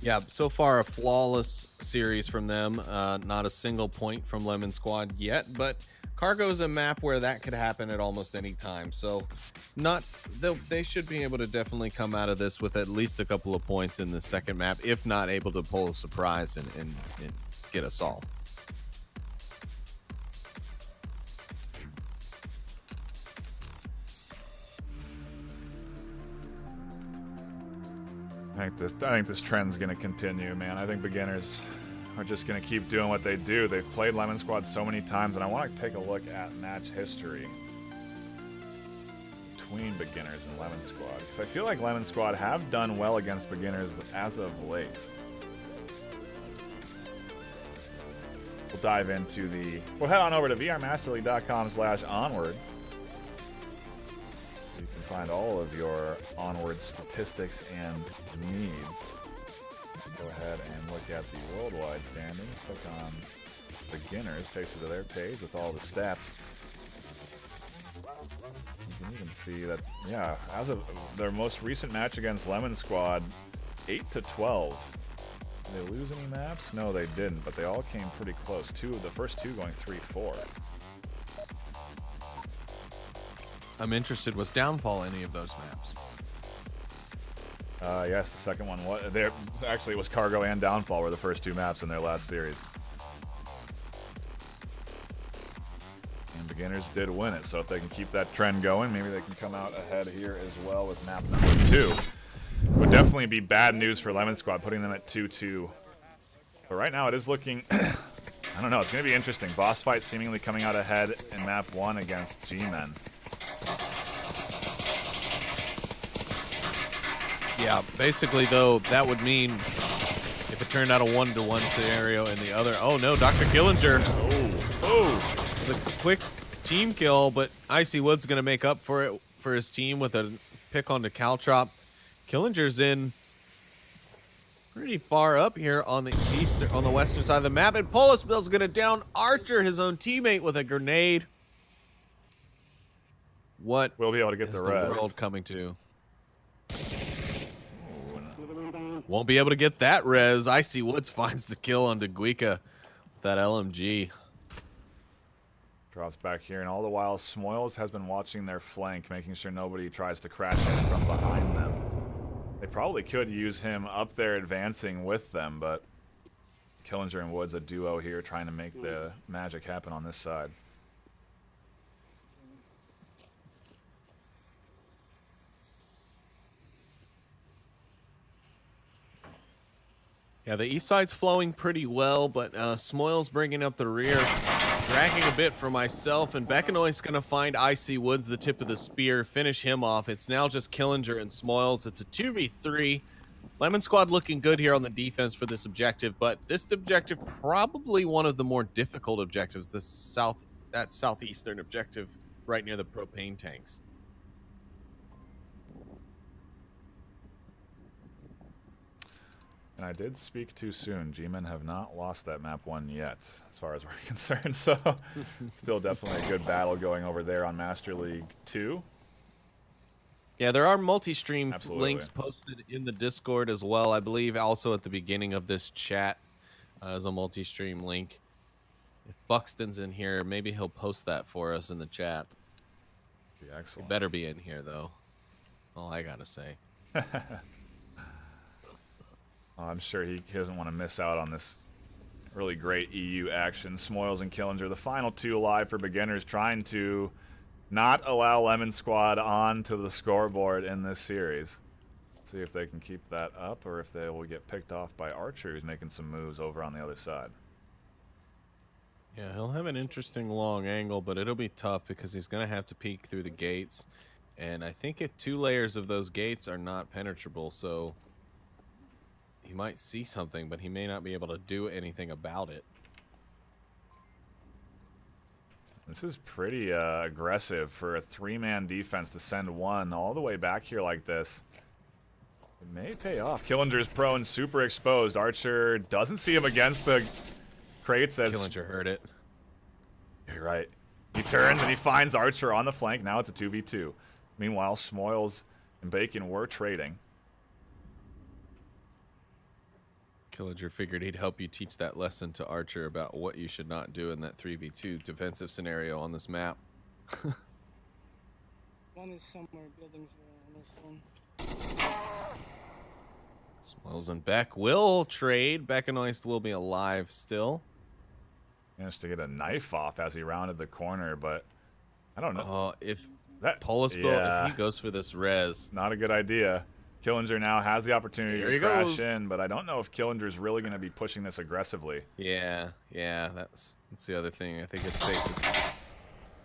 G: Yeah, so far a flawless series from them. Not a single point from Lemon Squad yet, but Cargo is a map where that could happen at almost any time. So they should be able to definitely come out of this with at least a couple of points in the second map, if not able to pull a surprise and get us all.
A: I think this trend's going to continue, man. I think Beginners are just going to keep doing what they do. They've played Lemon Squad so many times, and I want to take a look at match history between Beginners and Lemon Squad, because I feel like Lemon Squad have done well against Beginners as of late. We'll dive into we'll head on over to vrmasterleague.com/onward. You can find all of your Onward statistics and needs. Go ahead and look at the worldwide standings. Click on Beginners, takes you to their page with all the stats. You can even see that, yeah, as of their most recent match against Lemon Squad, 8-12. Did they lose any maps? No, they didn't, but they all came pretty close. The first two going 3-4.
G: I'm interested. Was Downfall any of those maps?
A: Yes, the second one was. There actually, it was Cargo and Downfall were the first two maps in their last series. And Beginners did win it, so if they can keep that trend going, maybe they can come out ahead here as well with map number 2. Would definitely be bad news for Lemon Squad, putting them at 2-2. But right now it is looking, I don't know, it's going to be interesting. Boss fight seemingly coming out ahead in map 1 against G-Men.
G: Yeah, basically, though, that would mean if it turned out a 1-to-1 scenario in the other. Oh, no, Dr. Killinger. Oh, the quick team kill, but Icy Wood's going to make up for it for his team with a pick onto Caltrop. Killinger's in pretty far up here on the western side of the map, and Polisbill's going to down Archer, his own teammate, with a grenade. What
A: we'll be able to get
G: is
A: the res.
G: World coming to? Won't be able to get that res. Icy Woods finds the kill on Deguica with that LMG.
A: Drops back here, and all the while, Smoils has been watching their flank, making sure nobody tries to crash in from behind them. They probably could use him up there advancing with them, but Killinger and Woods a duo here trying to make the magic happen on this side.
G: Yeah, the east side's flowing pretty well, but Smoils bringing up the rear, dragging a bit for myself, and Bekanoy's going to find Icy Woods the tip of the spear, finish him off. It's now just Killinger and Smoils. It's a 2v3. Lemon Squad looking good here on the defense for this objective, but this objective probably one of the more difficult objectives, that southeastern objective right near the propane tanks.
A: And I did speak too soon. G-Men have not lost that map 1 yet, as far as we're concerned. So, still definitely a good battle going over there on Master League 2.
G: Yeah, there are multi-stream links posted in the Discord as well. I believe also at the beginning of this chat as a multi-stream link. If Buxton's in here, maybe he'll post that for us in the chat.
A: Be excellent.
G: He better be in here, though. All I gotta say.
A: I'm sure he doesn't want to miss out on this really great EU action. Smoils and Killinger, the final two alive for Beginners, trying to not allow Lemon Squad onto the scoreboard in this series. See if they can keep that up or if they will get picked off by Archer, who's making some moves over on the other side.
G: Yeah, he'll have an interesting long angle, but it'll be tough because he's going to have to peek through the gates. And I think 2 layers of those gates are not penetrable, so he might see something, but he may not be able to do anything about it.
A: This is pretty aggressive for a 3-man defense to send one all the way back here like this. It may pay off. Killinger's prone, super exposed. Archer doesn't see him against the crates. As
G: Killinger heard it.
A: You're right. He turns and he finds Archer on the flank. Now it's a 2v2. Meanwhile, Smoils and Bacon were trading.
G: Killinger figured he'd help you teach that lesson to Archer about what you should not do in that 3v2 defensive scenario on this map.
H: One is somewhere, buildings are on this one.
G: Smoils and Beck will trade. Bekanoist will be alive still.
A: Managed to get a knife off as he rounded the corner, but I don't know.
G: If that Polisbill, if he goes for this res.
A: Not a good idea. Killinger now has the opportunity to crash in, but I don't know if Killinger's really going to be pushing this aggressively.
G: Yeah, that's the other thing. I think it's safe to...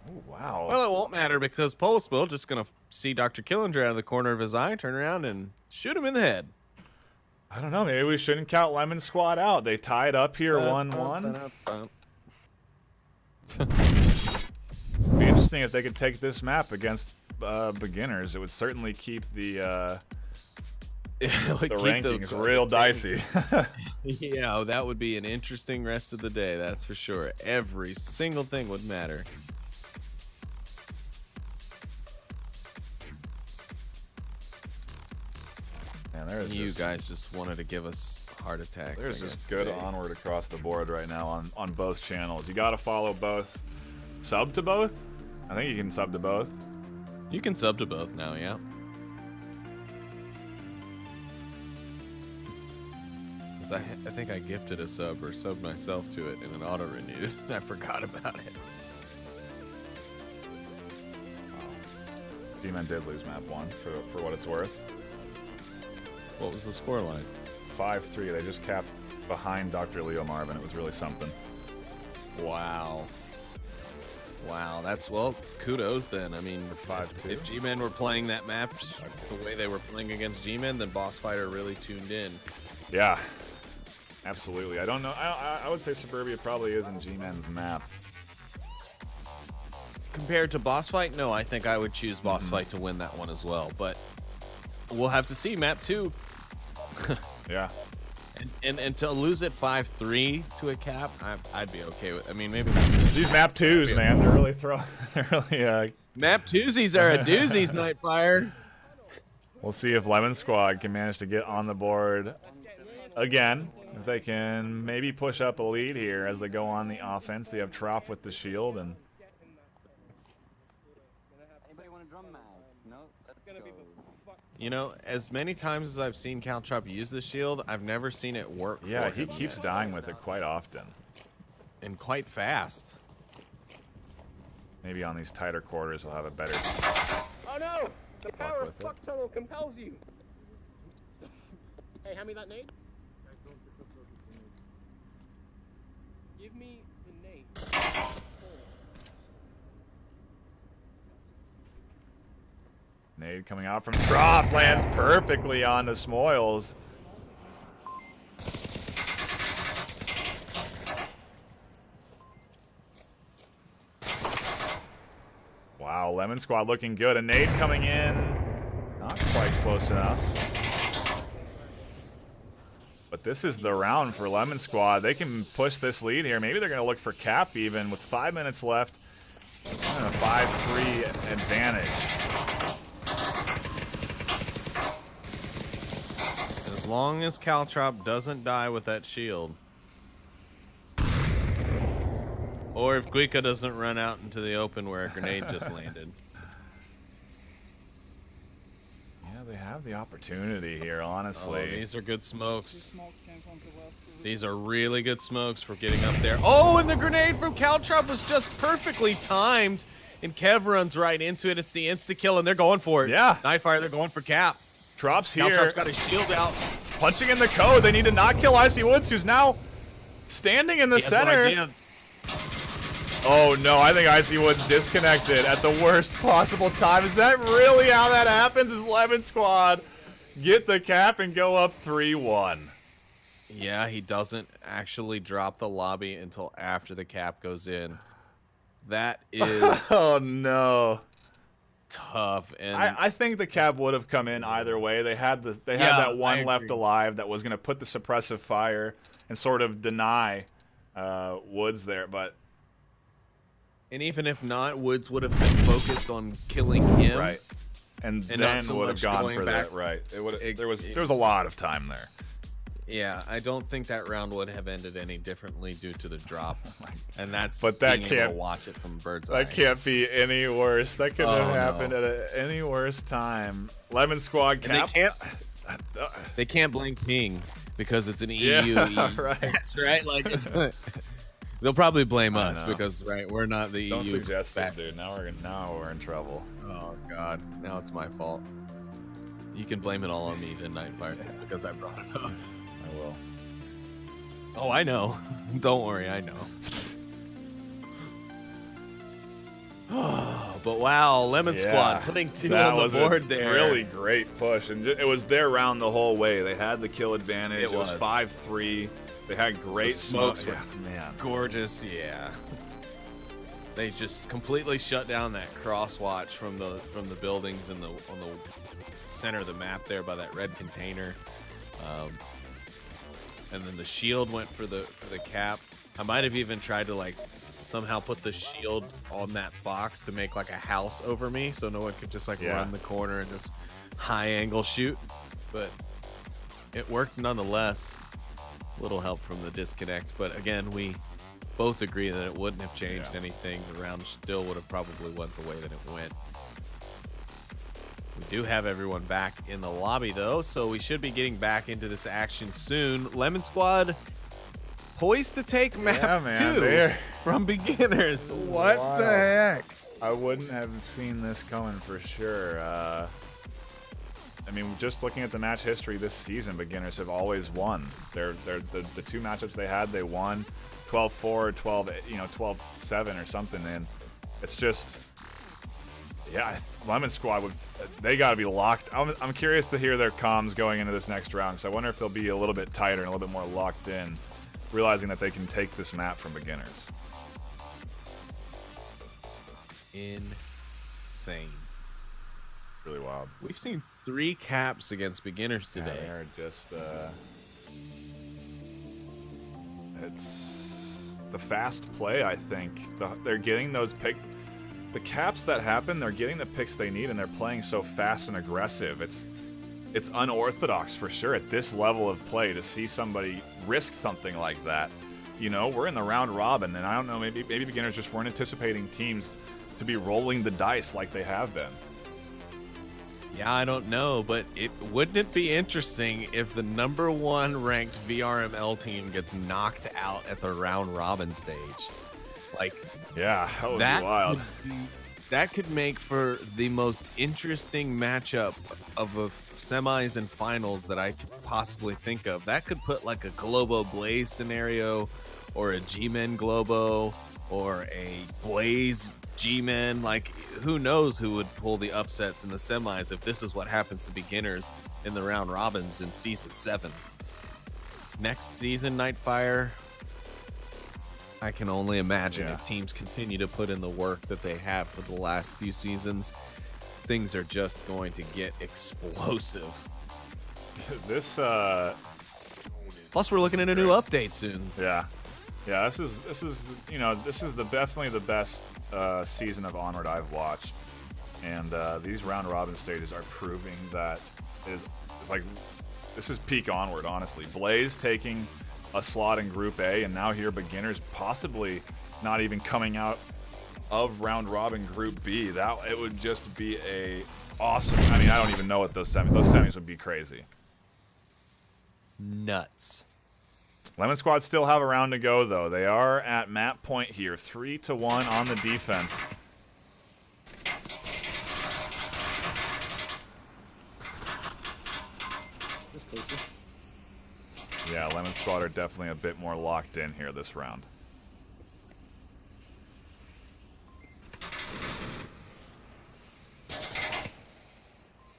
A: Oh, wow.
G: Well, it won't matter because Polisbill just going to see Dr. Killinger out of the corner of his eye, turn around, and shoot him in the head.
A: I don't know. Maybe we shouldn't count Lemon Squad out. They tied up here 1-1. Be interesting if they could take this map against Beginners. It would certainly keep the rankings real dicey.
G: Yeah, that would be an interesting rest of the day, that's for sure. Every single thing would matter.
A: Man,
G: you guys just wanted to give us heart attacks.
A: There's just good Onward across the board right now on both channels. You got to follow both. Sub to both? I think you can sub to both.
G: You can sub to both now, yeah. 'Cause I think I gifted a sub or subbed myself to it and it auto-renewed. I forgot about it.
A: G-Men did lose map 1 for what it's worth.
G: What was the score line?
A: 5-3. They just capped behind Dr. Leo Marvin. It was really something.
G: Wow. Wow, that's, well, kudos then. I mean,
A: 5-2.
G: If G-Men were playing that map the way they were playing against G-Men, then Boss Fighter really tuned in.
A: Yeah, absolutely. I don't know. I would say Suburbia probably is in G-Men's map.
G: Compared to Boss Fight, no, I think I would choose Boss Fight to win that one as well. But we'll have to see. Map 2.
A: Yeah.
G: And to lose it 5-3 to a cap, I'd be okay with. I mean, maybe
A: these map 2s, man, they're really throwing. They're really
G: map 2s are a doozies, Nightfire.
A: We'll see if Lemon Squad can manage to get on the board again. If they can maybe push up a lead here as they go on the offense. They have Trop with the shield and.
I: Anybody want a drum mag? No, let's go.
G: You know, as many times as I've seen Caltrop use the shield, I've never seen it work.
A: Yeah, he keeps dying with it quite often.
G: And quite fast.
A: Maybe on these tighter quarters we'll have a better...
E: Oh no! The power of fuck tunnel compels you! Hey, hand me that nade. Give me the nade.
A: Nade coming out from Trop, lands perfectly onto Smoils. Wow, Lemon Squad looking good. A nade coming in. Not quite close enough. But this is the round for Lemon Squad. They can push this lead here. Maybe they're going to look for cap even with 5 minutes left. A 5-3 advantage.
G: As long as Caltrop doesn't die with that shield. Or if Guika doesn't run out into the open where a grenade just landed.
A: Yeah, they have the opportunity here, honestly.
G: Oh, these are good smokes. These are really good smokes for getting up there. Oh, and the grenade from Caltrop was just perfectly timed. And Kev runs right into it. It's the insta-kill, and they're going for it.
A: Yeah.
G: Nightfire, they're going for cap.
A: Trop's here.
G: Caltrop's got his shield out.
A: Punching in the code. They need to not kill Icy Woods, who's now standing in the center. Oh no, I think Icy Woods disconnected at the worst possible time. Is that really how that happens? Is Lemon Squad get the cap and go up 3-1?
G: Yeah, he doesn't actually drop the lobby until after the cap goes in. That is
A: oh no.
G: Tough. And
A: I think the cap would have come in either way. They had that one left alive that was going to put the suppressive fire and sort of deny Woods there, but
G: and even if not, Woods would have been focused on killing him,
A: right? And then
G: so
A: would have gone for that, right? It would. There was a lot of time there.
G: Yeah, I don't think that round would have ended any differently due to the drop, and that's
A: but that
G: being
A: can't
G: able to watch it from bird's eye.
A: That can't be any worse. That couldn't have happened at any worse time. Lemon Squad cap.
G: They can't blame Ping because it's an EU.
A: Yeah, right.
G: Right? Like they'll probably blame us because we're not the EU.
A: Don't suggest that, dude. Now we're in trouble.
G: Oh God, now it's my fault. You can blame it all on me then, Nightfire, because I brought it up.
A: I will.
G: Oh, I know. Don't worry, I know. But wow, Lemon Squad putting 2 on the board there.
A: Really great push, and it was their round the whole way. They had the kill advantage. It was 5-3. They had great
G: smokes.
A: Man,
G: gorgeous. Yeah. They just completely shut down that cross watch from the buildings on the center of the map there by that red container. And then the shield went for the cap. I might have even tried to like somehow put the shield on that box to make like a house over me so no one could just like run the corner and just high angle shoot. But it worked nonetheless. Little help from the disconnect, but again, we both agree that it wouldn't have changed anything. The round still would have probably went the way that it went. We do have everyone back in the lobby, though, so we should be getting back into this action soon. Lemon Squad poised to take map 2 from beginners. What the heck?
A: I wouldn't have seen this coming for sure. I mean, just looking at the match history this season, beginners have always won. The 2 matchups they had, they won 12-4, 12-7 or something, and it's just, yeah, Lemon Squad they got to be locked. I'm curious to hear their comms going into this next round, because I wonder if they'll be a little bit tighter and a little bit more locked in, realizing that they can take this map from beginners.
G: Insane.
A: Really wild.
G: We've seen 3 caps against beginners today.
A: Yeah, they're just it's the fast play, I think. They're getting those the caps that happen, they're getting the picks they need, and they're playing so fast and aggressive. It's unorthodox for sure at this level of play to see somebody risk something like that. You know, we're in the round robin, and I don't know, maybe beginners just weren't anticipating teams to be rolling the dice like they have been.
G: Yeah, I don't know, but wouldn't it be interesting if the #1 ranked VRML team gets knocked out at the round robin stage? Like,
A: yeah, that would be wild.
G: That could make for the most interesting matchup of a semis and finals that I could possibly think of. That could put like a Globo Blaze scenario, or a G-Men Globo, or a Blaze G-Men. Like, who knows who would pull the upsets in the semis if this is what happens to beginners in the round robins in season 7. Next season, NightFiree, I can only imagine if teams continue to put in the work that they have for the last few seasons, things are just going to get explosive.
A: This
G: plus we're looking at a new update soon.
A: Yeah, this is definitely the best season of Onward I've watched, and these round robin stages are proving that this is peak Onward, honestly. Blaze taking a slot in Group A, and now here beginners possibly not even coming out of round robin Group B. It would just be a awesome. I mean, I don't even know what those semis would be crazy.
G: Nuts.
A: Lemon Squad still have a round to go, though. They are at map point here, 3-1 on the defense. Yeah, Lemon Squad are definitely a bit more locked in here this round.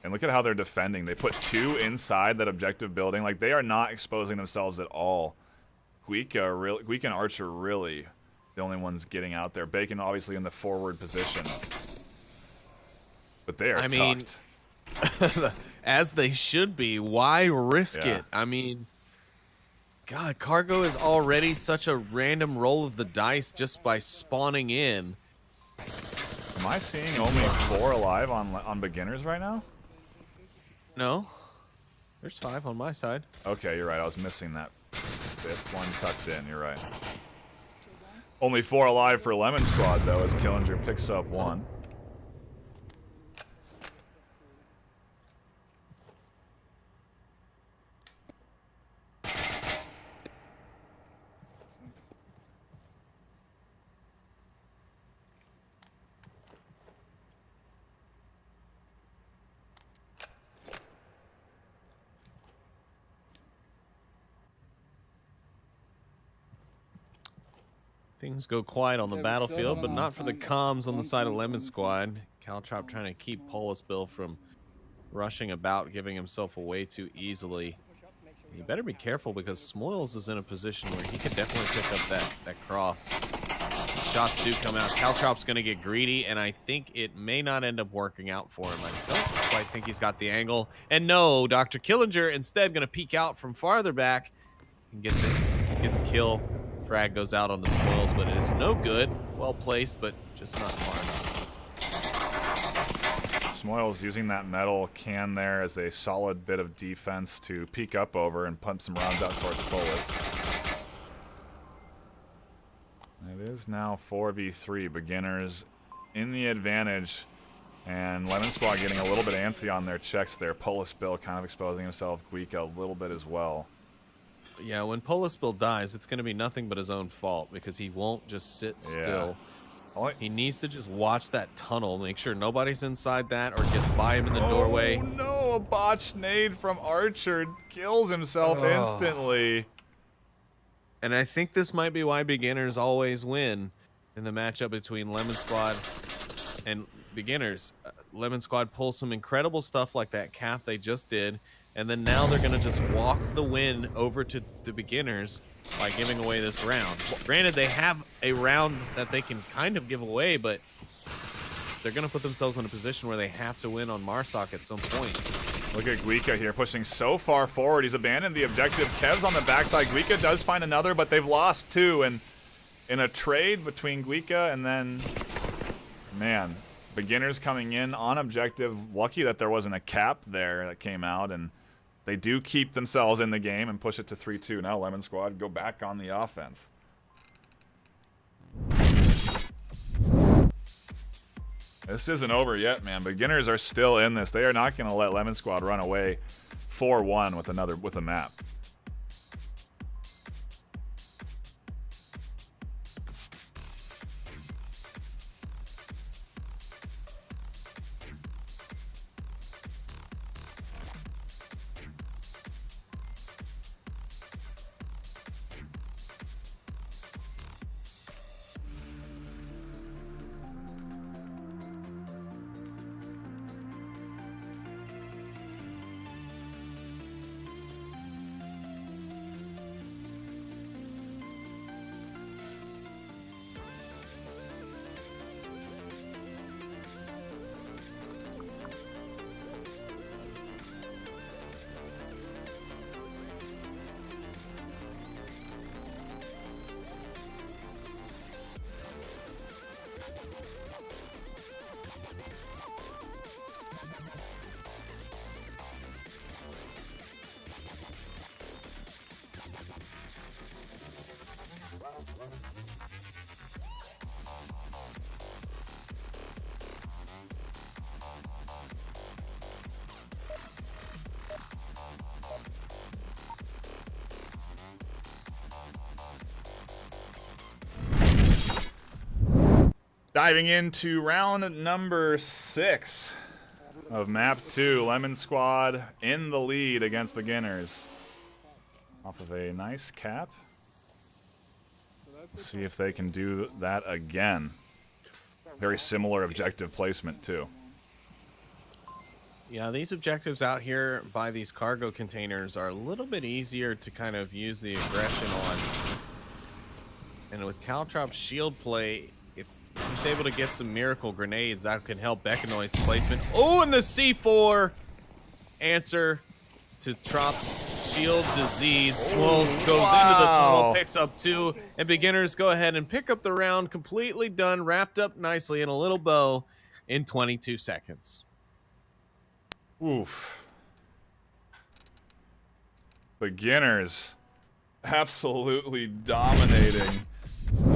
A: And look at how they're defending. They put 2 inside that objective building. Like, they are not exposing themselves at all. Guika and Archer really the only ones getting out there. Bacon obviously in the forward position. But they are tucked.
G: As they should be. Why risk it? I mean, God, Cargo is already such a random roll of the dice just by spawning in.
A: Am I seeing only 4 alive on beginners right now?
G: No. There's 5 on my side.
A: Okay, you're right. I was missing that 5th one tucked in. You're right. Only 4 alive for Lemon Squad, though, as Killinger picks up 1.
G: Things go quiet on the battlefield, but not for the comms on the side of Lemon Squad. Caltrop trying to keep Polisbill from rushing about, giving himself away too easily. You better be careful because Smoils is in a position where he could definitely pick up that cross. Shots do come out. Caltrop's going to get greedy, and I think it may not end up working out for him. I don't quite think he's got the angle. And no, Dr. Killinger instead going to peek out from farther back and get the kill. Frag goes out on the Spoils, but it is no good. Well placed, but just not far enough.
A: Smoils using that metal can there as a solid bit of defense to peek up over and pump some rounds out towards Polis. It is now 4v3. Beginners in the advantage. And Lemon Squad getting a little bit antsy on their checks there. Polis Bill kind of exposing himself. Guika a little bit as well.
G: Yeah, when Polis Bill dies, it's going to be nothing but his own fault because he won't just sit still. He needs to just watch that tunnel, make sure nobody's inside that or gets by him in the doorway.
A: Oh no, a botched nade from Archer kills himself instantly.
G: And I think this might be why beginners always win in the matchup between Lemon Squad and beginners. Lemon Squad pulls some incredible stuff like that cap they just did, and then now they're going to just walk the win over to the beginners by giving away this round. Granted, they have a round that they can kind of give away, but they're going to put themselves in a position where they have to win on Marsoc at some point.
A: Look at Guika here pushing so far forward. He's abandoned the objective. Kev's on the backside. Guika does find another, but they've lost two. And in a trade between Guika and then, man, beginners coming in on objective. Lucky that there wasn't a cap there that came out, and they do keep themselves in the game and push it to 3-2. Now Lemon Squad go back on the offense. This isn't over yet, man. Beginners are still in this. They are not going to let Lemon Squad run away 4-1 with a map. Diving into round number 6 of map 2. Lemon Squad in the lead against beginners. Off of a nice cap. Let's see if they can do that again. Very similar objective placement too.
G: Yeah, these objectives out here by these cargo containers are a little bit easier to kind of use the aggression on. And with Caltrop's shield play, if he's able to get some miracle grenades, that can help Bekanoi's placement. Oh, and the C4 answer to Trop's shield disease. Swirls goes into the tunnel, picks up 2, and beginners go ahead and pick up the round, completely done, wrapped up nicely in a little bow in 22 seconds.
A: Oof. Beginners absolutely dominating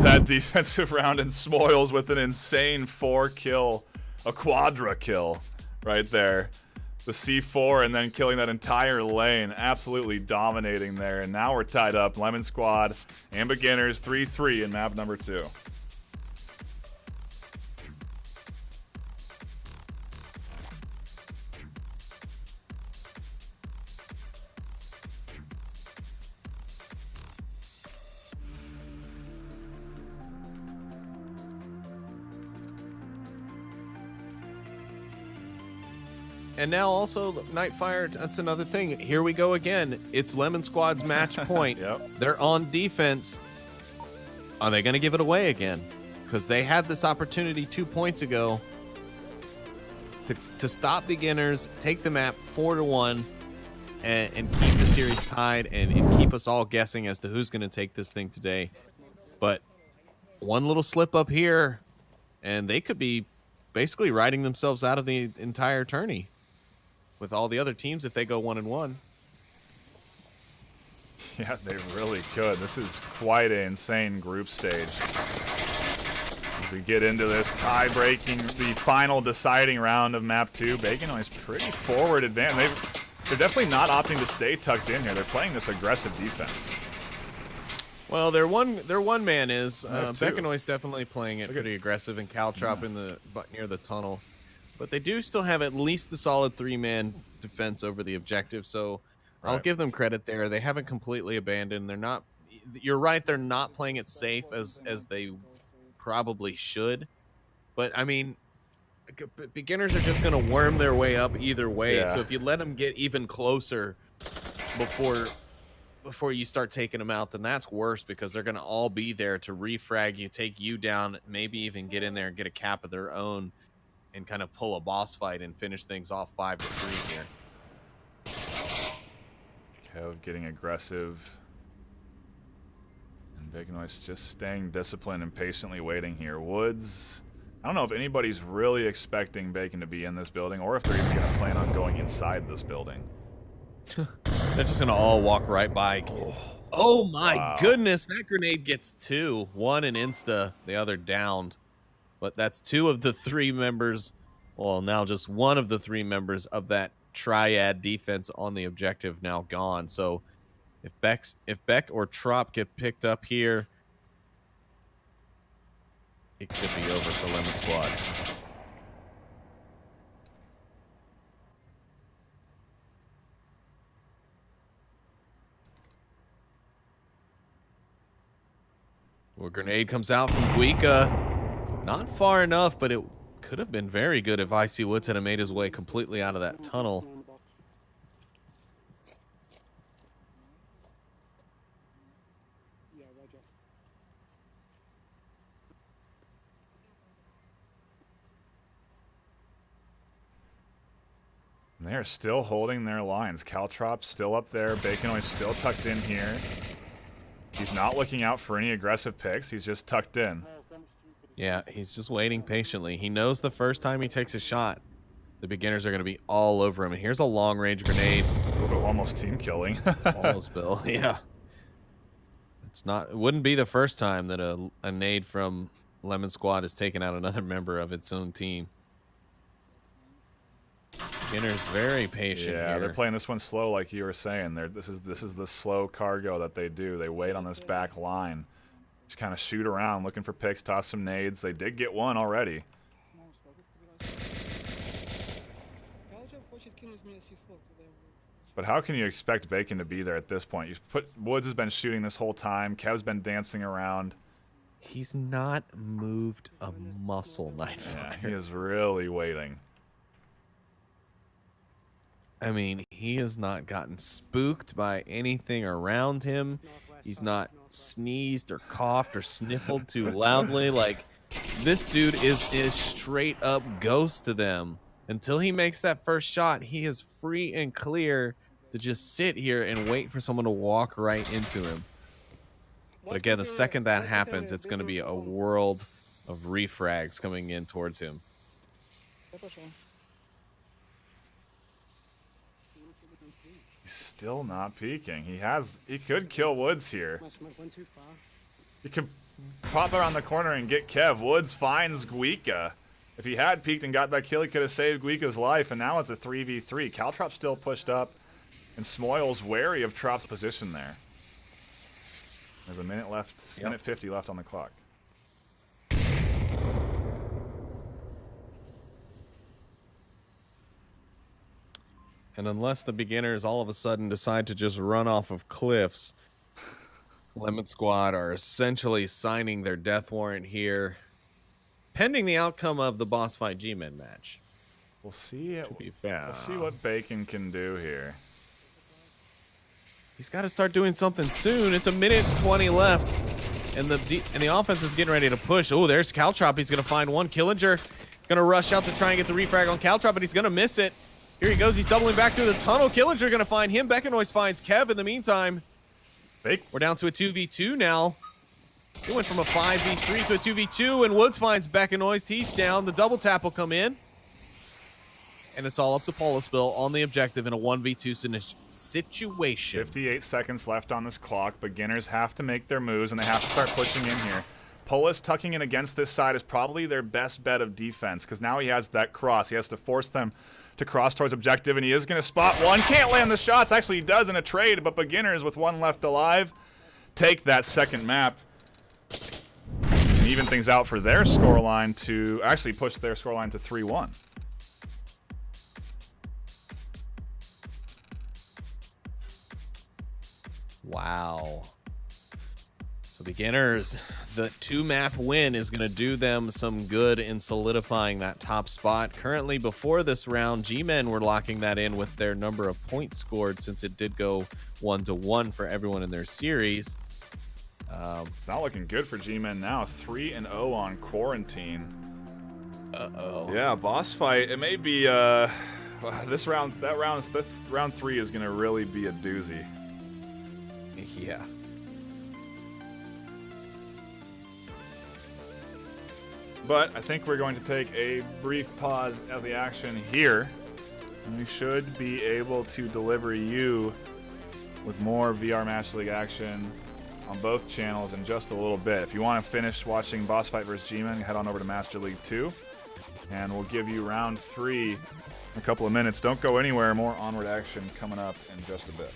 A: that defensive round, and Smoils with an insane 4-kill, a quadra kill right there. The C4 and then killing that entire lane, absolutely dominating there. And now we're tied up, Lemon Squad and beginners 3-3 in map number 2.
G: And now also NightFiree, that's another thing. Here we go again. It's Lemon Squad's match point.
A: Yep.
G: They're on defense. Are they going to give it away again? Because they had this opportunity 2 points ago to stop beginners, take the map 4-1, and keep the series tied and keep us all guessing as to who's going to take this thing today. But one little slip up here, and they could be basically riding themselves out of the entire tourney with all the other teams if they go 1-1.
A: Yeah, they really could. This is quite an insane group stage. As we get into this tie-breaking, the final deciding round of Map 2, Baconoi's pretty forward advanced. They're definitely not opting to stay tucked in here. They're playing this aggressive defense.
G: Well, their one man is Baconoi's definitely playing it pretty aggressive, and Caltrop in the near the tunnel. But they do still have at least a solid 3-man defense over the objective, so I'll give them credit there. They haven't completely abandoned. They're not. You're right. They're not playing it safe as they probably should. But I mean, beginners are just going to worm their way up either way.
A: Yeah.
G: So if you let them get even closer before you start taking them out, then that's worse, because they're going to all be there to refrag you, take you down, maybe even get in there and get a cap of their own and kind of pull a boss fight and finish things off 5-3 here.
A: Kev getting aggressive. And Baconoi's just staying disciplined and patiently waiting here. Woods, I don't know if anybody's really expecting Bacon to be in this building, or if they're even going to plan on going inside this building.
G: They're just going to all walk right by. Oh my goodness, that grenade gets 2. One in insta, the other downed. But that's 2 of the 3 members. Well, now just 1 of the 3 members of that triad defense on the objective now gone. So if Beck or Trop get picked up here, it could be over for Lemon Squad. Well, grenade comes out from Guika. Not far enough, but it could have been very good if Icy Woods had made his way completely out of that tunnel.
A: And they're still holding their lines. Caltrop's still up there. Baconoi's still tucked in here. He's not looking out for any aggressive picks. He's just tucked in.
G: Yeah, he's just waiting patiently. He knows the first time he takes a shot, the beginners are going to be all over him. And here's a long-range grenade.
A: Ooh, almost team killing.
G: Almost, Bill. Yeah. It wouldn't be the first time that a nade from Lemon Squad has taken out another member of its own team. Beginners very patient
A: Yeah,
G: here.
A: they're playing this one slow, like you were saying. This is the slow cargo that they do. They wait on this back line. Just kind of shoot around, looking for picks, toss some nades. They did get one already. But how can you expect Bacon to be there at this point? Woods has been shooting this whole time. Kev's been dancing around.
G: He's not moved a muscle, NightFiree.
A: Yeah, he is really waiting.
G: I mean, he has not gotten spooked by anything around him. He's not sneezed or coughed or sniffled too loudly. Like, this dude is straight up ghost to them. Until he makes that first shot, he is free and clear to just sit here and wait for someone to walk right into him. But again, the second that happens, it's going to be a world of refrags coming in towards him.
A: He's still not peeking. He could kill Woods here. He could pop around the corner and get Kev. Woods finds Guika. If he had peeked and got that kill, he could have saved Guika's life, and now it's a 3v3. Caltrop's still pushed up, and Smoyle's wary of Trop's position there. There's a minute left, minute 50 left on the clock.
G: And unless the beginners all of a sudden decide to just run off of cliffs, Lemon Squad are essentially signing their death warrant here, pending the outcome of the boss fight G-Men match.
A: We'll see.
G: We'll
A: see what Bacon can do here.
G: He's got to start doing something soon. It's a minute 20 left, and the offense is getting ready to push. Oh, there's Caltrop. He's going to find one. Killinger going to rush out to try and get the refrag on Caltrop, but he's going to miss it. Here he goes. He's doubling back through the tunnel. Killinger going to find him. Baconois finds Kev in the meantime. We're down to a 2v2 now. He went from a 5v3 to a 2v2, and Woods finds Beckenoist. He's down. The double tap will come in. And it's all up to Polispill on the objective in a 1v2 situation.
A: 58 seconds left on this clock. Beginners have to make their moves, and they have to start pushing in here. Polis tucking in against this side is probably their best bet of defense, because now he has that cross. He has to force them to cross towards objective, and he is going to spot one. Can't land the shots. Actually, he does in a trade, but Beginners, with one left alive, take that second map. And even things out for their scoreline to actually push their scoreline to 3-1.
G: Wow. So Beginners, the 2-map win is going to do them some good in solidifying that top spot. Currently, before this round, G-Men were locking that in with their number of points scored, since it did go 1-1 for everyone in their series.
A: It's not looking good for G-Men now. 3-0 on Quarantine.
G: Uh-oh.
A: Yeah, boss fight. It may be this round. Round 3 is going to really be a doozy.
G: Yeah.
A: But I think we're going to take a brief pause of the action here. And we should be able to deliver you with more VR Master League action on both channels in just a little bit. If you want to finish watching Boss Fight vs. G-Men, head on over to Master League 2. And we'll give you round 3 in a couple of minutes. Don't go anywhere. More Onward action coming up in just a bit.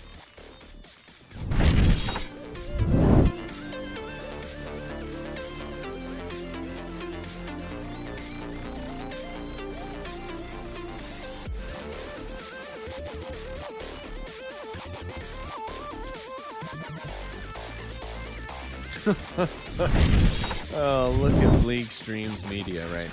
G: Oh, look at League Streams Media, right?